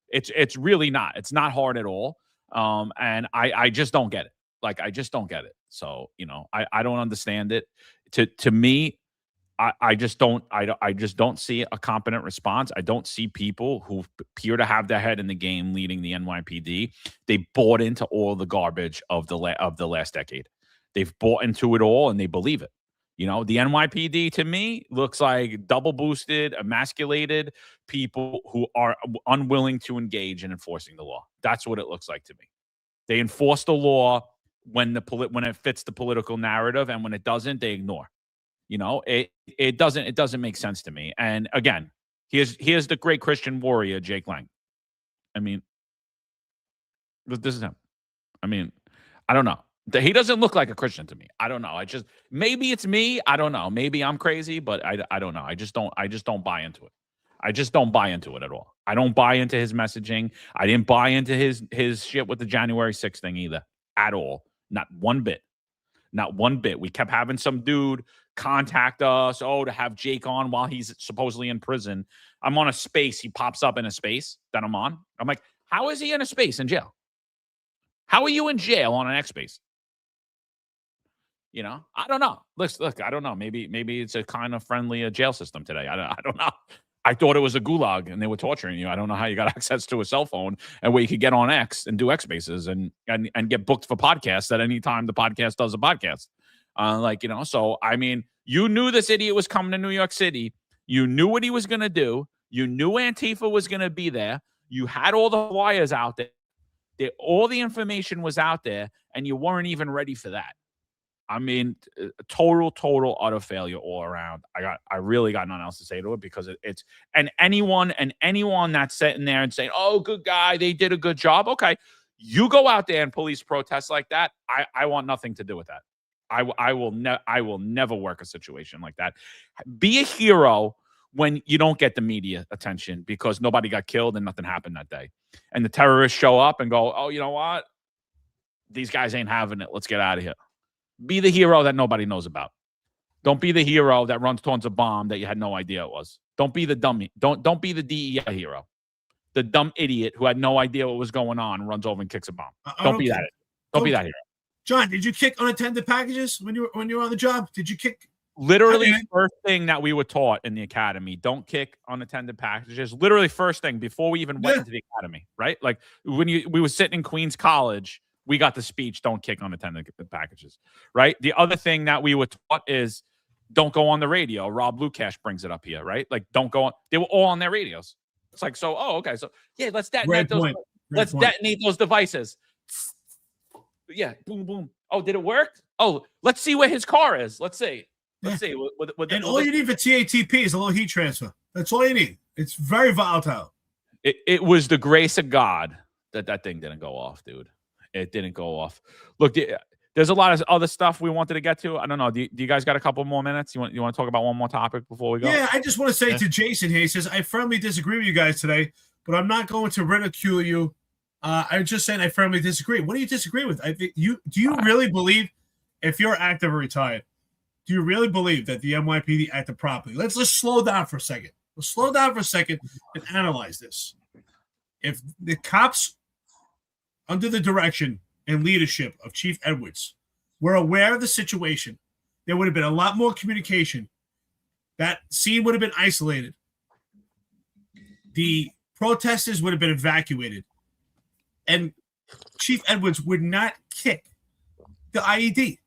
It's really not. It's not hard at all. And I just don't get it. I just don't get it. So, I don't understand it. To me, I just don't see a competent response. I don't see people who appear to have their head in the game leading the NYPD. They bought into all the garbage of the last decade. They've bought into it all and they believe it. The NYPD to me looks like double boosted, emasculated people who are unwilling to engage in enforcing the law. That's what it looks like to me. They enforce the law when it fits the political narrative, and when it doesn't, they ignore. It doesn't make sense to me. And again, here's the great Christian warrior, Jake Lang. I mean, this is him. I mean, I don't know. He doesn't look like a Christian to me. I don't know. Maybe it's me. I don't know. Maybe I'm crazy, but I don't know. I just don't buy into it. I just don't buy into it at all. I don't buy into his messaging. I didn't buy into his shit with the January 6th thing either. At all. Not one bit. Not one bit. We kept having some dude contact us, to have Jake on while he's supposedly in prison. I'm on a space. He pops up in a space that I'm on. I'm like, how is he in a space in jail? How are you in jail on an X space? I don't know. Look, I don't know. Maybe it's a kind of friendly jail system today. I don't know. I thought it was a gulag and they were torturing you. I don't know how you got access to a cell phone and where you could get on X and do X spaces and get booked for podcasts at any time the podcast does a podcast. So, I mean, you knew this idiot was coming to New York City. You knew what he was going to do. You knew Antifa was going to be there. You had all the wires out there. All the information was out there, and you weren't even ready for that. I mean, total, utter failure all around. I really got nothing else to say to it because it's anyone that's sitting there and saying, "Oh, good guy, they did a good job." Okay, you go out there and police protests like that. I want nothing to do with that. I will never work a situation like that. Be a hero when you don't get the media attention because nobody got killed and nothing happened that day, and the terrorists show up and go, "Oh, you know what? These guys ain't having it. Let's get out of here." Be the hero that nobody knows about. Don't be the hero that runs towards a bomb that you had no idea it was. Don't be the dummy. Don't be the DEI hero. The dumb idiot who had no idea what was going on and runs over and kicks a bomb. Don't be that. Don't be that hero. John, did you kick unattended packages when you were on the job? Did you kick? Literally first thing that we were taught in the academy, don't kick unattended packages. Literally first thing before we even went into the academy, right? Like when we were sitting in Queens College, we got the speech, don't kick unattended packages, right? The other thing that we were taught is don't go on the radio. Rob Lukash brings it up here, right? Like don't go on. They were all on their radios. It's like, so, okay. So yeah, let's detonate detonate those devices. Yeah, boom, boom. Oh, did it work? Oh, let's see where his car is. Let's see. Let's see. And all you need for TATP is a little heat transfer. That's all you need. It's very volatile. It was the grace of God that thing didn't go off, dude. It didn't go off. Look, there's a lot of other stuff we wanted to get to. I don't know. Do you guys got a couple more minutes? You want to talk about one more topic before we go? Yeah, I just want to say to Jason here, he says, I firmly disagree with you guys today, but I'm not going to ridicule you. I'm just saying I firmly disagree. What do you disagree with? Do you really believe, if you're active or retired, do you really believe that the NYPD acted properly? Let's slow down for a second. Let's slow down for a second and analyze this. If the cops, under the direction and leadership of Chief Edwards, were aware of the situation, there would have been a lot more communication. That scene would have been isolated. The protesters would have been evacuated. And Chief Edwards would not kick the IED.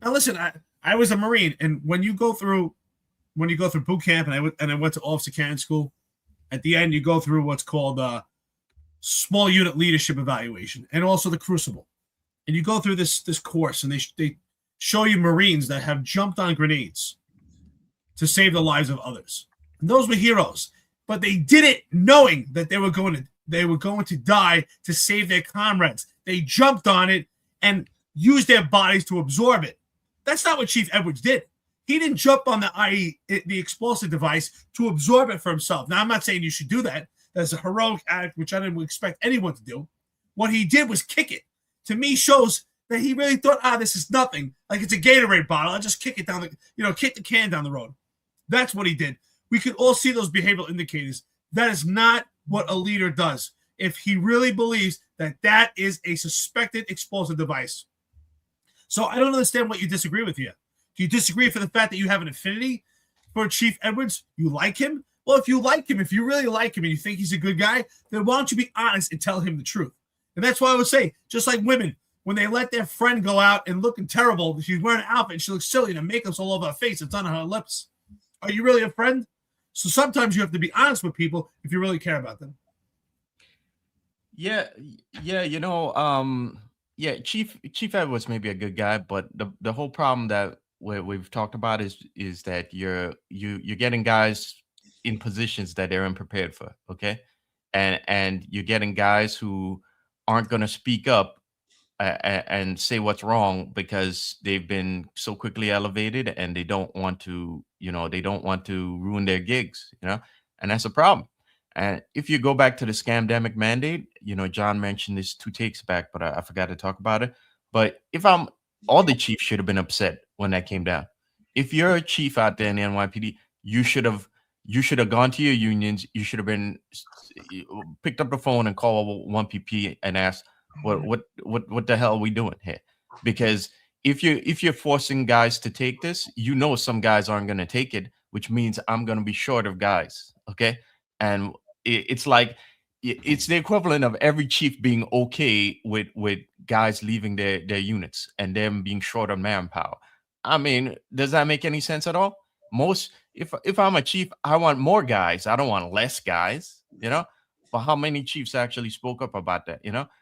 Now, listen, I was a Marine, and when you go through boot camp, and I went to officer candidate school, at the end you go through what's called small unit leadership evaluation, and also the Crucible, and you go through this course, and they show you Marines that have jumped on grenades to save the lives of others. And those were heroes, but they did it knowing that they were going to die to save their comrades. They jumped on it and used their bodies to absorb it. That's not what Chief Edwards did. He didn't jump on the explosive device to absorb it for himself. Now, I'm not saying you should do that. That's a heroic act, which I didn't expect anyone to do. What he did was kick it. To me, shows that he really thought, this is nothing. Like it's a Gatorade bottle. I'll just kick it down kick the can down the road. That's what he did. We could all see those behavioral indicators. That is not what a leader does. If he really believes that is a suspected explosive device. So I don't understand what you disagree with here. Do you disagree for the fact that you have an affinity for Chief Edwards? You like him? Well, if you like him, if you really like him and you think he's a good guy, then why don't you be honest and tell him the truth? And that's why I would say, just like women, when they let their friend go out and looking terrible, she's wearing an outfit and she looks silly and makeup's all over her face, it's on her lips. Are you really a friend? So sometimes you have to be honest with people if you really care about them. Yeah, Chief Edwards may be a good guy, but the whole problem that we've talked about is that you're getting guys in positions that they're unprepared for, okay, and you're getting guys who aren't going to speak up and say what's wrong because they've been so quickly elevated and they don't want to ruin their gigs, and that's a problem. And if you go back to the scamdemic mandate, John mentioned this 2 takes back, but I forgot to talk about it. But all the chiefs should have been upset when that came down. If you're a chief out there in the NYPD, you should have gone to your unions. You should have been picked up the phone and called 1PP and asked, what the hell are we doing here? Because if you're forcing guys to take this, some guys aren't going to take it, which means I'm going to be short of guys. Okay. And it's like, it's the equivalent of every chief being okay with guys leaving their units and them being short of manpower. I mean, does that make any sense at all? If I'm a chief, I want more guys. I don't want less guys, But how many chiefs actually spoke up about that,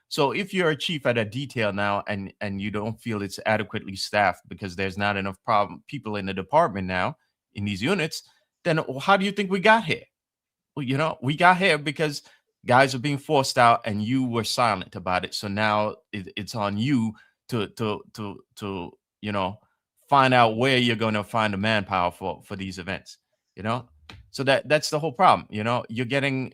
So if you're a chief at a detail now and you don't feel it's adequately staffed because there's not enough people in the department now in these units, then how do you think we got here? Well, we got here because guys are being forced out and you were silent about it. So now it's on you to find out where you're going to find the manpower for these events, So that's the whole problem. You're getting,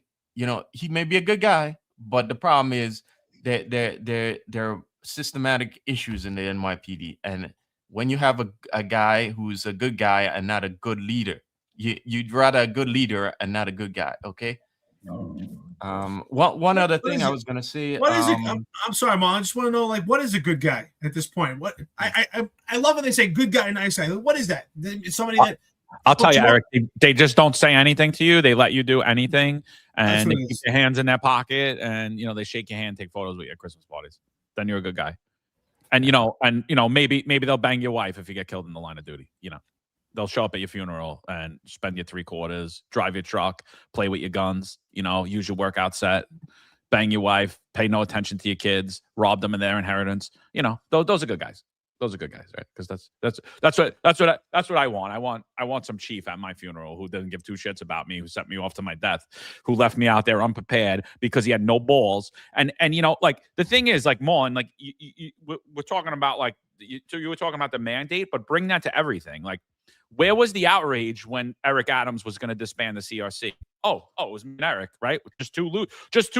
he may be a good guy, but the problem is that there are systematic issues in the NYPD. And when you have a guy who's a good guy and not a good leader, you'd rather a good leader and not a good guy. Okay. One other thing I was gonna say. What is it? I'm sorry, Mom. I just want to know, like, what is a good guy at this point? What I love when they say good guy, nice guy. What is that? It's somebody that I'll tell you, Eric. They just don't say anything to you. They let you do anything, and they keep your hands in their pocket, and they shake your hand, take photos with you at Christmas parties. Then you're a good guy. And maybe they'll bang your wife if you get killed in the line of duty. They'll show up at your funeral and spend your 3/4, drive your truck, play with your guns, use your workout set, bang your wife, pay no attention to your kids, rob them of their inheritance. Those are good guys. Those are good guys, right? Because that's what I want. I want some chief at my funeral who doesn't give two shits about me, who sent me off to my death, who left me out there unprepared because he had no balls. And like the thing is, like, Marlon, like we're talking about, like, you were talking about the mandate, but bring that to everything. Like, where was the outrage when Eric Adams was going to disband the CRC? Oh, it was me and Eric, right? Just two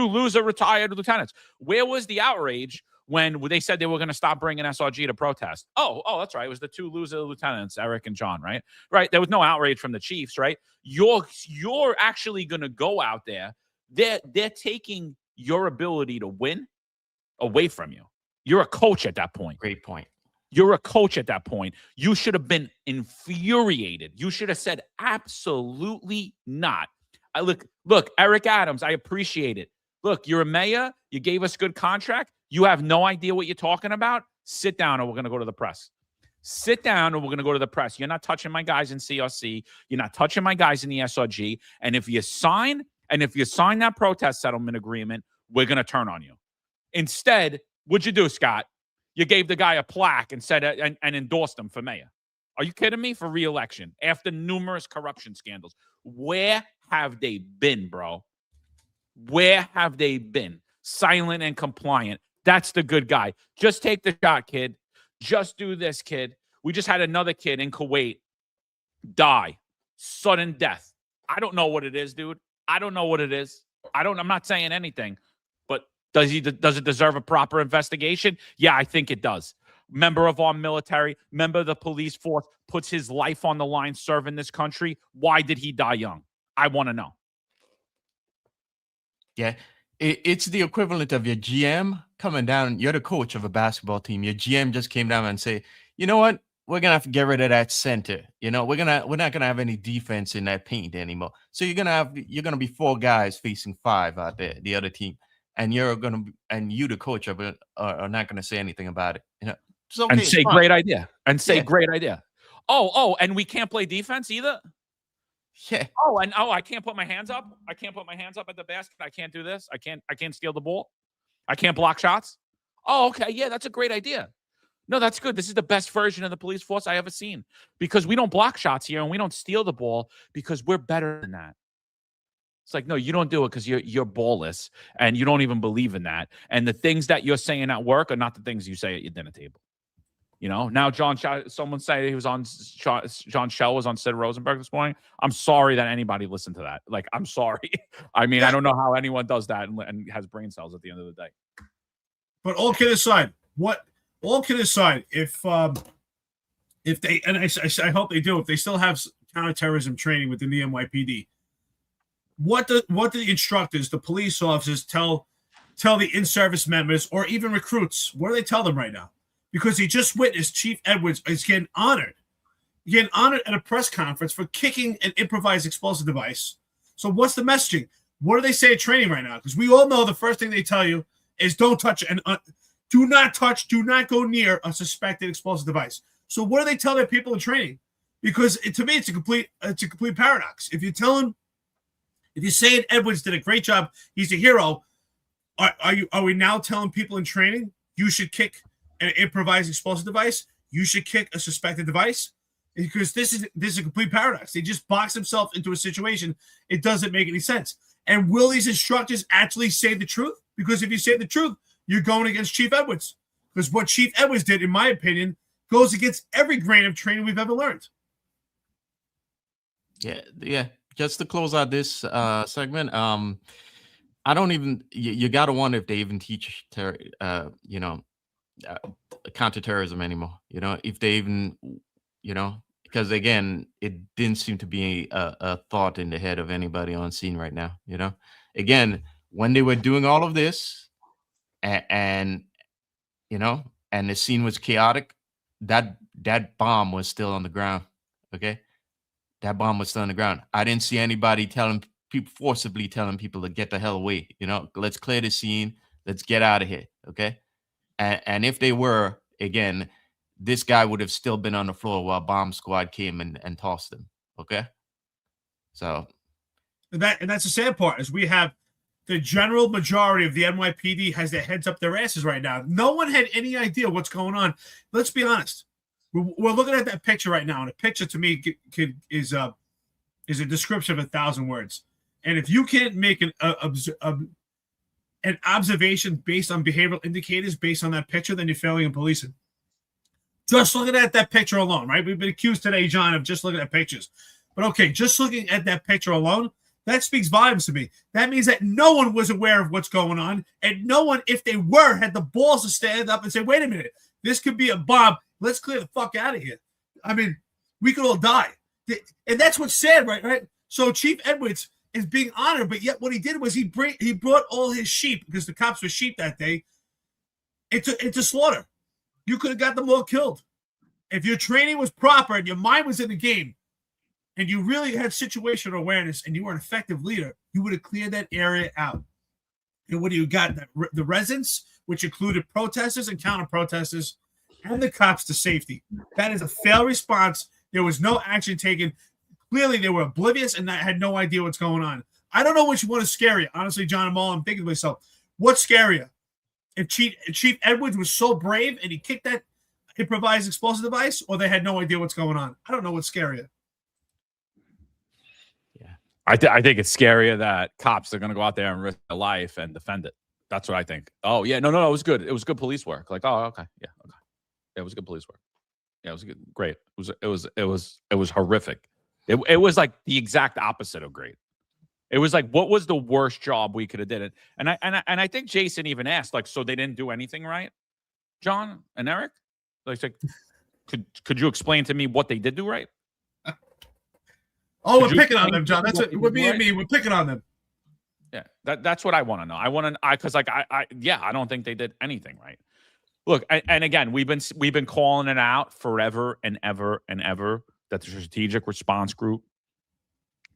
loser retired lieutenants. Where was the outrage when they said they were going to stop bringing SRG to protest? Oh, that's right. It was the two loser lieutenants, Eric and John, right? Right. There was no outrage from the chiefs, right? You're actually going to go out there. They're taking your ability to win away from you. You're a coach at that point. Great point. You're a coach at that point. You should have been infuriated. You should have said, absolutely not. Look, Eric Adams, I appreciate it. Look, you're a mayor. You gave us good contract. You have no idea what you're talking about. Sit down or we're going to go to the press. Sit down or we're going to go to the press. You're not touching my guys in CRC. You're not touching my guys in the SRG. And if you sign that protest settlement agreement, we're going to turn on you. Instead, what'd you do, Scott? You gave the guy a plaque and said and endorsed him for mayor. Are you kidding me? For re-election after numerous corruption scandals. Where have they been, bro? Where have they been? Silent and compliant. That's the good guy. Just take the shot, kid. Just do this, kid. We just had another kid in Kuwait die. Sudden death. I don't know what it is, dude. I don't know what it is. I'm not saying anything. But does it deserve a proper investigation? Yeah, I think it does. Member of our military, member of the police force, puts his life on the line serving this country. Why did he die young? I want to know. Yeah, it's the equivalent of your GM coming down. You're the coach of a basketball team. Your GM just came down and say, you know what? We're gonna have to get rid of that center. We're not gonna have any defense in that paint anymore. So you're gonna be 4 guys facing 5 out there, the other team, and you, the coach of it, are not gonna say anything about it. It's okay, and say fine. Great idea. And say great idea. Oh, and we can't play defense either. Yeah. I can't put my hands up. I can't put my hands up at the basket. I can't do this. I can't steal the ball. I can't block shots. Oh, okay. Yeah, that's a great idea. No, that's good. This is the best version of the police force I ever seen, because we don't block shots here and we don't steal the ball because we're better than that. It's like, no, you don't do it because you're ballless and you don't even believe in that. And the things that you're saying at work are not the things you say at your dinner table. Now someone said he was on John Shell was on Sid Rosenberg this morning. I'm sorry that anybody listened to that. Like, I'm sorry. I mean, I don't know how anyone does that and has brain cells at the end of the day. But all kidding aside, if they, and I hope they do, if they still have counterterrorism training within the NYPD, what do the instructors, the police officers tell the in-service members or even recruits? What do they tell them right now? Because he just witnessed Chief Edwards is getting honored. Getting honored at a press conference for kicking an improvised explosive device. So what's the messaging? What do they say at training right now? Because we all know the first thing they tell you is don't touch and do not touch, do not go near a suspected explosive device. So what do they tell their people in training? Because to me, it's a complete paradox. If you're saying Edwards did a great job, he's a hero, are we now telling people in training you should kick an improvised explosive device? You should kick a suspected device? Because this is a complete paradox. They just box themselves into a situation. It doesn't make any sense. And will these instructors actually say the truth? Because if you say the truth, you're going against Chief Edwards. Because what Chief Edwards did, in my opinion, goes against every grain of training we've ever learned. Yeah. Just to close out this segment, I don't even. You got to wonder if they even teach counterterrorism anymore. If they even, because again, it didn't seem to be a thought in the head of anybody on scene right now. Again, when they were doing all of this, and you know, and the scene was chaotic, that bomb was still on the ground. Okay, that bomb was still on the ground. I didn't see anybody forcibly telling people to get the hell away. You know, let's clear the scene. Let's get out of here. Okay. And if they were, again, this guy would have still been on the floor while bomb squad came and tossed him. Okay. So. And that's the sad part is we have the general majority of the NYPD has their heads up their asses right now. No one had any idea what's going on. Let's be honest. We're looking at that picture right now. And a picture to me is a description of 1,000 words. And if you can't make an observation based on behavioral indicators based on that picture, then you're failing in policing. Just looking at that picture alone, right? We've been accused today, John, of just looking at pictures. But okay, just looking at that picture alone, that speaks volumes to me. That means that no one was aware of what's going on, and no one, if they were, had the balls to stand up and say, wait a minute, this could be a bomb. Let's clear the fuck out of here. I mean, we could all die. And that's what's sad, right? So Chief Edwards is being honored, but yet what he did was he brought all his sheep, because the cops were sheep that day, into slaughter. You could have got them all killed. If your training was proper and your mind was in the game, and you really had situational awareness and you were an effective leader, you would have cleared that area out. And what do you got? The residents, which included protesters and counter-protesters, and the cops to safety. That is a failed response. There was no action taken. Clearly, they were oblivious and had no idea what's going on. I don't know which one is scarier. Honestly, John and Marlon, I'm thinking to myself, what's scarier? If Chief Edwards was so brave and he kicked that improvised explosive device, or they had no idea what's going on? I don't know what's scarier. Yeah, I think it's scarier that cops are going to go out there and risk their life and defend it. That's what I think. Oh yeah, no, it was good. It was good police work. Like, oh, okay, yeah, okay, yeah, it was good police work. Yeah, it was good, great. It was horrific. It was like the exact opposite of great. It was like, what was the worst job we could have did it? And I think Jason even asked, like, so they didn't do anything right, John and Eric? Like, could you explain to me what they did do right? Oh, we're picking on them, John. That's it. We're me and me. We're picking on them. Yeah, that's what I want to know. I want to, because like I don't think they did anything right. Look, and again, we've been calling it out forever and ever and ever that the strategic response group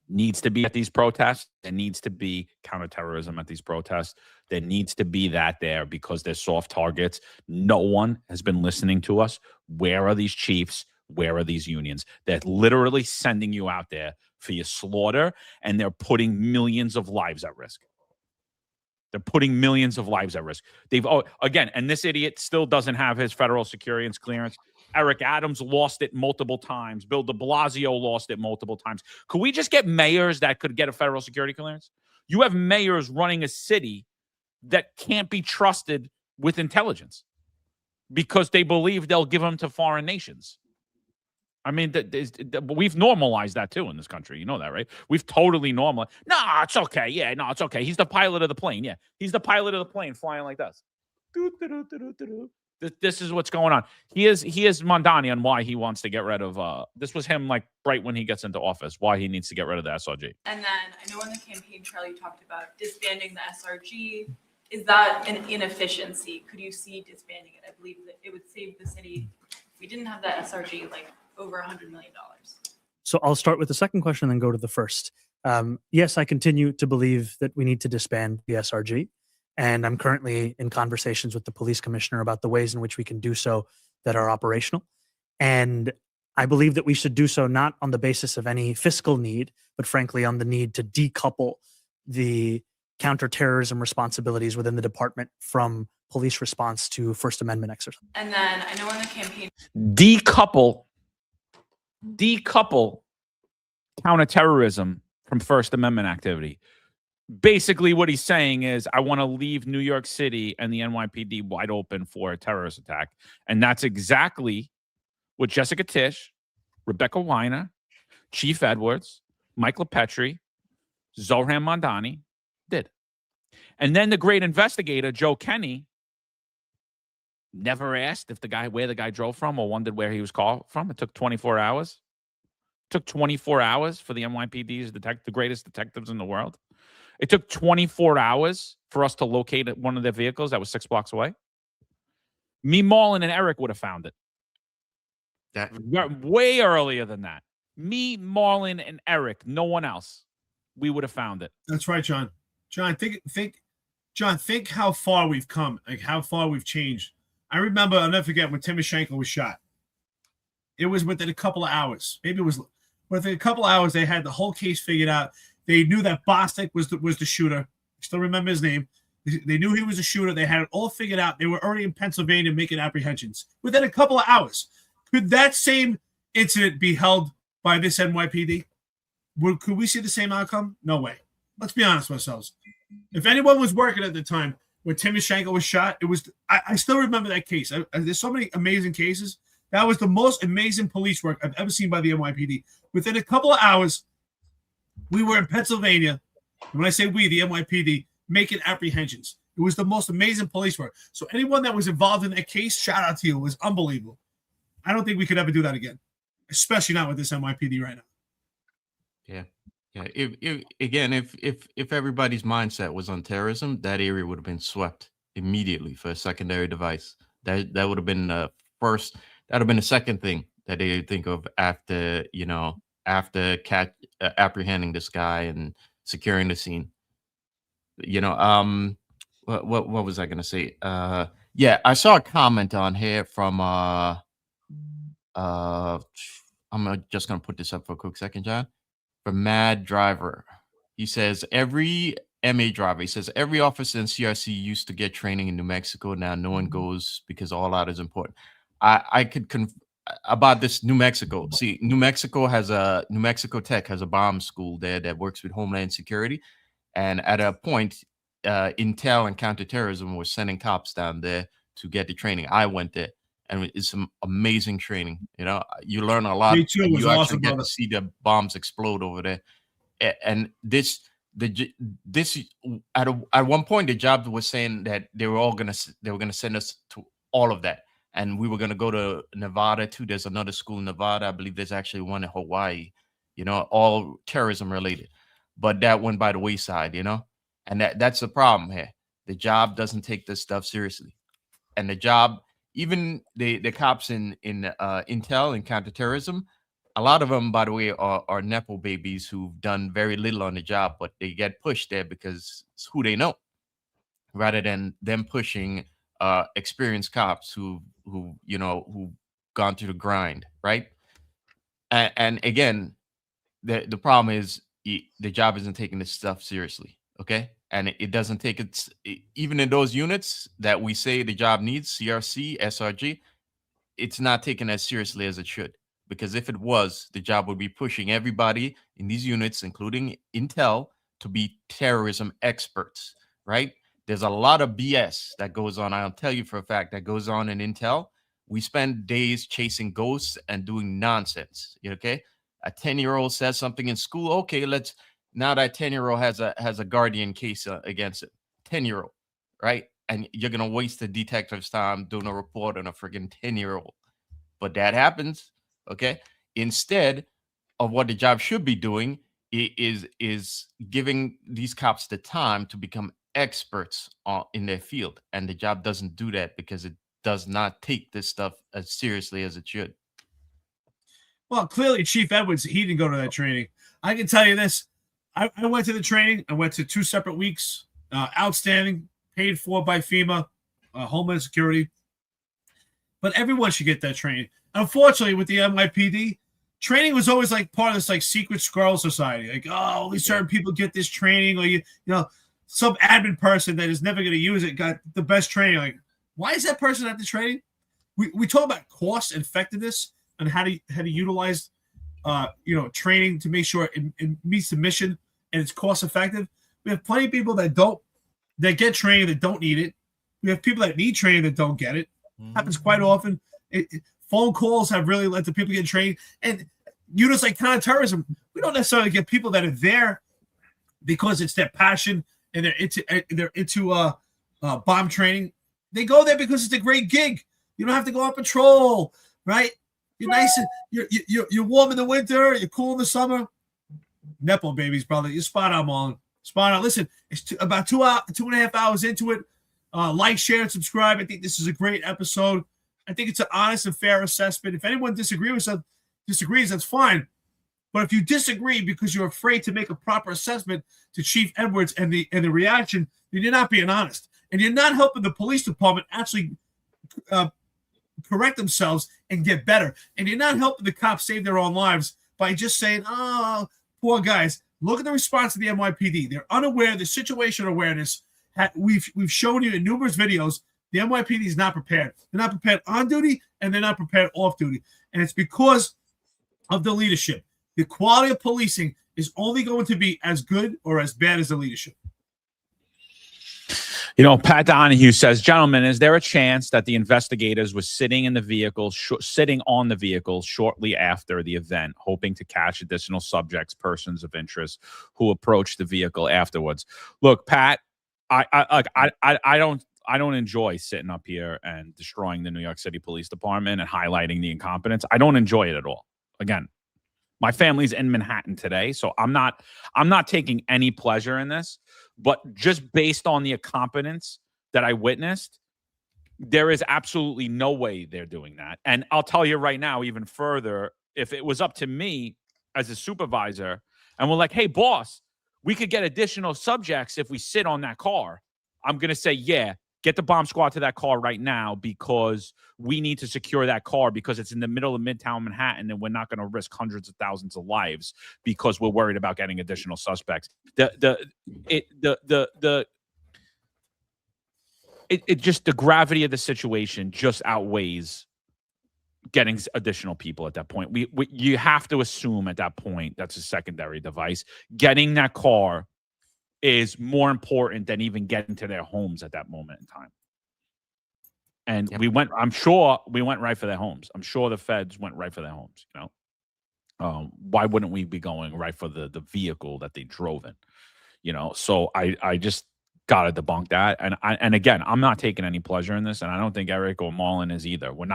needs to be at these protests. There needs to be counterterrorism at these protests. There needs to be that there because they're soft targets. No one has been listening to us. Where are these chiefs? Where are these unions? They're literally sending you out there for your slaughter, and they're putting millions of lives at risk. They're putting millions of lives at risk. Again, and this idiot still doesn't have his federal security clearance. Eric Adams lost it multiple times. Bill de Blasio lost it multiple times. Could we just get mayors that could get a federal security clearance? You have mayors running a city that can't be trusted with intelligence because they believe they'll give them to foreign nations. I mean, we've normalized that too in this country. You know that, right? We've totally normalized. No, it's okay. Yeah, no, it's okay. He's the pilot of the plane. Yeah, he's the pilot of the plane flying like this. This is what's going on. He is Mondani on why he wants to get rid of. This was him like right when he gets into office. Why he needs to get rid of the SRG. And then I know in the campaign trail you talked about disbanding the SRG. Is that an inefficiency? Could you see disbanding it? I believe that it would save the city if we didn't have that SRG like over $100 million. So I'll start with the second question, then go to the first. Yes, I continue to believe that we need to disband the SRG. And I'm currently in conversations with the police commissioner about the ways in which we can do so that are operational. And I believe that we should do so not on the basis of any fiscal need, but frankly on the need to decouple the counterterrorism responsibilities within the department from police response to First Amendment exercise. And then I know in the campaign... Decouple counterterrorism from First Amendment activity. Basically, what he's saying is, I want to leave New York City and the NYPD wide open for a terrorist attack. And that's exactly what Jessica Tisch, Rebecca Weiner, Chief Edwards, Mike LaPetri, Zohran Mondani did. And then the great investigator, Joe Kenny, never asked where the guy drove from or wondered where he was called from. It took 24 hours. It took 24 hours for the NYPD's the greatest detectives in the world. It took 24 hours for us to locate one of their vehicles that was 6 blocks away. Me, Marlon, and Eric would have found it. Way earlier than that. Me, Marlon, and Eric, no one else. We would have found it. That's right, John. John, think how far we've come, like how far we've changed. I remember, I'll never forget when Timoshenko was shot. It was within a couple of hours. Maybe it was within a couple of hours. They had the whole case figured out. They knew that Bostic was the shooter. I still remember his name. They knew he was a shooter. They had it all figured out. They were already in Pennsylvania making apprehensions within a couple of hours. Could that same incident be held by this NYPD? Could we see the same outcome? No way. Let's be honest with ourselves. If anyone was working at the time when Timoshenko was shot, it was. I still remember that case. There's so many amazing cases. That was the most amazing police work I've ever seen by the NYPD. Within a couple of hours, we were in Pennsylvania. And when I say we, the NYPD, making apprehensions. It was the most amazing police work. So anyone that was involved in that case, shout out to you. It was unbelievable. I don't think we could ever do that again, especially not with this NYPD right now. Yeah. If everybody's mindset was on terrorism, that area would have been swept immediately for a secondary device. That would have been the first. That would have been the second thing that they think of after apprehending this guy and securing the scene. What was I gonna say? Yeah, I saw a comment on here from I'm just gonna put this up for a quick second, John. From Mad Driver. He says every MA driver, he says every officer in CRC used to get training in New Mexico. Now no one goes because all out is important. I could about this New Mexico. See, New Mexico Tech has a bomb school there that works with Homeland Security. And at a point, Intel and Counterterrorism were sending cops down there to get the training. I went there, and it's some amazing training. You learn a lot. Me too. It was you actually awesome, get brother. to see the bombs explode over there. And this at one point, the job was saying that they were gonna send us to all of that, and we were gonna go to Nevada too. There's another school in Nevada. I believe there's actually one in Hawaii. All terrorism related. But that went by the wayside, and that's the problem here. The job doesn't take this stuff seriously, and the job, even the cops in Intel and Counterterrorism, a lot of them, by the way, are Nepo babies who've done very little on the job, but they get pushed there because it's who they know, rather than them pushing experienced cops who've gone through the grind, right? And again, the problem is, the job isn't taking this stuff seriously, okay? And it doesn't take it, even in those units that we say the job needs, CRC, SRG, it's not taken as seriously as it should. Because if it was, the job would be pushing everybody in these units, including Intel, to be terrorism experts, right? There's a lot of BS that goes on. I'll tell you for a fact that goes on in Intel. We spend days chasing ghosts and doing nonsense, okay? A 10-year-old says something in school. Okay, now that 10-year-old has a guardian case against it. 10-year-old, right? And you're gonna waste the detective's time doing a report on a freaking 10-year-old. But that happens, okay? Instead of what the job should be doing is giving these cops the time to become experts in their field. And the job doesn't do that because it does not take this stuff as seriously as it should. Well, clearly, Chief Edwards, he didn't go to that training. I can tell you this. I went to the training. I went to 2 separate weeks. Outstanding, paid for by FEMA, Homeland Security. But everyone should get that training. Unfortunately, with the NYPD, training was always like part of this like secret squirrel society. Like, oh, only certain people get this training. Or, some admin person that is never going to use it got the best training. Like, why is that person at the training? We talk about cost and effectiveness and how to utilize, training to make sure it meets the mission and it's cost effective. We have plenty of people that get training that don't need it. We have people that need training that don't get it. Happens quite often. Phone calls have really led to people getting trained. And units like counterterrorism, we don't necessarily get people that are there because it's their passion and they're into bomb training. They go there because it's a great gig. You don't have to go on patrol, right? You're nice. You're warm in the winter. You're cool in the summer. Nepo babies, brother. You're spot on, Marlon. Spot on. Listen, it's about 2.5 hours into it. Like, share, and subscribe. I think this is a great episode. I think it's an honest and fair assessment. If anyone disagrees, that's fine. But if you disagree because you're afraid to make a proper assessment to Chief Edwards and the reaction, then you're not being honest. And you're not helping the police department actually correct themselves and get better. And you're not helping the cops save their own lives by just saying, oh, poor guys. Look at the response of the NYPD. They're unaware. The situation awareness, we've shown you in numerous videos, the NYPD is not prepared. They're not prepared on duty, and they're not prepared off duty. And it's because of the leadership. The quality of policing is only going to be as good or as bad as the leadership. You know, Pat Donahue says, gentlemen, is there a chance that the investigators were sitting on the vehicle shortly after the event, hoping to catch additional subjects, persons of interest who approached the vehicle afterwards? Look, Pat, I don't enjoy sitting up here and destroying the New York City Police Department and highlighting the incompetence. I don't enjoy it at all. Again, my family's in Manhattan today, so I'm not taking any pleasure in this. But just based on the incompetence that I witnessed, there is absolutely no way they're doing that. And I'll tell you right now, even further, if it was up to me as a supervisor and we're like, hey, boss, we could get additional subjects if we sit on that car, I'm going to say, yeah, get the bomb squad to that car right now because we need to secure that car because it's in the middle of Midtown Manhattan and we're not going to risk hundreds of thousands of lives because we're worried about getting additional suspects. Just the gravity of the situation just outweighs getting additional people at that point. You have to assume at that point that's a secondary device. Getting that car is more important than even getting to their homes at that moment in time. And I'm sure we went right for their homes. I'm sure the feds went right for their homes, you know. Why wouldn't we be going right for the vehicle that they drove in? You know, so I just gotta debunk that. And again, I'm not taking any pleasure in this, and I don't think Eric or Marlon is either. We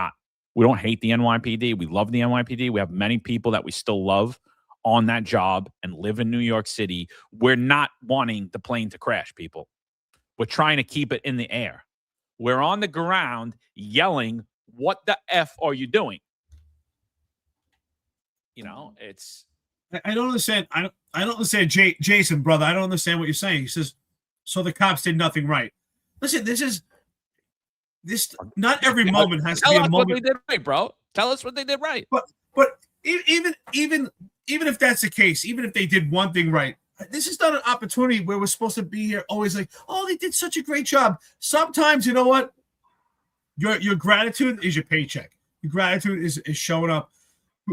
don't hate the NYPD. We love the NYPD. We have many people that we still love on that job and live in New York City. We're not wanting the plane to crash, people. We're trying to keep it in the air. We're on the ground yelling, what the F are you doing? You know, it's... I don't understand. I don't understand, Jason, brother. I don't understand what you're saying. He says, so the cops did nothing right. Listen, not every moment has to be a moment. Tell us what they did right, bro. Tell us what they did right. But even if that's the case, even if they did one thing right, this is not an opportunity where we're supposed to be here always like, oh, they did such a great job. Sometimes, you know what? Your gratitude is your paycheck. Your gratitude is showing up.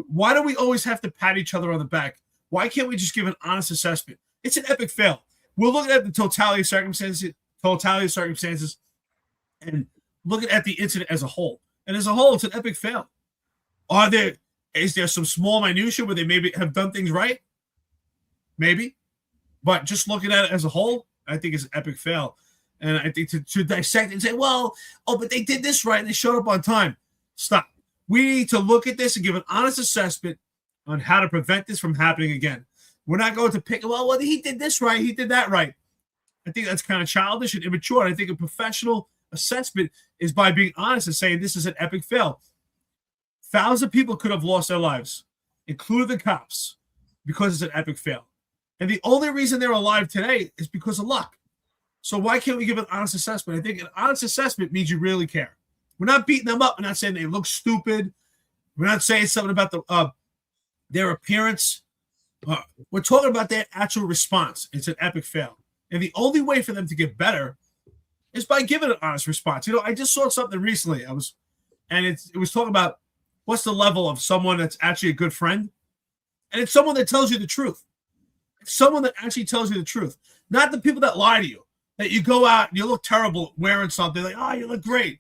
Why do we always have to pat each other on the back? Why can't we just give an honest assessment? It's an epic fail. We're looking at the totality of circumstances, and looking at the incident as a whole. And as a whole, it's an epic fail. Is there some small minutia where they maybe have done things right? Maybe. But just looking at it as a whole, I think it's an epic fail. And I think to dissect and say, well, but they did this right and they showed up on time. Stop. We need to look at this and give an honest assessment on how to prevent this from happening again. We're not going to pick, well, he did this right, he did that right. I think that's kind of childish and immature. And I think a professional assessment is by being honest and saying this is an epic fail. Thousands of people could have lost their lives, including the cops, because it's an epic fail. And the only reason they're alive today is because of luck. So why can't we give an honest assessment? I think an honest assessment means you really care. We're not beating them up. We're not saying they look stupid. We're not saying something about their appearance. We're talking about their actual response. It's an epic fail. And the only way for them to get better is by giving an honest response. You know, I just saw something recently. It was talking about what's the level of someone that's actually a good friend. And it's someone that tells you the truth. It's someone that actually tells you the truth. Not the people that lie to you. That you go out and you look terrible wearing something. Like, oh, you look great.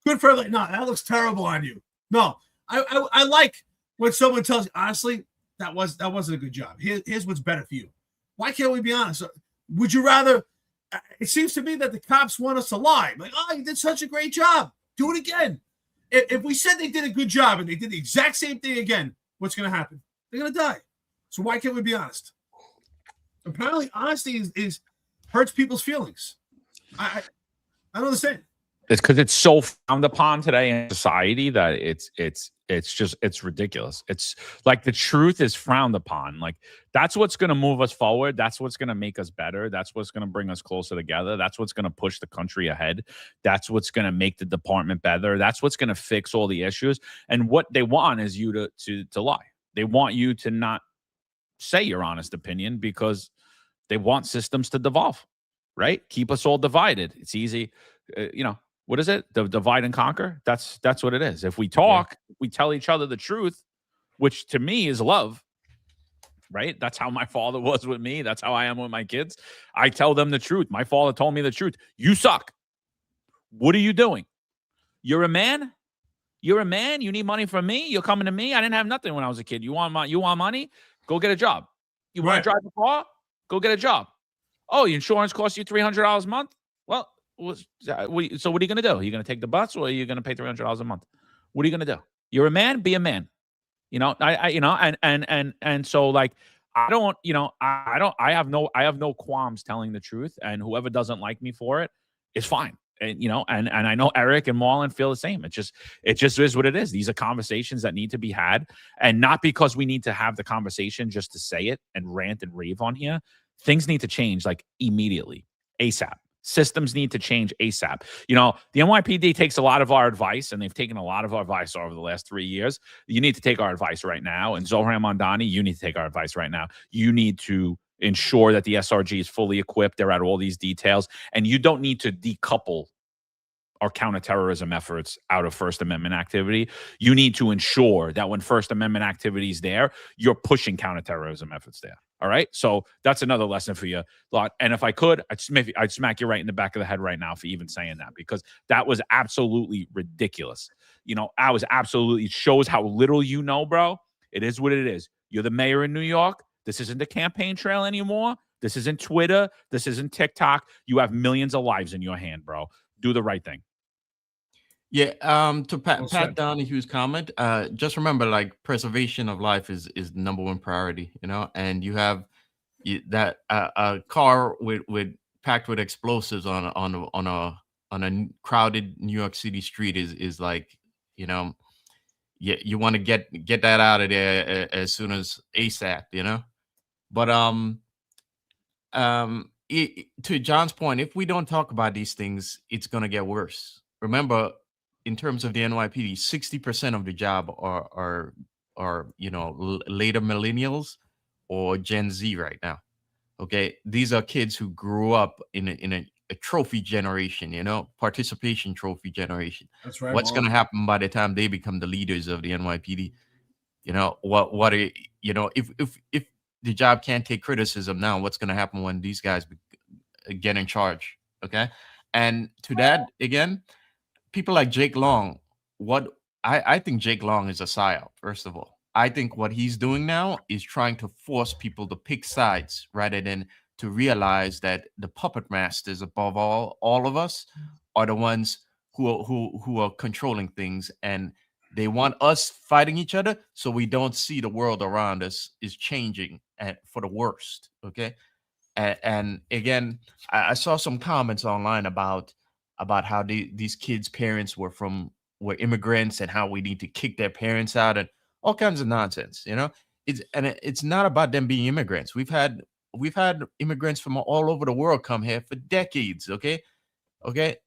Good friend. Like, no, that looks terrible on you. No, I like when someone tells you, honestly, that wasn't a good job. Here's what's better for you. Why can't we be honest? Would you rather? It seems to me that the cops want us to lie. Like, oh, you did such a great job. Do it again. If we said they did a good job and they did the exact same thing again, what's going to happen? They're going to die. So why can't we be honest? apparently honesty is hurts people's feelings. I don't understand. It's because it's so frowned upon today in society that it's ridiculous. It's like the truth is frowned upon. Like that's what's going to move us forward. That's what's going to make us better. That's what's going to bring us closer together. That's what's going to push the country ahead. That's what's going to make the department better. That's what's going to fix all the issues. And what they want is you to lie. They want you to not say your honest opinion because they want systems to devolve, right? Keep us all divided. It's easy, what is it? The divide and conquer. That's what it is. If we talk, we tell each other the truth, which to me is love, right? That's how my father was with me. That's how I am with my kids. I tell them the truth. My father told me the truth. You suck. What are you doing? You're a man. You're a man. You need money from me. You're coming to me. I didn't have nothing when I was a kid. You want money? Go get a job. You want to drive a car? Go get a job. Oh, your insurance costs you $300 a month? Well, so what are you going to do? Are you going to take the bus or are you going to pay $300 a month? What are you going to do? You're a man, be a man. And so like, I have no qualms telling the truth, and whoever doesn't like me for it is fine. And, and I know Eric and Marlon feel the same. It just is what it is. These are conversations that need to be had, and not because we need to have the conversation just to say it and rant and rave on here. Things need to change like immediately, ASAP. Systems need to change ASAP. The NYPD takes a lot of our advice, and they've taken a lot of our advice over the last 3 years. You need to take our advice right now. And Zohran Mondani, you need to take our advice right now. You need to ensure that the SRG is fully equipped. They're at all these details. And you don't need to decouple our counterterrorism efforts out of First Amendment activity. You need to ensure that when First Amendment activity is there, you're pushing counterterrorism efforts there. All right. So that's another lesson for you. And if I could, I'd smack you right in the back of the head right now for even saying that, because that was absolutely ridiculous. It shows how little you know, bro. It is what it is. You're the mayor in New York. This isn't the campaign trail anymore. This isn't Twitter. This isn't TikTok. You have millions of lives in your hand, bro. Do the right thing. Yeah, to Pat Donahue's comment, just remember, like, preservation of life is the number one priority, and you have that a car with packed with explosives on a crowded New York City street is like, you want to get that out of there as soon as ASAP, but to John's point, if we don't talk about these things, it's gonna get worse. Remember, in terms of the NYPD, 60% of the job are later millennials or Gen Z right now. Okay, these are kids who grew up in a trophy generation, participation trophy generation. That's right. What's going to happen by the time they become the leaders of the NYPD? If the job can't take criticism now, what's going to happen when these guys get in charge? Okay, and to that again, people like Jake Long, I think Jake Long is a psyop. First of all, I think what he's doing now is trying to force people to pick sides rather than to realize that the puppet masters above all of us are the ones who are controlling things, and they want us fighting each other so we don't see the world around us is changing for the worst. Okay, and again, I saw some comments online about how these kids' parents were immigrants and how we need to kick their parents out and all kinds of nonsense. It's not about them being immigrants. We've had immigrants from all over the world come here for decades. Okay.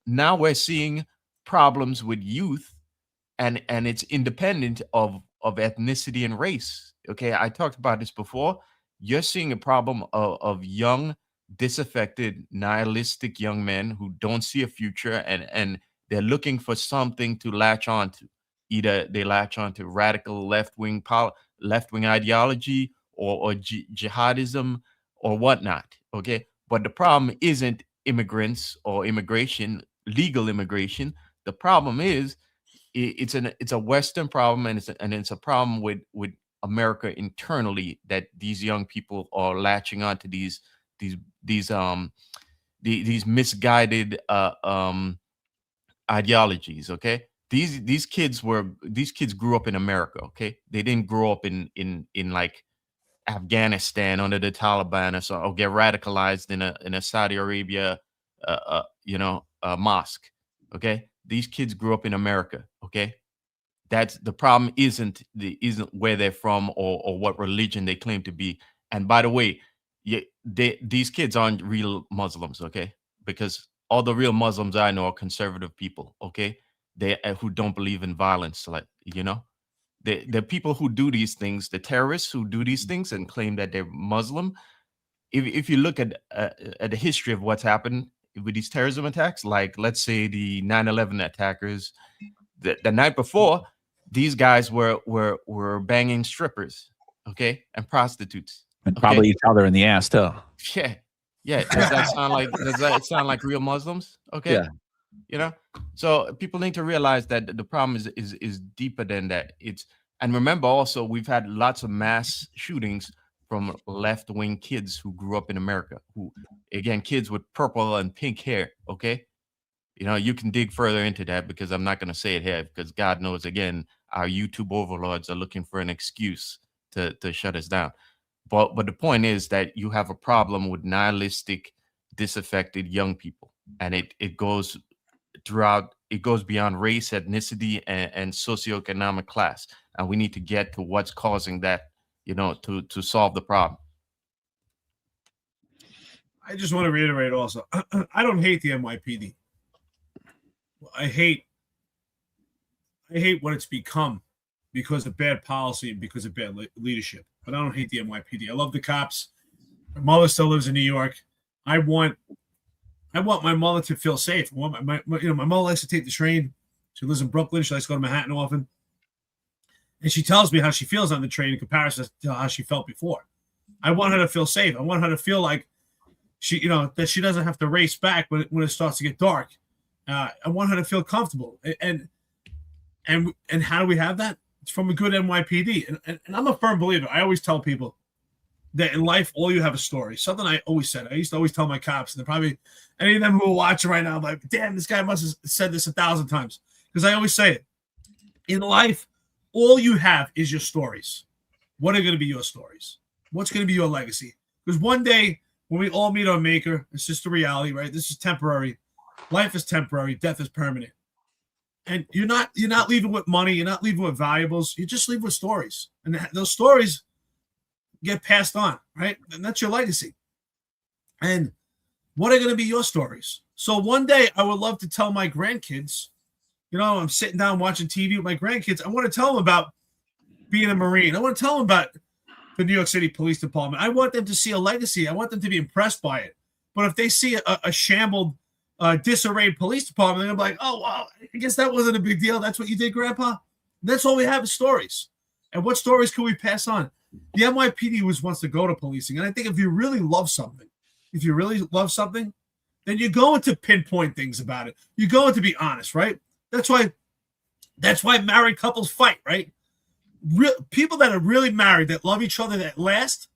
Now we're seeing problems with youth, and it's independent of ethnicity and race. Okay, I talked about this before. You're seeing a problem of young, disaffected, nihilistic young men who don't see a future, and they're looking for something to latch on to. Either they latch on to radical left-wing ideology or jihadism or whatnot. Okay, but the problem isn't immigrants or legal immigration. The problem is it's a Western problem, and it's a problem with America internally, that these young people are latching on to these misguided ideologies. Okay, these kids grew up in America. Okay, they didn't grow up in like Afghanistan under the Taliban or get radicalized in a Saudi Arabia, mosque. Okay, these kids grew up in America. Okay, that's the problem. Isn't where they're from or what religion they claim to be. And by the way, these kids aren't real Muslims. Okay, because all the real Muslims I know are conservative people. Okay, they who don't believe in violence. Like the people who do these things, the terrorists who do these things and claim that they're Muslim. If you look at the history of what's happened with these terrorism attacks, like let's say the 9/11 attackers, the night before, these guys were banging strippers, okay, and prostitutes, and probably each other in the ass too. Yeah. Does that sound like real Muslims? Okay. Yeah. So people need to realize that the problem is deeper than that. And remember also, we've had lots of mass shootings from left-wing kids who grew up in America, who, again, kids with purple and pink hair. Okay. You can dig further into that because I'm not going to say it here because God knows, again, our YouTube overlords are looking for an excuse to shut us down. But the point is that you have a problem with nihilistic, disaffected young people, and it goes throughout. It goes beyond race, ethnicity, and socioeconomic class, and we need to get to what's causing that. To solve the problem. I just want to reiterate also, I don't hate the NYPD. I hate what it's become because of bad policy and because of bad leadership. But I don't hate the NYPD. I love the cops. My mother still lives in New York. I want my mother to feel safe. I want my mother likes to take the train. She lives in Brooklyn. She likes to go to Manhattan often. And she tells me how she feels on the train in comparison to how she felt before. I want her to feel safe. I want her to feel like that she doesn't have to race back when it starts to get dark. I want her to feel comfortable. And how do we have that? It's from a good NYPD. And I'm a firm believer. I always tell people that in life, all you have is stories. Something I always said. I used to always tell my cops, and they're probably any of them who are watching right now, like, damn, this guy must have said this 1,000 times. Because I always say it. In life, all you have is your stories. What are going to be your stories? What's going to be your legacy? Because one day, when we all meet our maker, it's just a reality, right? This is temporary. Life is temporary. Death is permanent. And you're not leaving with money. You're not leaving with valuables. You just leave with stories. And those stories get passed on, right? And that's your legacy. And what are going to be your stories? So one day, I would love to tell my grandkids, I'm sitting down watching TV with my grandkids. I want to tell them about being a Marine. I want to tell them about the New York City Police Department. I want them to see a legacy. I want them to be impressed by it. But if they see a shambled, disarrayed police department, they're going to be like, oh, wow, I guess that wasn't a big deal. That's what you did, Grandpa? And that's all we have is stories. And what stories can we pass on? The NYPD wants to go to policing. And I think if you really love something, then you're going to pinpoint things about it. You're going to be honest, right? That's why married couples fight, right? People that are really married, that love each other, that last,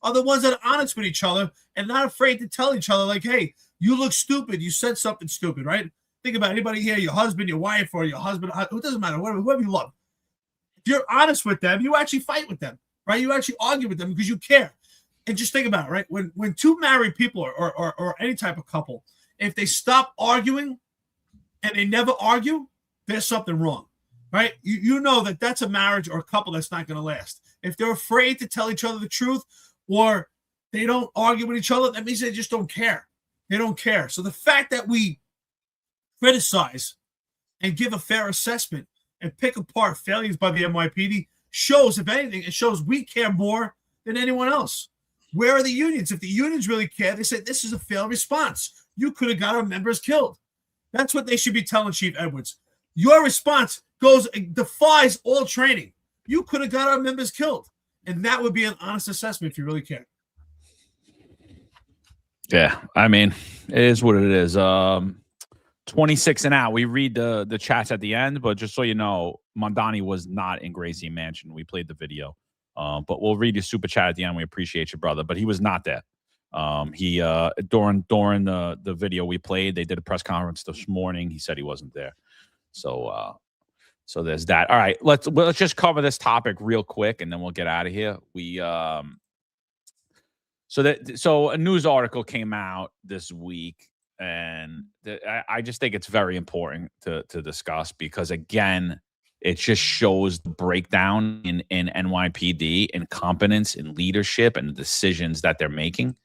are the ones that are honest with each other and not afraid to tell each other, like, hey, you look stupid. You said something stupid, right? Think about anybody here, your husband, your wife, or your husband. It doesn't matter, whoever you love. If you're honest with them, you actually fight with them, right? You actually argue with them because you care. And just think about it, right? When two married people or any type of couple, if they stop arguing and they never argue, there's something wrong, right? You know that's a marriage or a couple that's not going to last. If they're afraid to tell each other the truth or they don't argue with each other, that means they just don't care. They don't care. So the fact that we criticize and give a fair assessment and pick apart failures by the NYPD shows, if anything, it shows we care more than anyone else. Where are the unions? If the unions really care, they say this is a failed response. You could have got our members killed. That's what they should be telling Chief Edwards. Your response defies all training. You could have got our members killed. And that would be an honest assessment if you really care. Yeah, I mean, it is what it is. 26 and out. We read the chats at the end, but just so you know, Mondani was not in Gracie Mansion. We played the video. But we'll read your super chat at the end. We appreciate you, brother. But he was not there. He during the video we played, they did a press conference this morning. He said he wasn't there. So there's that. All right, let's just cover this topic real quick, and then we'll get out of here. We So a news article came out this week, and I just think it's very important to discuss because, again, it just shows the breakdown in NYPD, incompetence in leadership and the decisions that they're making.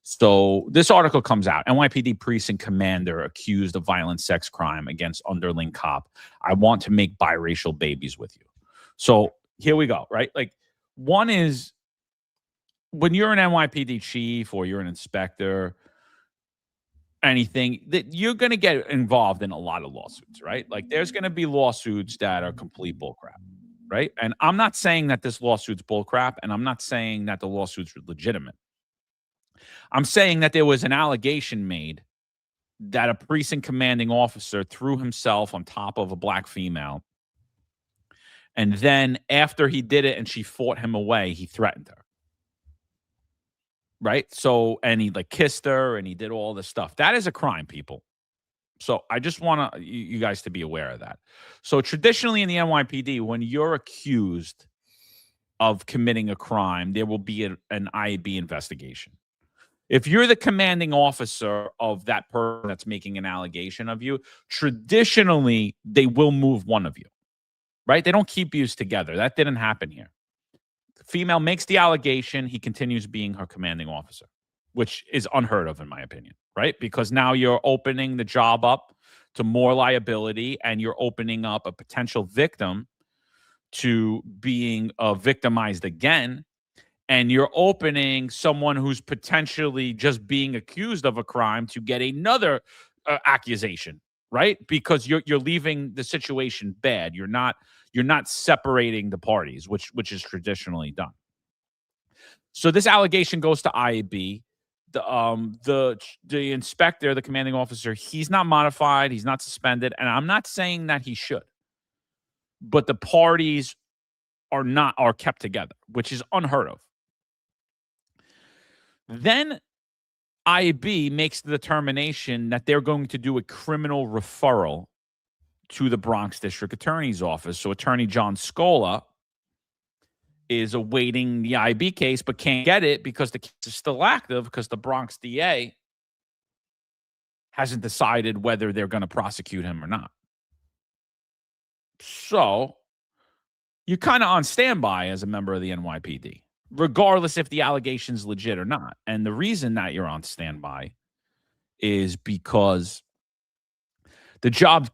So this article comes out. NYPD precinct commander accused of violent sex crime against underling cop. I want to make biracial babies with you. So here we go, right? Like, one is when you're an NYPD chief or you're an inspector, anything, that you're going to get involved in a lot of lawsuits, right? Like, there's going to be lawsuits that are complete bullcrap, right? And I'm not saying that this lawsuit's bullcrap, and I'm not saying that the lawsuit's legitimate. I'm saying that there was an allegation made that a precinct commanding officer threw himself on top of a black female, and then after he did it and she fought him away, he threatened her. Right? So, and he like kissed her and he did all this stuff. That is a crime, people. So I just want you guys to be aware of that. So traditionally in the NYPD, when you're accused of committing a crime, there will be an IAB investigation. If you're the commanding officer of that person that's making an allegation of you, traditionally they will move one of you, right? They don't keep you together. That didn't happen here. Female makes the allegation, he continues being her commanding officer, which is unheard of in my opinion, right? Because now you're opening the job up to more liability and you're opening up a potential victim to being victimized again. And you're opening someone who's potentially just being accused of a crime to get another accusation, right? Because you're leaving the situation bad. You're not separating the parties, which is traditionally done. So this allegation goes to IAB. The inspector, the commanding officer, he's not modified, he's not suspended, and I'm not saying that he should. But the parties are kept together, which is unheard of. Then IAB makes the determination that they're going to do a criminal referral to the Bronx District Attorney's Office. So Attorney John Scola is awaiting the IAB case, but can't get it because the case is still active because the Bronx DA hasn't decided whether they're going to prosecute him or not. So you're kind of on standby as a member of the NYPD, regardless if the allegation's legit or not. And the reason that you're on standby is because the job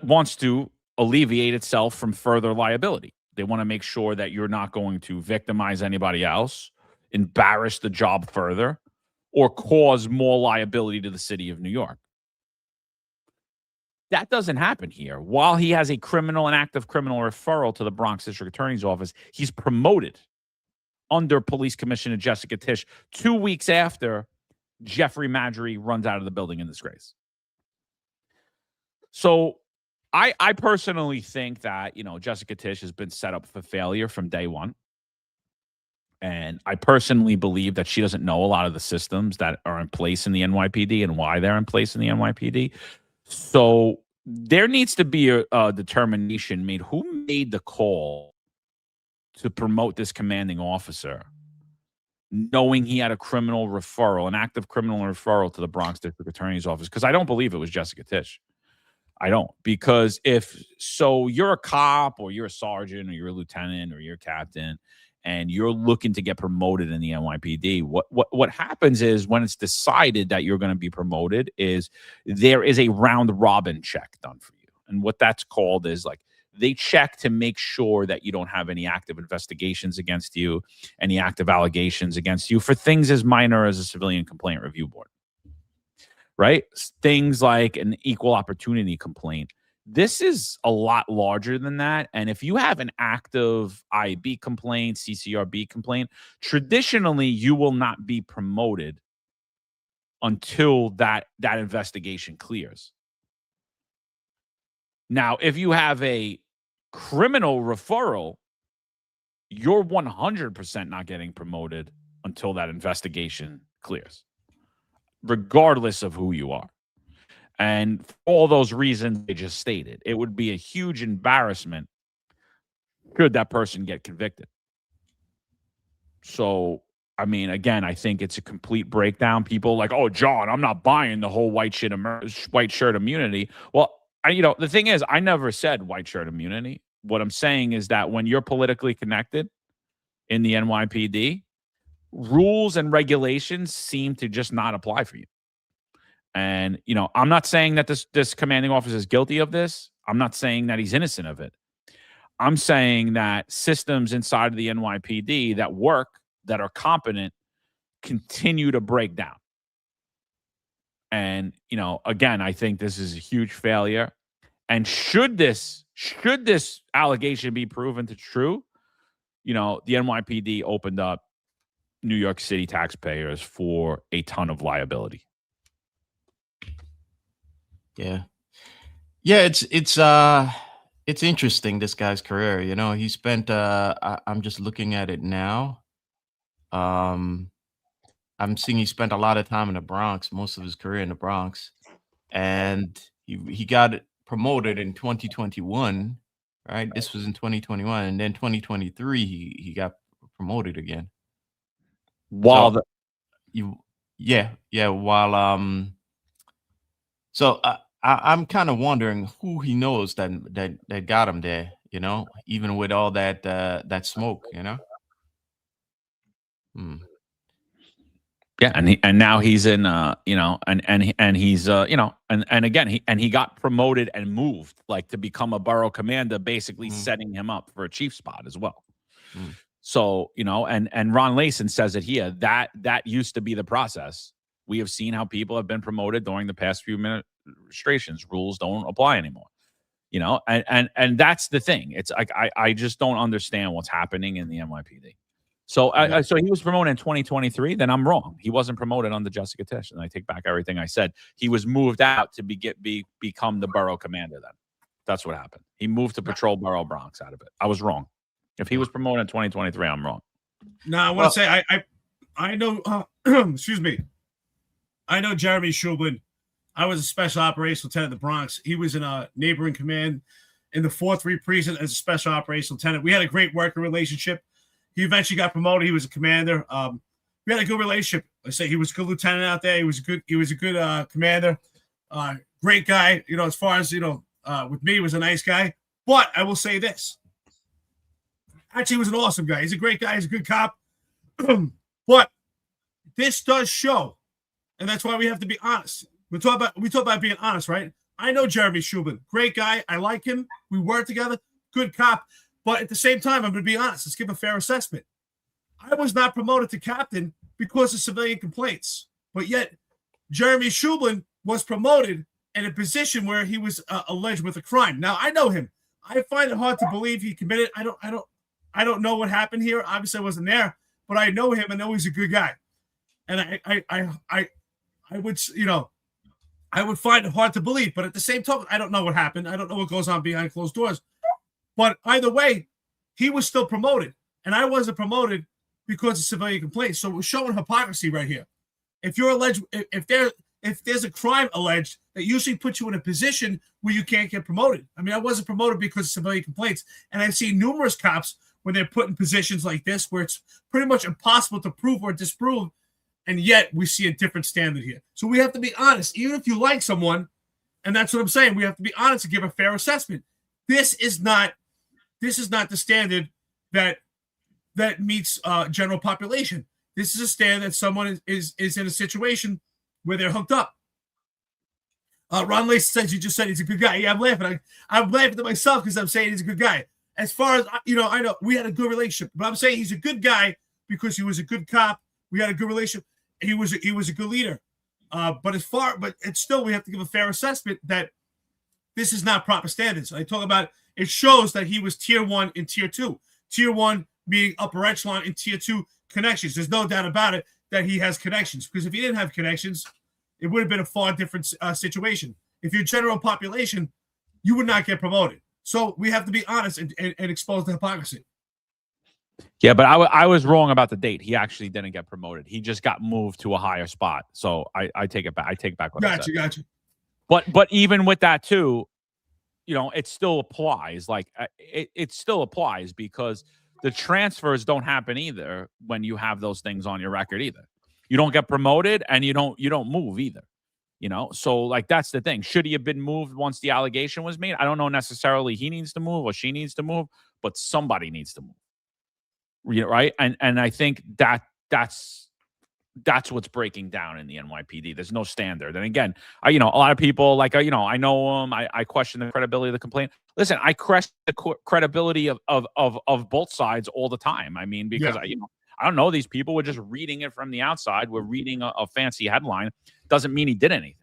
wants to alleviate itself from further liability. They want to make sure that you're not going to victimize anybody else, embarrass the job further, or cause more liability to the city of New York. That doesn't happen here. While he has an active criminal referral to the Bronx District Attorney's Office, he's promoted under Police Commissioner Jessica Tisch 2 weeks after Jeffrey Madry runs out of the building in disgrace. So I personally think that, Jessica Tisch has been set up for failure from day one. And I personally believe that she doesn't know a lot of the systems that are in place in the NYPD and why they're in place in the NYPD. So there needs to be a determination made. Who made the call to promote this commanding officer, knowing he had a criminal referral, an active criminal referral to the Bronx District Attorney's Office? Because I don't believe it was Jessica Tisch. I don't. Because if you're a cop or you're a sergeant or you're a lieutenant or you're a captain and you're looking to get promoted in the NYPD, what happens is when it's decided that you're going to be promoted is there is a round robin check done for you. And what that's called is like they check to make sure that you don't have any active investigations against you, any active allegations against you for things as minor as a civilian complaint review board. Right? Things like an equal opportunity complaint. This is a lot larger than that. And if you have an active IAB complaint, CCRB complaint, traditionally you will not be promoted until that investigation clears. Now, if you have a criminal referral, you're 100% not getting promoted until that investigation clears, regardless of who you are. And for all those reasons they just stated, it would be a huge embarrassment should that person get convicted. So I mean, again, I think it's a complete breakdown. People like, oh, John, I'm not buying the whole white shirt immunity. Well, the thing is, I never said white shirt immunity. What I'm saying is that when you're politically connected in the NYPD, rules and regulations seem to just not apply for you. And, I'm not saying that this commanding officer is guilty of this. I'm not saying that he's innocent of it. I'm saying that systems inside of the NYPD that work, that are competent, continue to break down. And, again, I think this is a huge failure. And should this allegation be proven to true, the NYPD opened up New York City taxpayers for a ton of liability. Yeah. Yeah, it's interesting, this guy's career. He spent I'm just looking at it now. I'm seeing he spent a lot of time in the Bronx, most of his career in the Bronx. And he got promoted in 2021, right? This was in 2021, and then 2023 he got promoted again. While I'm kind of wondering who he knows that got him there, even with all that smoke, Yeah, and now he's in and he's and again he got promoted and moved to become a borough commander, basically setting him up for a chief spot as well. So, and Ron Layson says it here, that used to be the process. We have seen how people have been promoted during the past few administrations. Rules don't apply anymore. And that's the thing. It's like I just don't understand what's happening in the NYPD. So so he was promoted in 2023. Then I'm wrong. He wasn't promoted under Jessica Tisch, and I take back everything I said. He was moved out to become the borough commander. Then that's what happened. He moved to patrol borough Bronx out of it. I was wrong. If he was promoted in 2023, I'm wrong. No, I want to say I know. Excuse me. I know Jeremy Shublin. I was a special operations lieutenant in the Bronx. He was in a neighboring command in the 4-3 precinct as a special operations lieutenant. We had a great working relationship. He eventually got promoted. He was a commander. We had a good relationship. I say he was a good lieutenant out there. He was a good commander. Great guy. As far as with me, he was a nice guy. But I will say this. Actually, he was an awesome guy. He's a great guy. He's a good cop. But this does show, and that's why we have to be honest. We talk about being honest, right? I know Jeremy Shublin. Great guy. I like him. We work together. Good cop. But at the same time, I'm going to be honest. Let's give a fair assessment. I was not promoted to captain because of civilian complaints. But yet, Jeremy Shublin was promoted in a position where he was alleged with a crime. Now, I know him. I find it hard to believe he committed. I don't know what happened here. Obviously, I wasn't there. But I know him. I know he's a good guy. And I would, I would find it hard to believe. But at the same time, I don't know what happened. I don't know what goes on behind closed doors. But either way, he was still promoted. And I wasn't promoted because of civilian complaints. So we're showing hypocrisy right here. If you're alleged, if there's a crime alleged, that usually puts you in a position where you can't get promoted. I mean, I wasn't promoted because of civilian complaints. And I've seen numerous cops when they're put in positions like this where it's pretty much impossible to prove or disprove. And yet we see a different standard here. So we have to be honest. Even if you like someone, and that's what I'm saying, we have to be honest and give a fair assessment. This is not the standard that meets general population. This is a standard that someone is in a situation where they're hooked up. Ron Lacey says, you just said he's a good guy. Yeah, I'm laughing. I'm laughing to myself because I'm saying he's a good guy. As far as, I know we had a good relationship, but I'm saying he's a good guy because he was a good cop. We had a good relationship. He was a good leader. But it's still, we have to give a fair assessment that this is not proper standards. I talk about it shows that he was tier 1 and tier 2. Tier 1 being upper echelon and tier 2 connections. There's no doubt about it that he has connections, because if he didn't have connections, it would have been a far different situation. If you're general population, you would not get promoted. So we have to be honest and expose the hypocrisy. Yeah, but I was wrong about the date. He actually didn't get promoted. He just got moved to a higher spot. So I take it back. I take back what I said. Gotcha. But even with that too, it still applies. Like it still applies because the transfers don't happen either when you have those things on your record either. You don't get promoted and you don't move either. So like that's the thing. Should he have been moved once the allegation was made? I don't know necessarily he needs to move or she needs to move, but somebody needs to move. Right? And I think that's what's breaking down in the NYPD. There's no standard. And again, a lot of people like, I know them. I question the credibility of the complaint. Listen, I question the credibility of both sides all the time. I mean, because I don't know these people. We're just reading it from the outside. We're reading a fancy headline. Doesn't mean he did anything.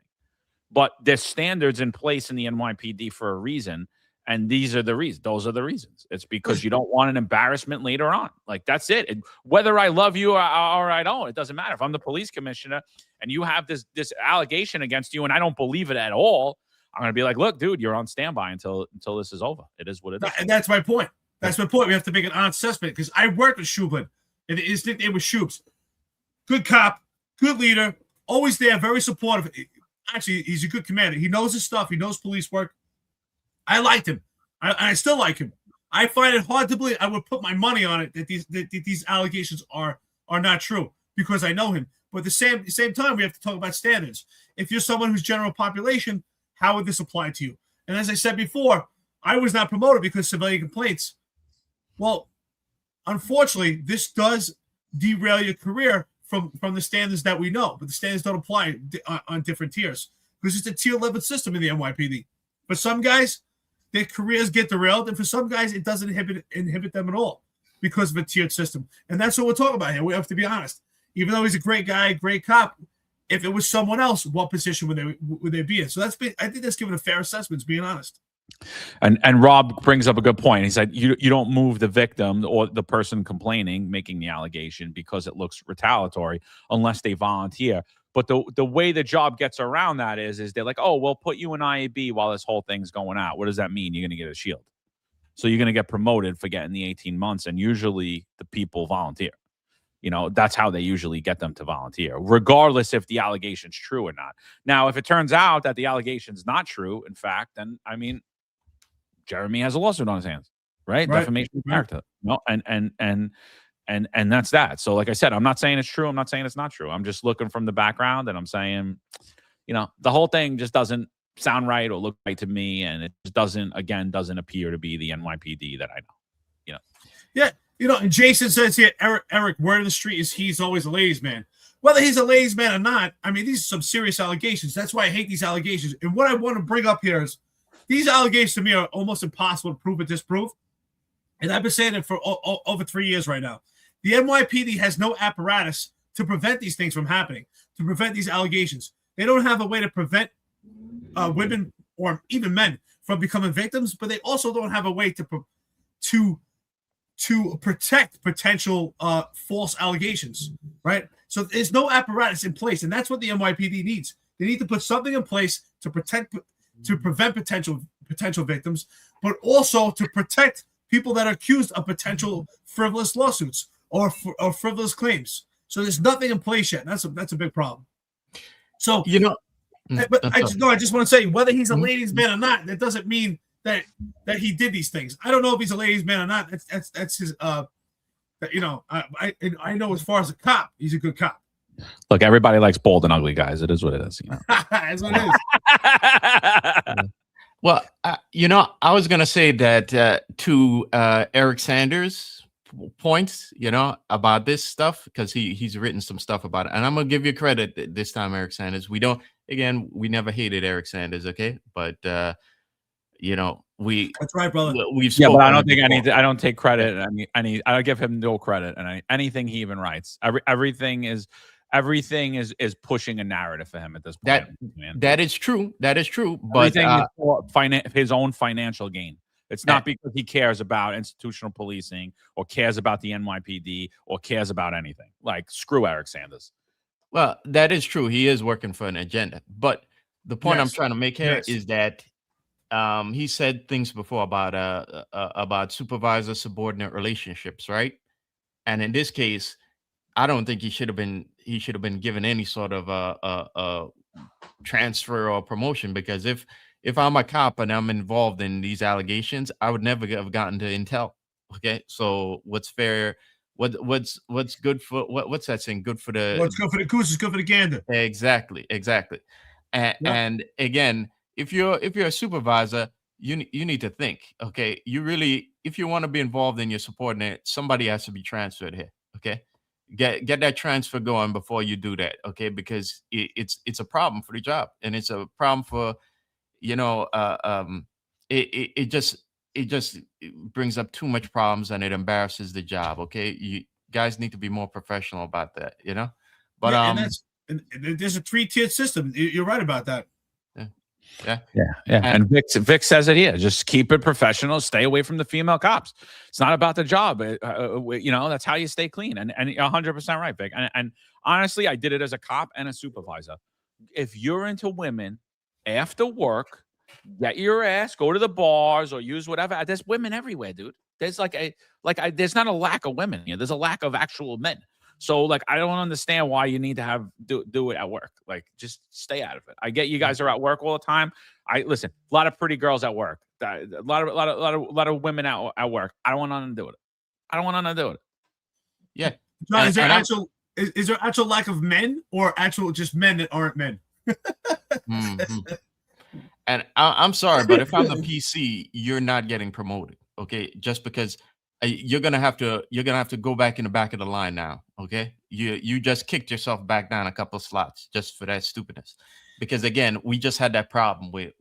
But there's standards in place in the NYPD for a reason. And these are the reasons. Those are the reasons. It's because you don't want an embarrassment later on. Like, that's it. And whether I love you or I don't, it doesn't matter. If I'm the police commissioner and you have this allegation against you and I don't believe it at all, I'm going to be like, look, dude, you're on standby until this is over. It is what it is. And that's my point. That's my point. We have to make an honest assessment because I worked with Shublin. And his nickname was Shoops. Good cop, good leader, always there, very supportive. Actually, he's a good commander. He knows his stuff. He knows police work. I liked him. I still like him. I find it hard to believe. I would put my money on it that these allegations are not true because I know him. But at the same time, we have to talk about standards. If you're someone who's general population, how would this apply to you? And as I said before, I was not promoted because civilian complaints. Well, unfortunately, this does derail your career from the standards that we know, but the standards don't apply on different tiers because it's a tier 11 system in the NYPD. For some guys, their careers get derailed, and for some guys, it doesn't inhibit them at all because of a tiered system. And that's what we're talking about here. We have to be honest. Even though he's a great guy, great cop, if it was someone else, what position would they be in? So I think that's given a fair assessment, being honest. And Rob brings up a good point. He said you don't move the victim or the person complaining, making the allegation because it looks retaliatory unless they volunteer. But the way the job gets around that is they're like, oh, we'll put you in IAB while this whole thing's going out. What does that mean? You're going to get a shield. So you're going to get promoted for getting the 18 months. And usually the people volunteer. That's how they usually get them to volunteer, regardless if the allegation's true or not. Now, if it turns out that the allegation's not true, in fact, then, I mean, Jeremy has a lawsuit on his hands, right? Defamation of character. No, and that's that. So, like I said, I'm not saying it's true. I'm not saying it's not true. I'm just looking from the background, and I'm saying, the whole thing just doesn't sound right or look right to me, and it just doesn't appear to be the NYPD that I know. Yeah, and Jason says here, Eric, word of the street is he's always a ladies' man. Whether he's a ladies' man or not, I mean, these are some serious allegations. That's why I hate these allegations. And what I want to bring up here is, these allegations to me are almost impossible to prove or disprove. And I've been saying it for over 3 years right now. The NYPD has no apparatus to prevent these things from happening, to prevent these allegations. They don't have a way to prevent women or even men from becoming victims, but they also don't have a way to protect potential false allegations, right? So there's no apparatus in place, and that's what the NYPD needs. They need to put something in place to prevent potential victims, but also to protect people that are accused of potential frivolous lawsuits or frivolous claims. So there's nothing in place yet. That's a big problem. So but I just want to say, whether he's a ladies' man or not, that doesn't mean that he did these things. I don't know if he's a ladies' man or not. That's his. I know as far as a cop, he's a good cop. Look, everybody likes bold and ugly guys. It is what it is. That's what it is. Well, I was going to say that to Eric Sanders' points, about this stuff, because he's written some stuff about it. And I'm going to give you credit this time, Eric Sanders. We never hated Eric Sanders, okay? But, that's right, brother. But I don't think I don't take credit. I give him no credit. And anything he even writes, everything is pushing a narrative for him at this point. That is true. But everything is for his own financial gain. It's not because he cares about institutional policing or cares about the NYPD or cares about anything. Like, screw Eric Sanders. Well, that is true. He is working for an agenda. But the point I'm trying to make here is that he said things before about supervisor subordinate relationships, right? And in this case, I don't think he should have been given any sort of a transfer or promotion, because if I'm a cop and I'm involved in these allegations, I would never have gotten to intel. Okay, so what's fair? What's good for what's that saying? Good for the What's good for the goose is good for the gander. Exactly. And again, if you're a supervisor, you need to think. Okay, you really, if you want to be involved in your subordinate, somebody has to be transferred here. Okay, get that transfer going before you do that. Okay, because it's a problem for the job, and it's a problem for you know it just brings up too much problems, and it embarrasses the job. Okay, you guys need to be more professional about that. But and there's a 3-tiered system. You're right about that. Yeah. And Vic says it here. Just keep it professional. Stay away from the female cops. It's not about the job. That's how you stay clean. And 100% right, Vic. And honestly, I did it as a cop and a supervisor. If you're into women after work, get your ass, go to the bars or use whatever. There's women everywhere, dude. There's there's not a lack of women here. There's a lack of actual men. So I don't understand why you need to do it at work. Just stay out of it. I get you guys are at work all the time. Listen, a lot of pretty girls at work. A lot of women at work. I don't want nothing to do with it. I don't want nothing to do with it. Yeah. John, is there actual lack of men or actual just men that aren't men? Mm-hmm. And I'm sorry, but if I'm the PC, you're not getting promoted. Okay, just because you're gonna have to go back in the back of the line now. Okay, you just kicked yourself back down a couple of slots just for that stupidness. Because again, we just had that problem with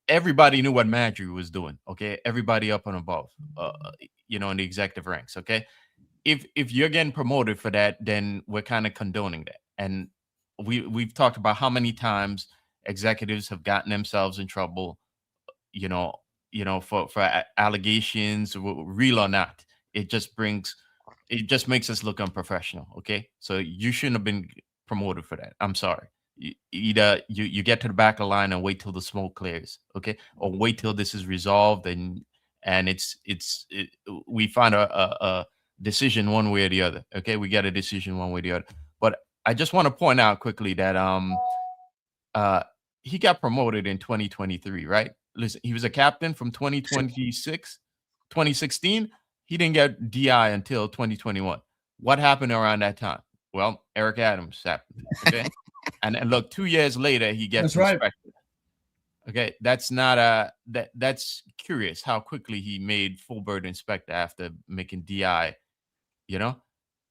everybody knew what Madry was doing. Okay, everybody up and above, in the executive ranks. Okay, if you're getting promoted for that, then we're kind of condoning that. And we've talked about how many times executives have gotten themselves in trouble, for allegations, real or not. It just makes us look unprofessional. Okay, so you shouldn't have been promoted for that. I'm sorry. Either you get to the back of the line and wait till the smoke clears, okay, or wait till this is resolved and we find a decision one way or the other. Okay, we get a decision one way or the other. But I just want to point out quickly that he got promoted in 2023, right? Listen, he was a captain from 2016. He didn't get DI until 2021. What happened around that time? Well, Eric Adams happened. Okay, and look, 2 years later he gets inspected. Right. Okay, that's not that's curious how quickly he made full bird inspector after making DI.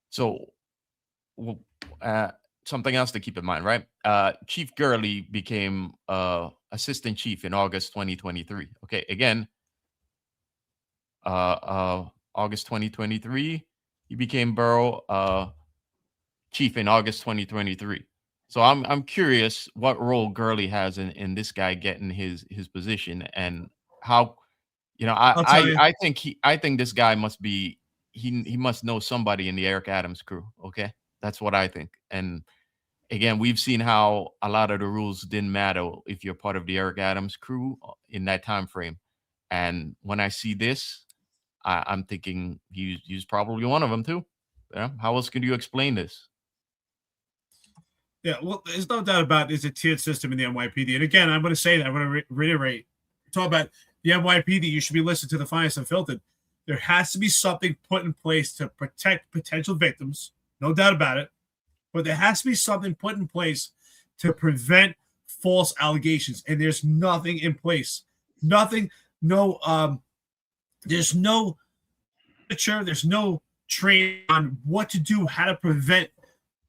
So something else to keep in mind, right? Chief Gurley became assistant chief in August 2023. Okay, again, August 2023, he became borough chief in August 2023. So I'm curious what role Gurley has in this guy getting his position, and how I think this guy must be he must know somebody in the Eric Adams crew. Okay, that's what I think. And again, we've seen how a lot of the rules didn't matter if you're part of the Eric Adams crew in that time frame. And when I see this, I'm thinking he's probably one of them too. Yeah. How else could you explain this? Yeah, well, there's no doubt about there's a tiered system in the NYPD. And again, I'm going to say that. I'm going to reiterate. Talk about the NYPD. You should be listening to the Finest Unfiltered. There has to be something put in place to protect potential victims. No doubt about it. But there has to be something put in place to prevent false allegations. And there's nothing in place. Nothing. There's no literature. There's no training on what to do, how to prevent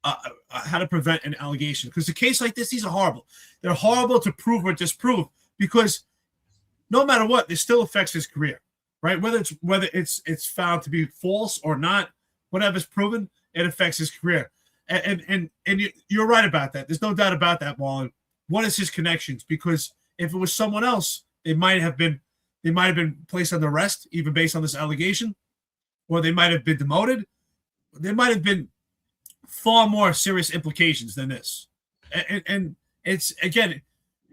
an allegation. Because a case like this, these are horrible. They're horrible to prove or disprove, because no matter what, it still affects his career, right? Whether it's found to be false or not, whatever's proven, it affects his career. And you're right about that. There's no doubt about that, Marlon. What is his connections? Because if it was someone else, they might have been placed under arrest, even based on this allegation, or they might have been demoted. There might have been far more serious implications than this. And it's, again,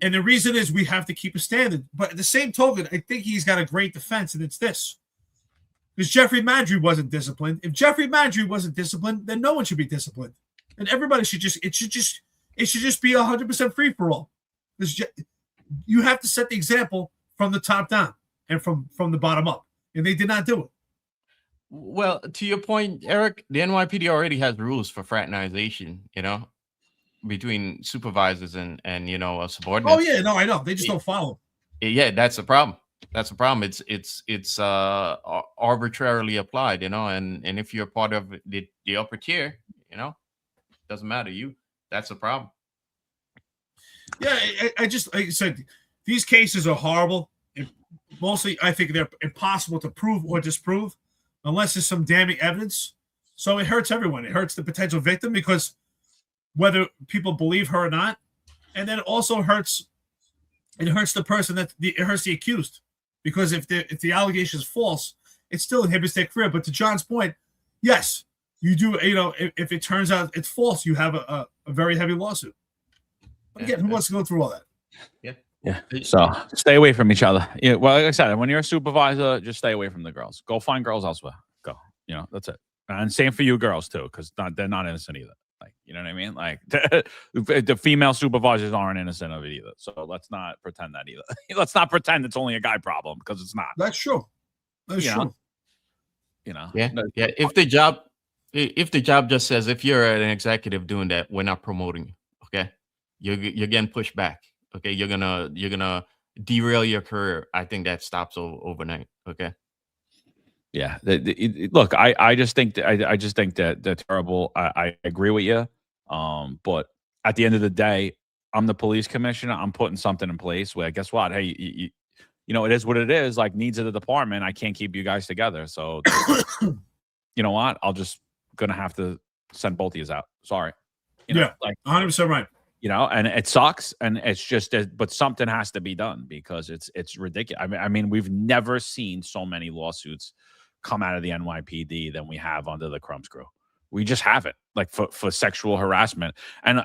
and the reason is we have to keep a standard. But at the same token, I think he's got a great defense, and it's this. Because Jeffrey Madry wasn't disciplined. If Jeffrey Madry wasn't disciplined, then no one should be disciplined. And everybody should just be 100% free for all. You have to set the example from the top down and from the bottom up. and they did not do it. Well, to your point, Eric, the NYPD already has rules for fraternization, between supervisors and subordinates. Oh yeah, no, I know. They just don't follow. Yeah, that's the problem. That's the problem. It's arbitrarily applied, and if you're part of the upper tier, doesn't matter. That's the problem. Yeah, I just, like I said, these cases are horrible. Mostly, I think they're impossible to prove or disprove unless there's some damning evidence. So it hurts everyone. It hurts the potential victim because whether people believe her or not, and then it also hurts the person it hurts the accused, because if the allegation is false, it still inhibits their career. But to John's point, yes, you do. If it turns out it's false, you have a very heavy lawsuit. But again, who wants to go through all that? Yeah. So stay away from each other. Yeah. Well, like I said, when you're a supervisor, just stay away from the girls. Go find girls elsewhere. Go. That's it. And same for you girls too, because they're not innocent either. Like, you know what I mean? Like the female supervisors aren't innocent of it either. So let's not pretend that either. Let's not pretend it's only a guy problem, because it's not. That's true. That's true. Yeah. If the job just says, if you're an executive doing that, we're not promoting you. Okay, you're getting pushed back. Okay, you're gonna derail your career. I think that stops overnight. Okay. Yeah. Look, I just think that they're terrible. I agree with you. But at the end of the day, I'm the police commissioner. I'm putting something in place where, guess what? Hey, it is what it is. Like, needs of the department. I can't keep you guys together. So, you know what? I'll just gonna have to send both of you out. Sorry. Like 100% right. And it sucks, and it's just, but something has to be done, because it's ridiculous. I mean, we've never seen so many lawsuits come out of the NYPD than we have under the Crumbs crew. We just haven't, like, for sexual harassment, and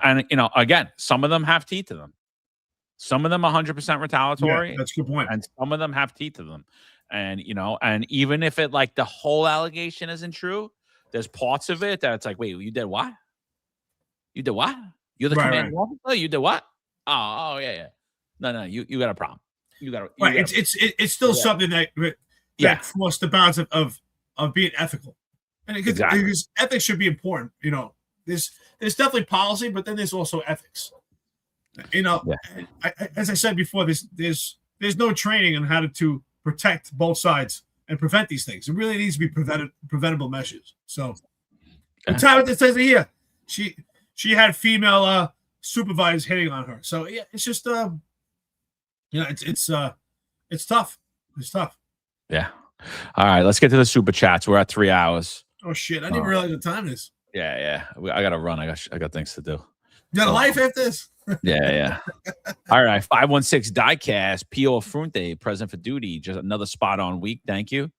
again, some of them have teeth to them. Some of them 100% retaliatory. Yeah, that's a good point. And some of them have teeth to them, and and even if it, like, the whole allegation isn't true, there's parts of it that's like, wait, you did what? You did what? You're the commanding officer? You did what? Oh, yeah. No, you got a problem. You got right. It's still something that crossed the bounds of being ethical, and because ethics should be important. There's definitely policy, but then there's also ethics. As I said before, there's no training on how to protect both sides and prevent these things. It really needs to be preventable measures. So, the time it says here, she had female supervisors hitting on her. So yeah, it's just it's tough. It's tough. Yeah. All right, let's get to the super chats. We're at 3 hours. Oh shit! I didn't realize the time is. Yeah. I gotta run. I got things to do. You got a life after this? Yeah. All right, 516 Diecast, Pio Frunte, present for duty. Just another spot on week. Thank you,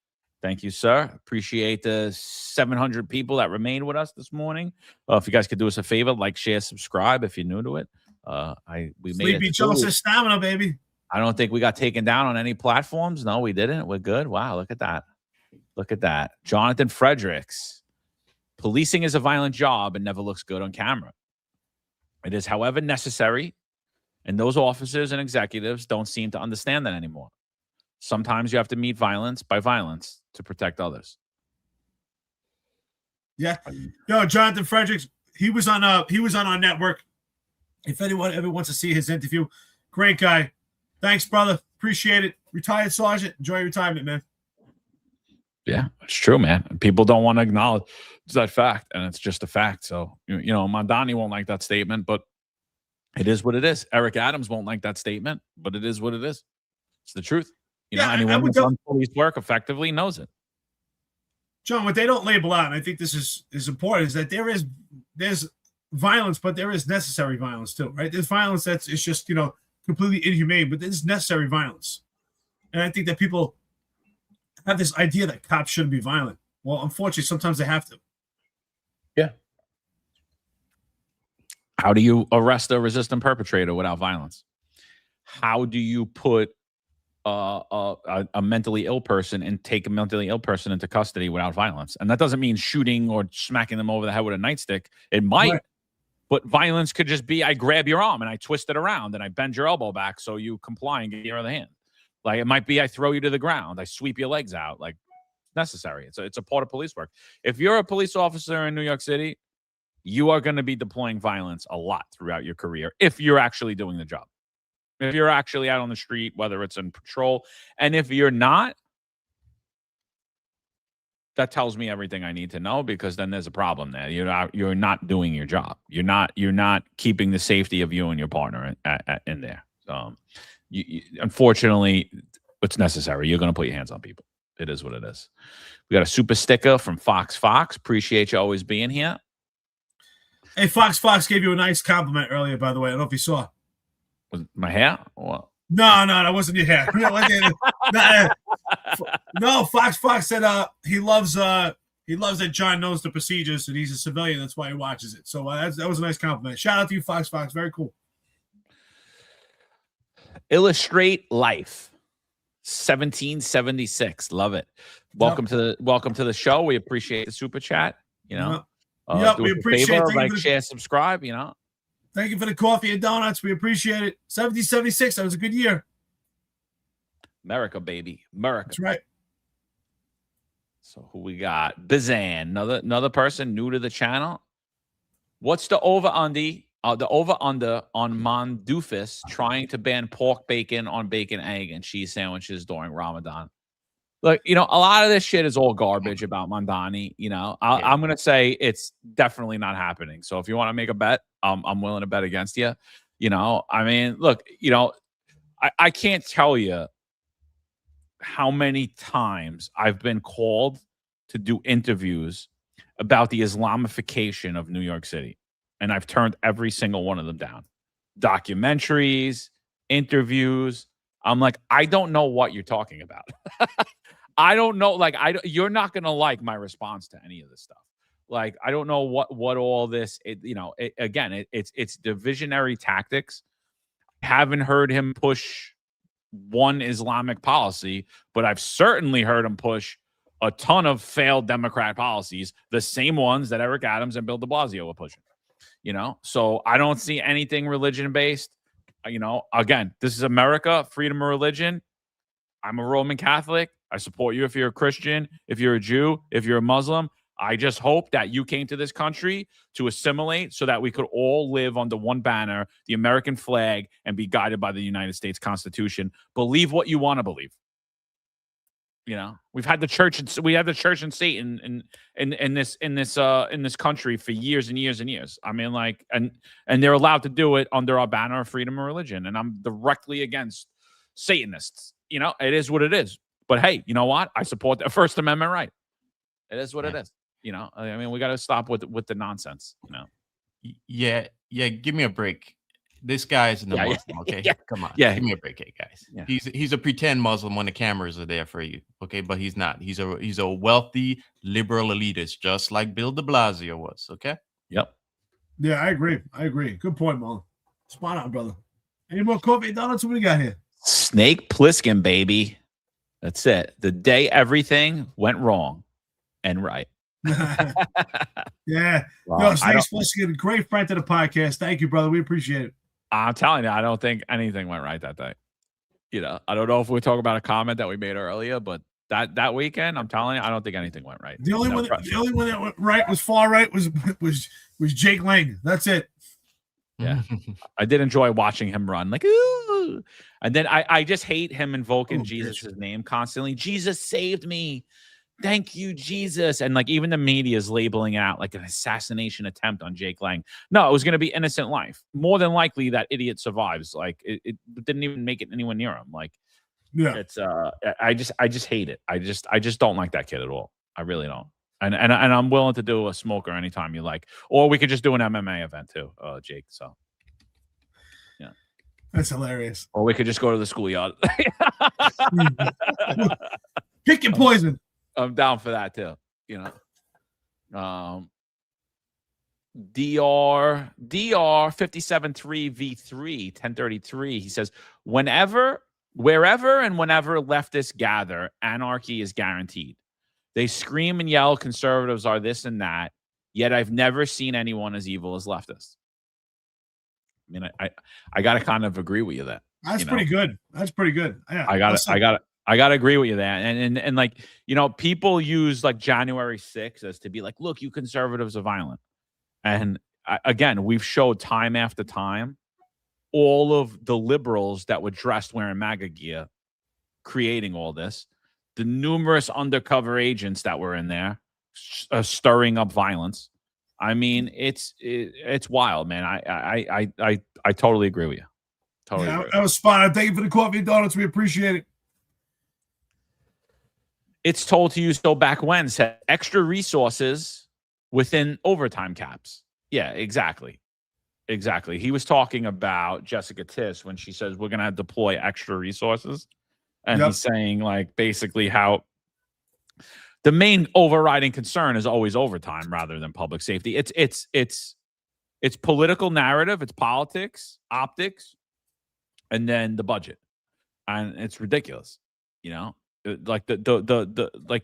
sir. Appreciate the 700 people that remained with us this morning. If you guys could do us a favor, like, share, subscribe if you're new to it. We made Sleepy Joe says stamina, baby. I don't think we got taken down on any platforms. No, we didn't. We're good. Wow, look at that. Jonathan Fredericks. Policing is a violent job and never looks good on camera. It is, however, necessary, and those officers and executives don't seem to understand that anymore. Sometimes you have to meet violence by violence to protect others. Yeah. Jonathan Fredericks, he was on our network. If anyone ever wants to see his interview, great guy. Thanks, brother. Appreciate it. Retired sergeant. Enjoy your retirement, man. Yeah, it's true, man. People don't want to acknowledge that fact, and it's just a fact. So, Mondani won't like that statement, but it is what it is. Eric Adams won't like that statement, but it is what it is. It's the truth. Anyone who's done police work effectively knows it. John, what they don't label out, and I think this is important, is that there's violence, but there is necessary violence too, right? There's violence it's just completely inhumane, but there's necessary violence, and I think that people have this idea that cops shouldn't be violent. Well, unfortunately, sometimes they have to. Yeah. How do you arrest a resistant perpetrator without violence? How do you put a mentally ill person and take a mentally ill person into custody without violence? And that doesn't mean shooting or smacking them over the head with a nightstick. It might, right. But violence could just be, I grab your arm and I twist it around and I bend your elbow back so you comply and get your other hand. Like it might be I throw you to the ground, I sweep your legs out. Like necessary. It's a part of police work. If you're a police officer in New York City, you are going to be deploying violence a lot throughout your career if you're actually doing the job. If you're actually out on the street, whether it's in patrol, and if you're not, that tells me everything I need to know, because then there's a problem there. You're not doing your job. You're not keeping the safety of you and your partner in there. So, unfortunately, it's necessary. You're going to put your hands on people. It is what it is. We got a super sticker from Fox. Appreciate you always being here. Hey, Fox gave you a nice compliment earlier, by the way. I don't know if you saw. Was it my hair? What? No, that wasn't your hair. No, Fox said he loves that John knows the procedures and he's a civilian. That's why he watches it. So that was a nice compliment. Shout out to you, Fox. Very cool. Illustrate Life, 1776. Love it. Welcome to the show. We appreciate the super chat. You know, we appreciate it. Like, share, subscribe. You know. Thank you for the coffee and donuts. We appreciate it. 1776. That was a good year. America, baby. America. That's right. So who we got? Bizan, another person new to the channel. What's the over-under? The over-under on Mondoofus trying to ban pork bacon on bacon, egg, and cheese sandwiches during Ramadan. Look, a lot of this shit is all garbage about Mondani. I'm going to say it's definitely not happening. So if you want to make a bet, I'm willing to bet against you. I mean, look, I can't tell you how many times I've been called to do interviews about the Islamification of New York City. And I've turned every single one of them down. Documentaries, interviews. I'm like, I don't know what you're talking about. I don't know. Like, you're not going to like my response to any of this stuff. Like, I don't know what all this, it's divisionary tactics. I haven't heard him push one Islamic policy, but I've certainly heard him push a ton of failed Democrat policies, the same ones that Eric Adams and Bill de Blasio were pushing. So I don't see anything religion-based. Again, this is America, freedom of religion. I'm a Roman Catholic. I support you if you're a Christian, if you're a Jew, if you're a Muslim. I just hope that you came to this country to assimilate so that we could all live under one banner, the American flag, and be guided by the United States Constitution. Believe what you want to believe. We've had the church and Satan in this country for years and years and years. I mean, like, and they're allowed to do it under our banner of freedom of religion. And I'm directly against Satanists. It is what it is. But hey, you know what? I support the First Amendment right. It is what it is. I mean, we got to stop with the nonsense. Yeah. Give me a break. This guy is no Muslim, okay? Yeah. Come on. Yeah. Give me a break, guys. Yeah. He's a pretend Muslim when the cameras are there for you, okay? But he's not. He's a wealthy liberal elitist, just like Bill de Blasio was, okay? Yep. Yeah, I agree. Good point, Marlon. Spot on, brother. Any more coffee and donuts? What we got here? Snake Plissken, baby. That's it. The day everything went wrong and right. Yeah. Well, Snake Plissken, great friend to the podcast. Thank you, brother. We appreciate it. I'm telling you, I don't think anything went right that day. I don't know if we're talking about a comment that we made earlier, but that weekend, I'm telling you, I don't think anything went right. The only one that went right was far right was Jake Lang. That's it. Yeah. I did enjoy watching him run, like, ooh. And then I just hate him invoking Jesus' name constantly. Jesus saved me. Thank you, Jesus. And like even the media is labeling it out like an assassination attempt on Jake Lang. No, it was going to be innocent life. More than likely that idiot survives. Like it didn't even make it anywhere near him. Like, yeah, it's I just hate it. I just don't like that kid at all. I really don't. And I'm willing to do a smoker anytime you like, or we could just do an MMA event too, Jake. So yeah, that's hilarious. Or we could just go to the schoolyard. Pick your poison. I'm down for that too. DR 573 V3 1033. He says, wherever and whenever leftists gather, anarchy is guaranteed. They scream and yell conservatives are this and that, yet I've never seen anyone as evil as leftists. I mean, I got to kind of agree with you That's pretty good. That's pretty good. Yeah, I got to agree with you there. And like, people use like January 6th as to be like, look, you conservatives are violent. And again, we've showed time after time all of the liberals that were dressed wearing MAGA gear creating all this, the numerous undercover agents that were in there stirring up violence. I mean, it's wild, man. I totally agree with you. Totally. Yeah, that was spot on. Thank you for the coffee and donuts. We appreciate it. It's told to you so back when said extra resources within overtime caps. Yeah, exactly. Exactly. He was talking about Jessica Tiss when she says we're going to deploy extra resources. And he's saying like basically how the main overriding concern is always overtime rather than public safety. It's political narrative, it's politics, optics, and then the budget. And it's ridiculous. Like the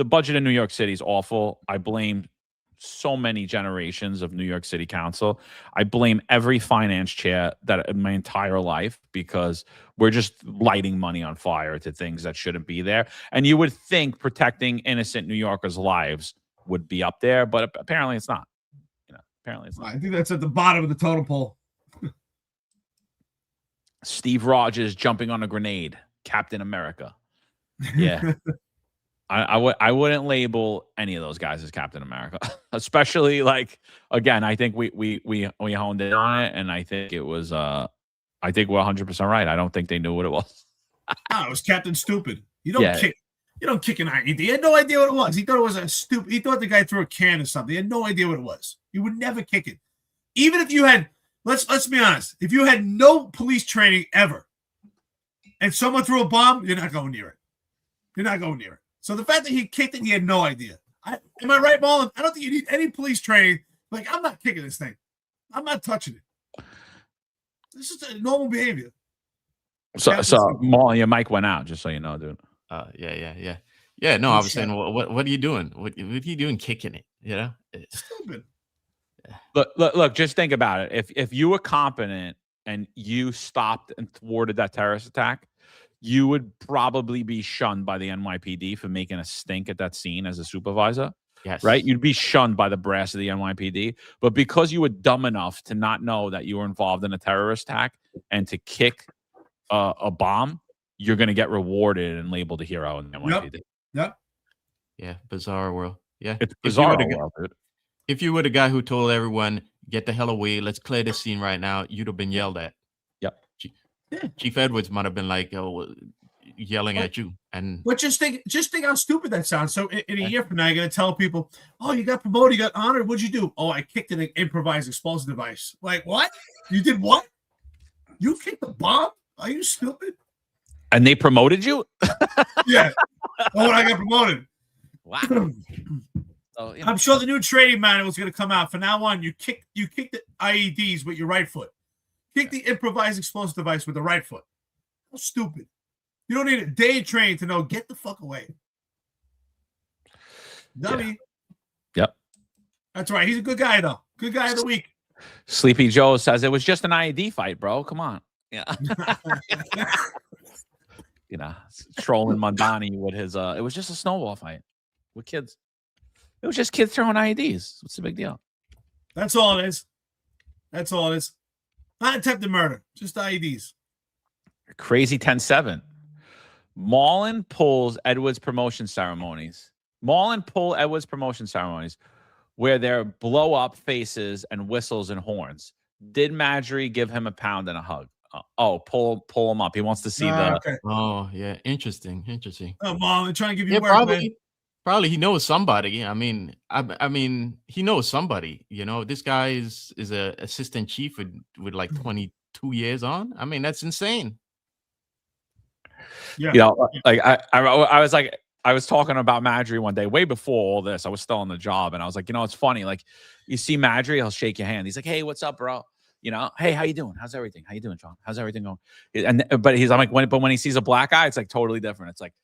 budget in New York City is awful. I blame so many generations of New York City Council. I blame every finance chair that in my entire life because we're just lighting money on fire to things that shouldn't be there. And you would think protecting innocent New Yorkers' lives would be up there, but apparently it's not. Apparently it's not. I think that's at the bottom of the totem pole. Steve Rogers jumping on a grenade, Captain America. Yeah. I wouldn't label any of those guys as Captain America, especially like, again, I think we honed in on it. And I think it was, I think we're 100% right. I don't think they knew what it was. It was Captain Stupid. You don't kick an IED. He had no idea what it was. He thought it was a stupid. He thought the guy threw a can or something. He had no idea what it was. You would never kick it. Even if you had, let's be honest, if you had no police training ever and someone threw a bomb, you're not going near it. You're not going near it. So the fact that he kicked it, he had no idea. Am I right, Marlon? I don't think you need any police training. Like, I'm not kicking this thing. I'm not touching it. This is a normal behavior. So Marlon, your mic went out, just so you know, dude. Yeah. No, I was saying, what are you doing? What are you doing kicking it? It's stupid. Look, just think about it. If you were competent and you stopped and thwarted that terrorist attack, you would probably be shunned by the NYPD for making a stink at that scene as a supervisor. Yes. Right? You'd be shunned by the brass of the NYPD. But because you were dumb enough to not know that you were involved in a terrorist attack and to kick a bomb, you're going to get rewarded and labeled a hero in the NYPD. Yep. Yeah. Bizarre world. Yeah. It's bizarre world, dude. If you were the guy who told everyone, get the hell away, let's clear this scene right now, you'd have been yelled at. Yep. Chief Edwards might have been like yelling at you. But just think how stupid that sounds. So in a year from now, you're going to tell people, oh, you got promoted, you got honored. What'd you do? Oh, I kicked an improvised explosive device. Like, what? You did what? You kicked a bomb? Are you stupid? And they promoted you? Yeah. Oh, I got promoted. Wow. I'm sure the new training manual is going to come out. From now on, you kick the IEDs with your right foot. Kick the improvised explosive device with the right foot. How stupid. You don't need a day of training to know, get the fuck away. Dummy. Yeah. Yep. That's right. He's a good guy, though. Good guy of the week. Sleepy Joe says it was just an IED fight, bro. Come on. Yeah. Trolling Mondani with his it was just a snowball fight with kids. It was just kids throwing IEDs. What's the big deal? That's all it is. That's all it is. Not attempted murder, just IEDs. Crazy 10-7. Marlon pulls Edwards promotion ceremonies. Where there blow up faces and whistles and horns. Did Marjorie give him a pound and a hug? Pull him up. He wants to see the. Okay. Oh yeah, interesting. Oh, Marlon, trying to give you work, man. Probably he knows somebody. I mean, he knows somebody. This guy is a assistant chief with like 22 years on. I mean, that's insane. Yeah. Like I was talking about Marjorie one day, way before all this. I was still on the job, and I was like, it's funny. Like, you see Marjorie, he'll shake your hand. He's like, hey, what's up, bro? Hey, how you doing? How's everything? How you doing, John? How's everything going? But when he sees a black guy, it's like totally different. It's like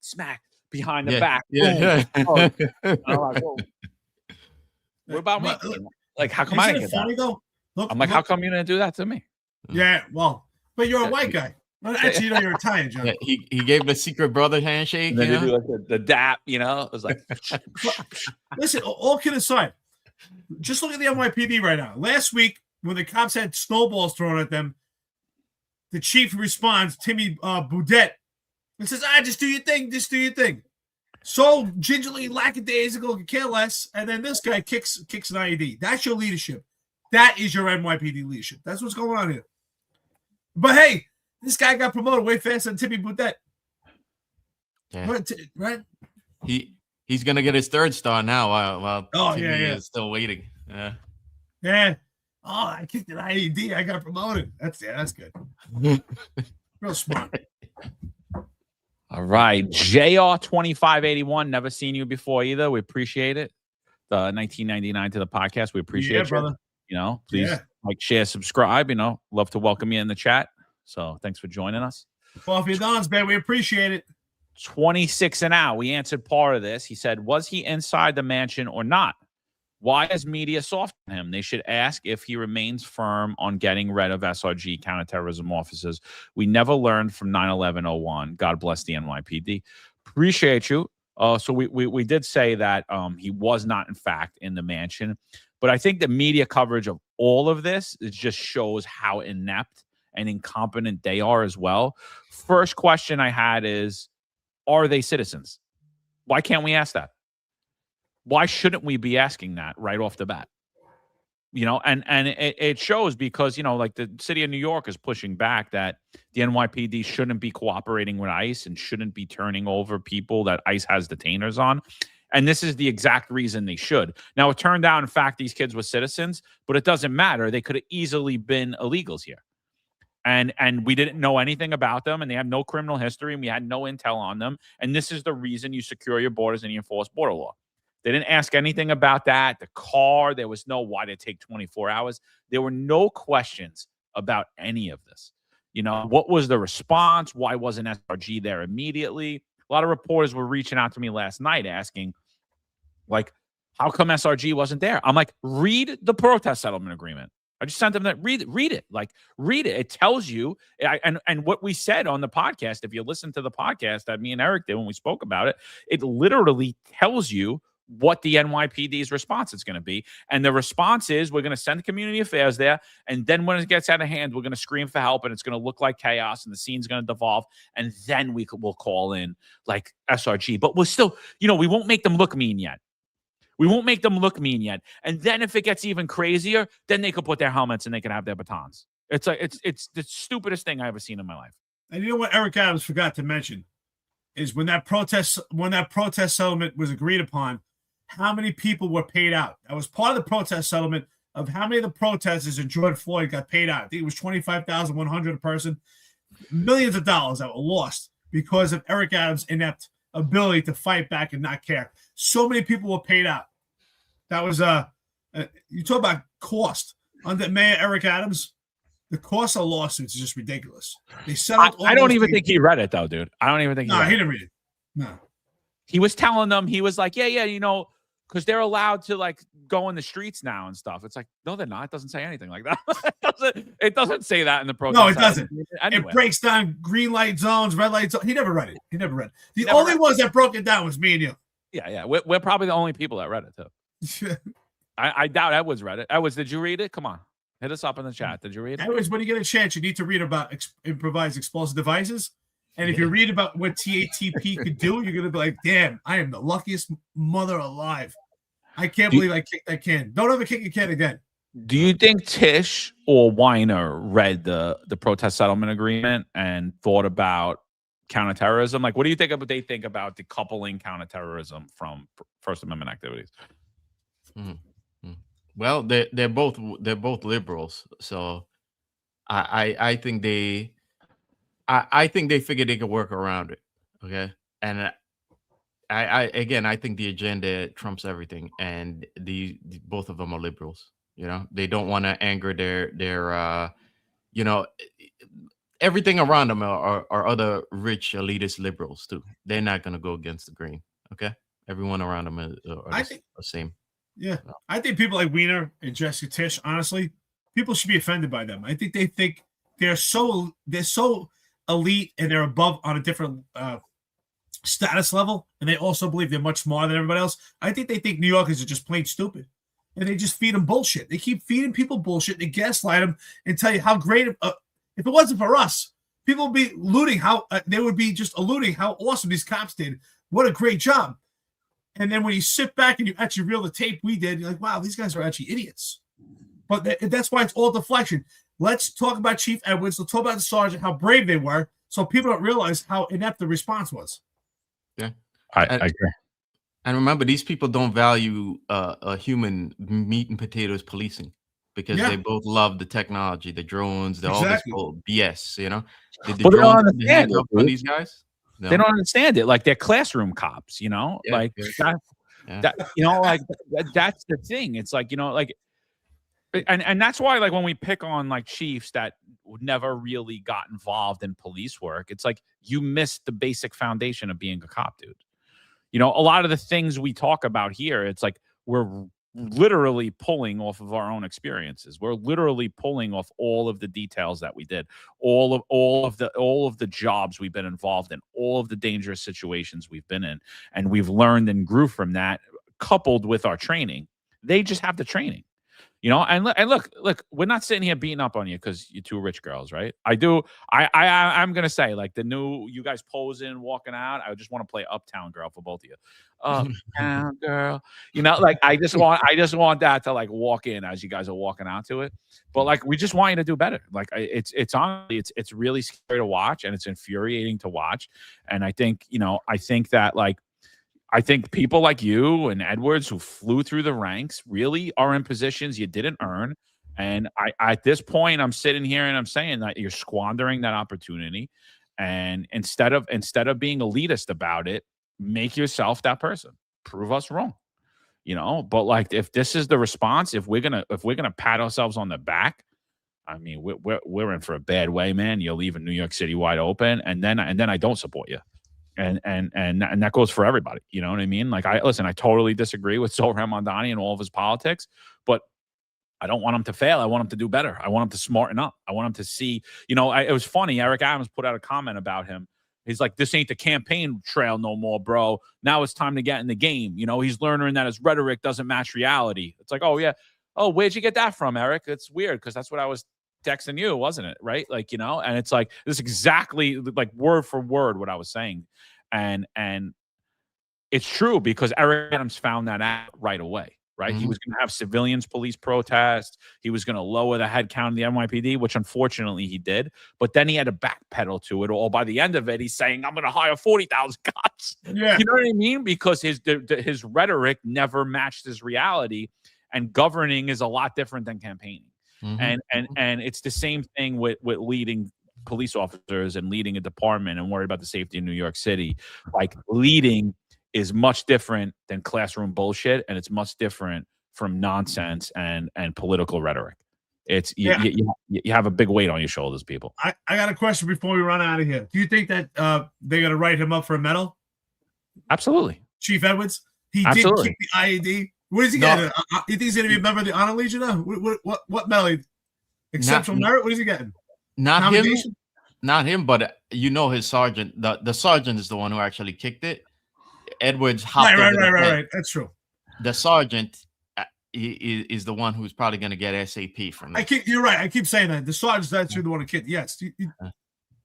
smack behind the back. Yeah. Like, what about me? Like, how come I didn't get that? Though? I'm like, how come you didn't do that to me? Yeah, well, But you're a white guy. Well, actually, you know, you're Italian, John. Yeah, he gave the secret brother handshake. And then You they know? do like the dap, you know? It was like, Listen, all kidding aside, just look at the NYPD right now. Last week, when the cops had snowballs thrown at them, the chief responds, Timmy Boudet, and says, just do your thing, just do your thing. So gingerly, lackadaisical, could care less, and then this guy kicks an IED. That's your leadership. That is your NYPD leadership. That's what's going on here. But hey, this guy got promoted way faster than Timmy Boudet. Yeah. Right? He's gonna get his third star now while Timmy is still waiting. Yeah. Yeah. Oh, I kicked an IED. I got promoted. That's good. Real smart. all right. JR2581. Never seen you before either. We appreciate it. The 1999 to the podcast. We appreciate you. Brother. You know, please like, share, subscribe. You know, love to welcome you in the chat. So thanks for joining us. Coffee and Don's, man. We appreciate it. 26 and out. We answered part of this. He said, was he inside the mansion or not? Why is media soft on him? They should ask if he remains firm on getting rid of SRG counterterrorism officers. We never learned from 9/11/01. God bless the NYPD. Appreciate you. So we did say that he was not, in fact, in the mansion. But I think the media coverage of all of this, it just shows how inept and incompetent they are as well. First question I had is, are they citizens? Why can't we ask that? Why shouldn't we be asking that right off the bat? You know, and it shows because, you know, like the city of New York is pushing back that the NYPD shouldn't be cooperating with ICE and shouldn't be turning over people that ICE has detainers on. And this is the exact reason they should. Now, it turned out, in fact, these kids were citizens, but it doesn't matter. They could have easily been illegals here. And we didn't know anything about them, and they had no criminal history, and we had no intel on them. And this is the reason you secure your borders and you enforce border law. They didn't ask anything about that. The car, there was no why did it take 24 hours. There were no questions about any of this. You know, what was the response? Why wasn't SRG there immediately? A lot of reporters were reaching out to me last night asking, like, how come SRG wasn't there? I'm like, read the protest settlement agreement. I just sent them that. Read it. Like, read it. It tells you. And what we said on the podcast, if you listen to the podcast that me and Eric did when we spoke about it, it literally tells you what the NYPD's response is going to be. And the response is, we're going to send community affairs there. And then when it gets out of hand, we're going to scream for help. And it's going to look like chaos. And the scene's going to devolve. And then we'll call in like SRG. But we'll still, you know, we won't make them look mean yet. We won't make them look mean yet. And then if it gets even crazier, then they could put their helmets and they can have their batons. It's like it's the stupidest thing I've ever seen in my life. And you know what Eric Adams forgot to mention is when that protest settlement was agreed upon, how many people were paid out? That was part of the protest settlement of how many of the protesters in George Floyd got paid out. I think it was $25,100 a person. Millions of dollars that were lost because of Eric Adams' inept ability to fight back and not care. So many people were paid out. That was you talk about cost under Mayor Eric Adams. The cost of lawsuits is just ridiculous. They settled. I don't even think he read it though, dude. I don't even think. No, he didn't read it. No, he was telling them. He was like, yeah, you know, because they're allowed to like go in the streets now and stuff. It's like, no, they're not. It doesn't say anything like that. it doesn't say that in the protest. No, it doesn't. Anyway. It breaks down green light zones, red light zones. He never read it. The only ones that broke it down was me and you. Yeah. We're probably the only people that read it too. I doubt Edwards read it. Edwards, did you read it? Come on. Hit us up in the chat. Did you read it? Edwards, when you get a chance, you need to read about improvised explosive devices. And if you read about what TATP could do, you're going to be like, damn, I am the luckiest mother alive. I can't believe I kicked that can. Don't ever kick a can again. Do you think Tish or Weiner read the protest settlement agreement and thought about counterterrorism? Like, what do you think they think about decoupling counterterrorism from First Amendment activities? Mm-hmm. Well, they're both liberals, so I think they figured they could work around it. Okay, and I think the agenda trumps everything, and both of them are liberals. You know, they don't want to anger their you know, everything around them are other rich elitist liberals too. They're not going to go against the grain. Okay, everyone around them are the same. Yeah, I think people like Weiner and Jessica Tisch, honestly, people should be offended by them. I think they think they're so elite and they're above on a different status level, and they also believe they're much smarter than everybody else. I think they think New Yorkers are just plain stupid, and they just feed them bullshit. They keep feeding people bullshit. They gaslight them and tell you how great. If it wasn't for us, people would be looting. They would be just alluding how awesome these cops did. What a great job. And then when you sit back and you actually reel the tape we did, you're like, wow, these guys are actually idiots. But that's why it's all deflection. Let's talk about Chief Edwards. Let's talk about the sergeant, how brave they were, so people don't realize how inept the response was. Yeah, I agree. And remember, these people don't value a human meat and potatoes policing because they both love the technology, the drones, all this BS. You know, did the Well, they don't drones understand it, for these guys? No. They don't understand it. Like they're classroom cops, you know, like that, you know, like that's the thing. It's like, you know, like, and that's why, like, when we pick on like chiefs that never really got involved in police work, it's like you missed the basic foundation of being a cop, dude. You know, a lot of the things we talk about here, it's like we're literally pulling off of our own experiences. We're literally pulling off all of the details that we did, all of the jobs we've been involved in, all of the dangerous situations we've been in, and we've learned and grew from that, coupled with our training. They just have the training. You know, and look, we're not sitting here beating up on you because you're two rich girls, right? I'm gonna say, like, the new you guys posing, walking out, I just want to play Uptown Girl for both of you. Uptown Girl, you know, like I just want that to like walk in as you guys are walking out to it. But like, we just want you to do better. Like, it's honestly, it's really scary to watch, and it's infuriating to watch. And I think, you know, I think people like you and Edwards, who flew through the ranks, really are in positions you didn't earn. And at this point, I'm sitting here and I'm saying that you're squandering that opportunity. And instead of being elitist about it, make yourself that person. Prove us wrong. You know, but like, if this is the response, if we're gonna pat ourselves on the back, I mean, we're in for a bad way, man. You're leaving New York City wide open, and then I don't support you. And that goes for everybody. You know what I mean? Like, I totally disagree with Zohran Mamdani and all of his politics, but I don't want him to fail. I want him to do better. I want him to smarten up. I want him to see, you know, it was funny. Eric Adams put out a comment about him. He's like, this ain't the campaign trail no more, bro. Now it's time to get in the game. You know, he's learning that his rhetoric doesn't match reality. It's like, oh yeah. Oh, where'd you get that from, Eric? It's weird because that's what I was texting you, wasn't it? Right? Like, you know, and it's like, this is exactly like word for word what I was saying. And it's true because Eric Adams found that out right away, right? He was going to have civilians police protest. He was going to lower the head count of the NYPD, which unfortunately he did. But then he had to backpedal to it all. By the end of it, he's saying, I'm going to hire 40,000 cops. Yeah. You know what I mean? Because his rhetoric never matched his reality. And governing is a lot different than campaigning. And it's the same thing with leading police officers and leading a department and worry about the safety in New York City. Like, leading is much different than classroom bullshit, and it's much different from nonsense and political rhetoric. It's you have a big weight on your shoulders, people. I got a question before we run out of here. Do you think that they're going to write him up for a medal? Absolutely. Chief Edwards? He Absolutely. did keep the IED. What is he getting? You think he's going to be a member of the Honor Legion now? What medal? Exceptional merit? What is he getting? Not him, but you know, his sergeant. The sergeant is the one who actually kicked it. Edwards hopped right. That's true. The sergeant is the one who's probably going to get SAP from this. You're right. I keep saying that. The sergeant's actually the one who kicked. Yes.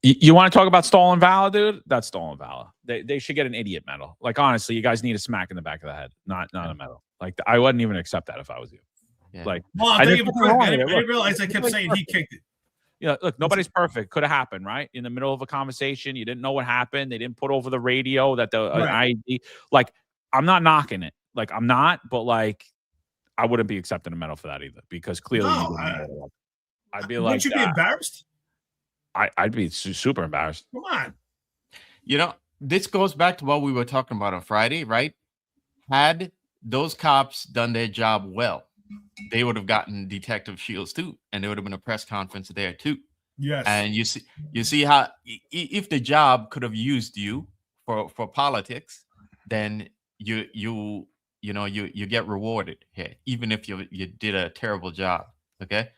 You want to talk about stolen valor, dude? That's stolen valor. They should get an idiot medal. Like, honestly, you guys need a smack in the back of the head, not a medal. Like, I wouldn't even accept that if I was you. Yeah. Like, I didn't realize I kept saying he kicked it. Yeah, look, nobody's perfect. Could have happened, right? In the middle of a conversation, you didn't know what happened. They didn't put over the radio that the IED. Like, I'm not knocking it. Like, I'm not, but like, I wouldn't be accepting a medal for that either because clearly I'd be like, wouldn't you be embarrassed? I'd be super embarrassed. Come on. You know, this goes back to what we were talking about on Friday, right? Had those cops done their job well, they would have gotten Detective Shields too, and there would have been a press conference there too. Yes. And you see how if the job could have used you for politics, then you get rewarded here, even if you did a terrible job. Okay,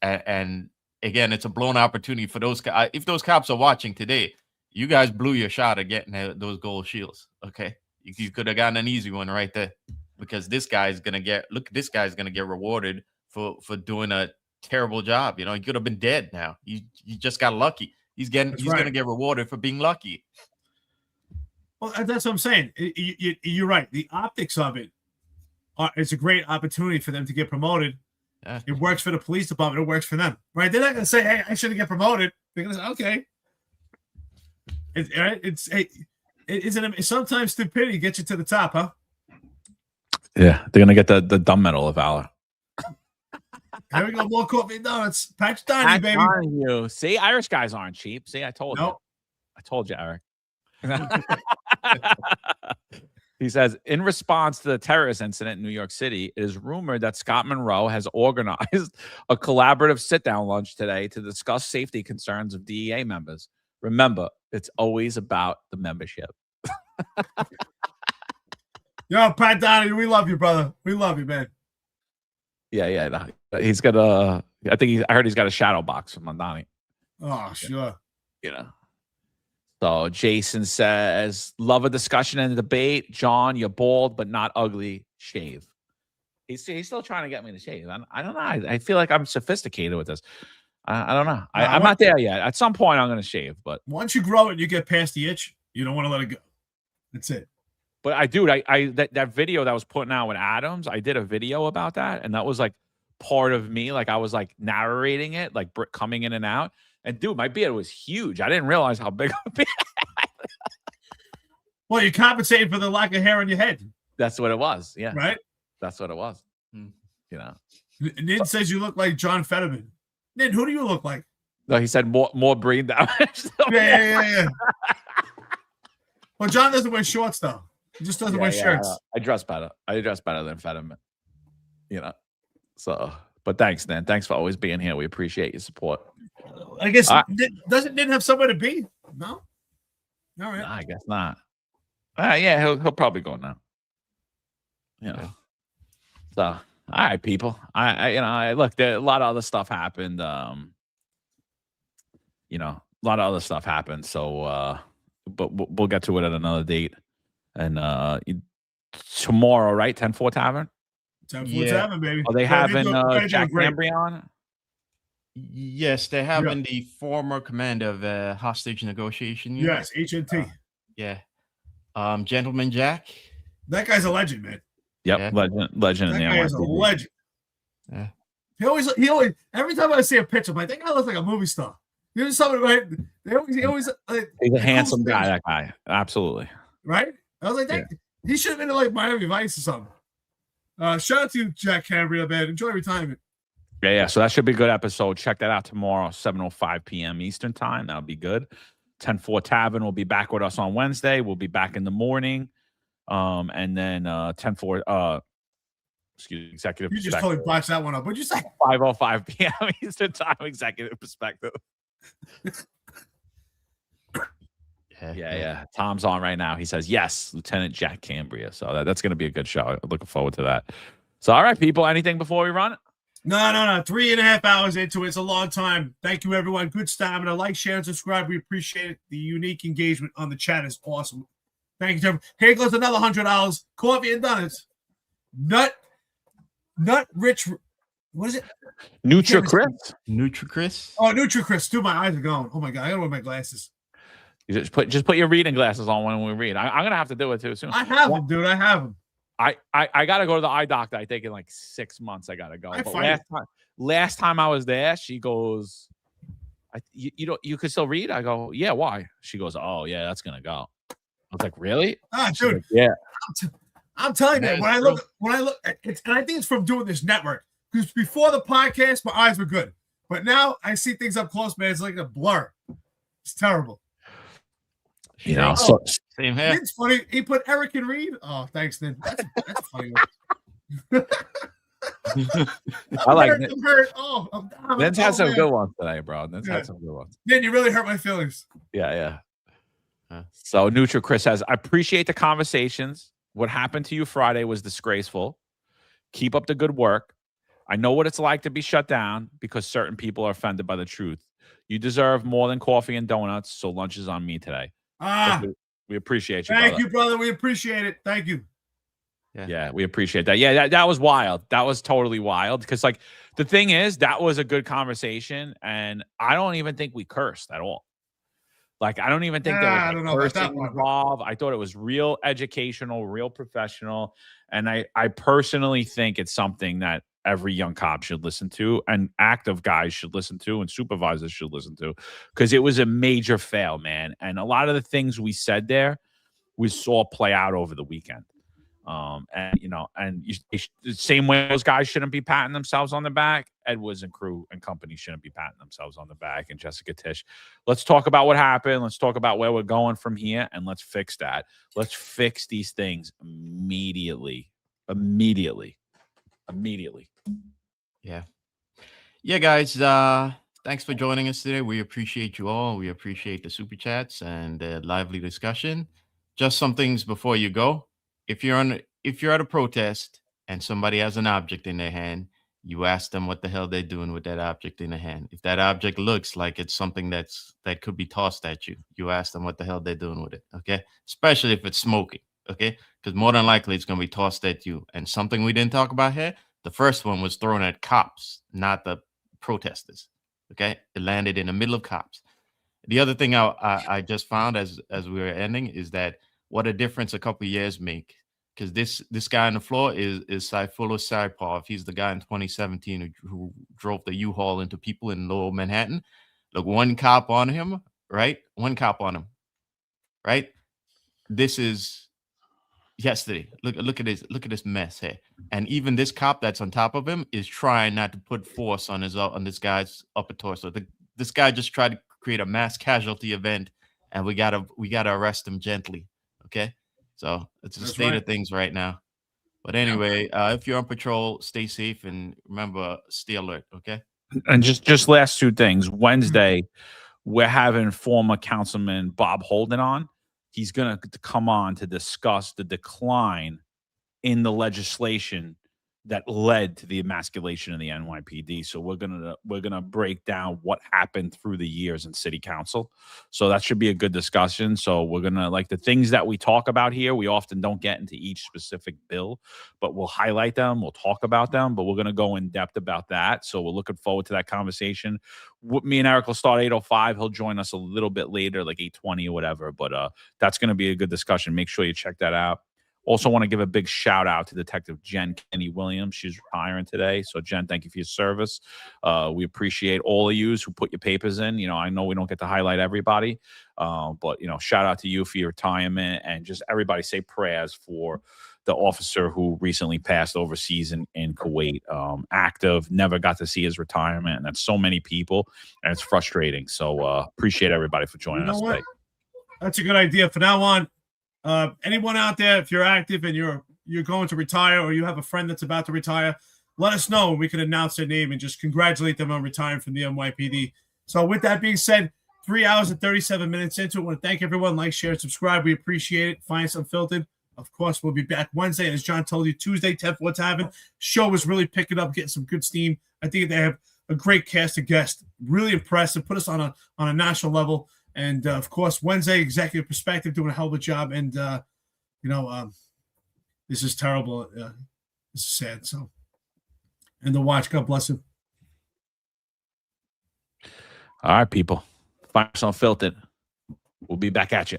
and again, it's a blown opportunity for those. If those cops are watching today, you guys blew your shot at getting those gold shields. Okay, you could have gotten an easy one right there, because this guy's gonna get rewarded for doing a terrible job. You know, he could have been dead now. You just got lucky. He's gonna get rewarded for being lucky. Well, that's what I'm saying. You're right. The optics of it, it's a great opportunity for them to get promoted. Yeah. It works for the police department. It works for them, right? They're not going to say, "Hey, I shouldn't get promoted." They're going to say, "Okay." Sometimes stupidity gets you to the top, huh? Yeah, they're gonna get the dumb medal of valor. Here we go, more coffee and donuts. Patch Donnie, baby. You see, Irish guys aren't cheap. See, I told you. I told you, Eric. He says, in response to the terrorist incident in New York City, it is rumored that Scott Monroe has organized a collaborative sit-down lunch today to discuss safety concerns of DEA members. Remember, it's always about the membership. Yo, Pat Donnie, we love you, brother. We love you, man. Yeah. No, he's got I heard he's got a shadow box from Donnie. Oh, sure. You know. So Jason says, love a discussion and a debate. John, you're bald but not ugly. Shave. He's still trying to get me to shave. I don't know. I feel like I'm sophisticated with this. I don't know. I'm not there yet. At some point, I'm going to shave. But once you grow it and you get past the itch, you don't want to let it go. That's it. But that video that was putting out with Adams, I did a video about that. And that was like part of me. Like I was like narrating it, like coming in and out. And dude, my beard was huge. I didn't realize how big a beard. Well, you're compensating for the lack of hair on your head. That's what it was. Yeah. Right? That's what it was. You know. Nin says you look like John Fetterman. Nin, who do you look like? No, he said more brain damage. Yeah. Well, John doesn't wear shorts though. He just doesn't wear shirts. I dress better. I dress better than Fetterman. You know. So, but thanks, Nin. Thanks for always being here. We appreciate your support. I guess doesn't Nin have somewhere to be? No. All right. No, I guess not. Yeah, he'll probably go now. You know. So, all right, people. I look. There a lot of other stuff happened. You know, a lot of other stuff happened. So, but we'll get to it at another date. And tomorrow, right? 10-4 Tavern. 10-4 Tavern, baby. Are they having Jack Cambry on? Yes, they're having the former commander of hostage negotiation unit. Yes, HNT. Yeah. Gentleman Jack. That guy's a legend, man. Yep, Yeah. legend. That in the guy is a NYPD. legend. Yeah. He always every time I see a picture, I'm like, that guy looks like a movie star. You know something, right? He always He's a handsome guy, that guy. Absolutely. Right? I was like, he should have been in like Miami Vice or something. Shout out to you, Jack Cambria, man. Enjoy retirement. Yeah. So that should be a good episode. Check that out tomorrow, 7:05 p.m. Eastern time. That'll be good. 10-4 Tavern will be back with us on Wednesday. We'll be back in the morning. And then 10-4 executive You just perspective. totally botched that one up. What'd you say? 5:05 p.m. Eastern time, executive perspective. Yeah. Tom's on right now. He says, yes, Lieutenant Jack Cambria. So that's going to be a good show. I'm looking forward to that. So, all right, people, anything before we run? No. 3.5 hours into it. It's a long time. Thank you, everyone. Good stamina. Like, share, and subscribe. We appreciate it. The unique engagement on the chat is awesome. Thank you, Jeff. Here goes another $100. Coffee and donuts. Nut rich. What is it? NutriChris. NutriChris. Oh, NutriChris. Dude, my eyes are going. Oh my god, I gotta wear my glasses. You just put your reading glasses on when we read. I'm gonna have to do it too soon. I have them, dude. I have them. I gotta go to the eye doctor. I think in like 6 months I gotta go. But last time I was there, she goes, you could still read? I go, yeah. Why? She goes, oh yeah, that's gonna go. I was like, really? Dude. Like, yeah. I'm telling you, when I look, and I think it's from doing this network. Because before the podcast, my eyes were good, but now I see things up close, man. It's like a blur. It's terrible. You know, same here. It's funny. He put Eric and Reed. Oh, thanks, Nin. That's funny. I like it. I'm hurt. Oh, Nin's had some good ones today, bro. Nin's had some good ones. Nin, you really hurt my feelings. Yeah. So NutriChris says, I appreciate the conversations. What happened to you Friday was disgraceful. Keep up the good work. I know what it's like to be shut down because certain people are offended by the truth. You deserve more than coffee and donuts, so lunch is on me today. We appreciate you, Thank brother. you, brother. We appreciate it. Thank you. Yeah, we appreciate that. Yeah, that was wild. That was totally wild because, like, the thing is, that was a good conversation, and I don't even think we cursed at all. Like, I don't even think there I was don't know about that cursing one. involved. I thought it was real educational, real professional, and I personally think it's something that every young cop should listen to, and active guys should listen to, and supervisors should listen to, because it was a major fail, man. And a lot of the things we said there, we saw play out over the weekend. And the same way those guys shouldn't be patting themselves on the back, Edwards and crew and company shouldn't be patting themselves on the back, and Jessica Tisch. Let's talk about what happened. Let's talk about where we're going from here, and let's fix that. Let's fix these things immediately. Yeah, guys. Thanks for joining us today. We appreciate you all. We appreciate the super chats and the lively discussion. Just some things before you go. If you're at a protest and somebody has an object in their hand, you ask them what the hell they're doing with that object in their hand. If that object looks like it's something that could be tossed at you, you ask them what the hell they're doing with it. Okay, especially if it's smoking. Okay, because more than likely it's going to be tossed at you. And something we didn't talk about here, the first one was thrown at cops, not the protesters. Okay, it landed in the middle of cops. The other thing I just found as we were ending is that what a difference a couple of years make. Because this guy on the floor is Saifulo Saipov. He's the guy in 2017 who drove the U-Haul into people in Lower Manhattan. Look, one cop on him, right? One cop on him, right? This is yesterday. Look at this mess here. And even this cop that's on top of him is trying not to put force on this guy's upper torso. This guy just tried to create a mass casualty event, and we gotta arrest him gently. Okay, so it's the state of things right now. But anyway, if you're on patrol, stay safe and remember, stay alert. Okay. And just last two things. Wednesday, we're having former Councilman Bob Holden on. He's going to come on to discuss the decline in the legislation that led to the emasculation of the NYPD. So we're gonna break down what happened through the years in City Council. So that should be a good discussion. So we're gonna, like, the things that we talk about here, we often don't get into each specific bill, but we'll highlight them, we'll talk about them, but we're gonna go in depth about that. So we're looking forward to that conversation. Me and Eric will start 8:05. He'll join us a little bit later, like 8:20 or whatever. But that's gonna be a good discussion. Make sure you check that out. Also want to give a big shout out to Detective Jen Kenny Williams. She's retiring today. So Jen, thank you for your service. We appreciate all of you who put your papers in. I know we don't get to highlight everybody, but shout out to you for your retirement, and just everybody say prayers for the officer who recently passed overseas in Kuwait. Active, never got to see his retirement, and that's so many people, and it's frustrating. So appreciate everybody for joining us today. That's a good idea. From now on, anyone out there, if you're active and you're going to retire, or you have a friend that's about to retire, let us know and we can announce their name and just congratulate them on retiring from the NYPD. So with that being said, 3 hours and 37 minutes into it, I want to thank everyone. Like, share, subscribe. We appreciate it. Find us Unfiltered. Of course, we'll be back Wednesday. And as John told you, Tuesday, 10th, what's happening? Show is really picking up, getting some good steam. I think they have a great cast of guests. Really impressive. Put us on a national level. And, of course, Wednesday, Executive Perspective, doing a hell of a job. And, this is terrible. This is sad. So, and the watch, God bless him. All right, people. Find us Unfiltered. We'll be back at you.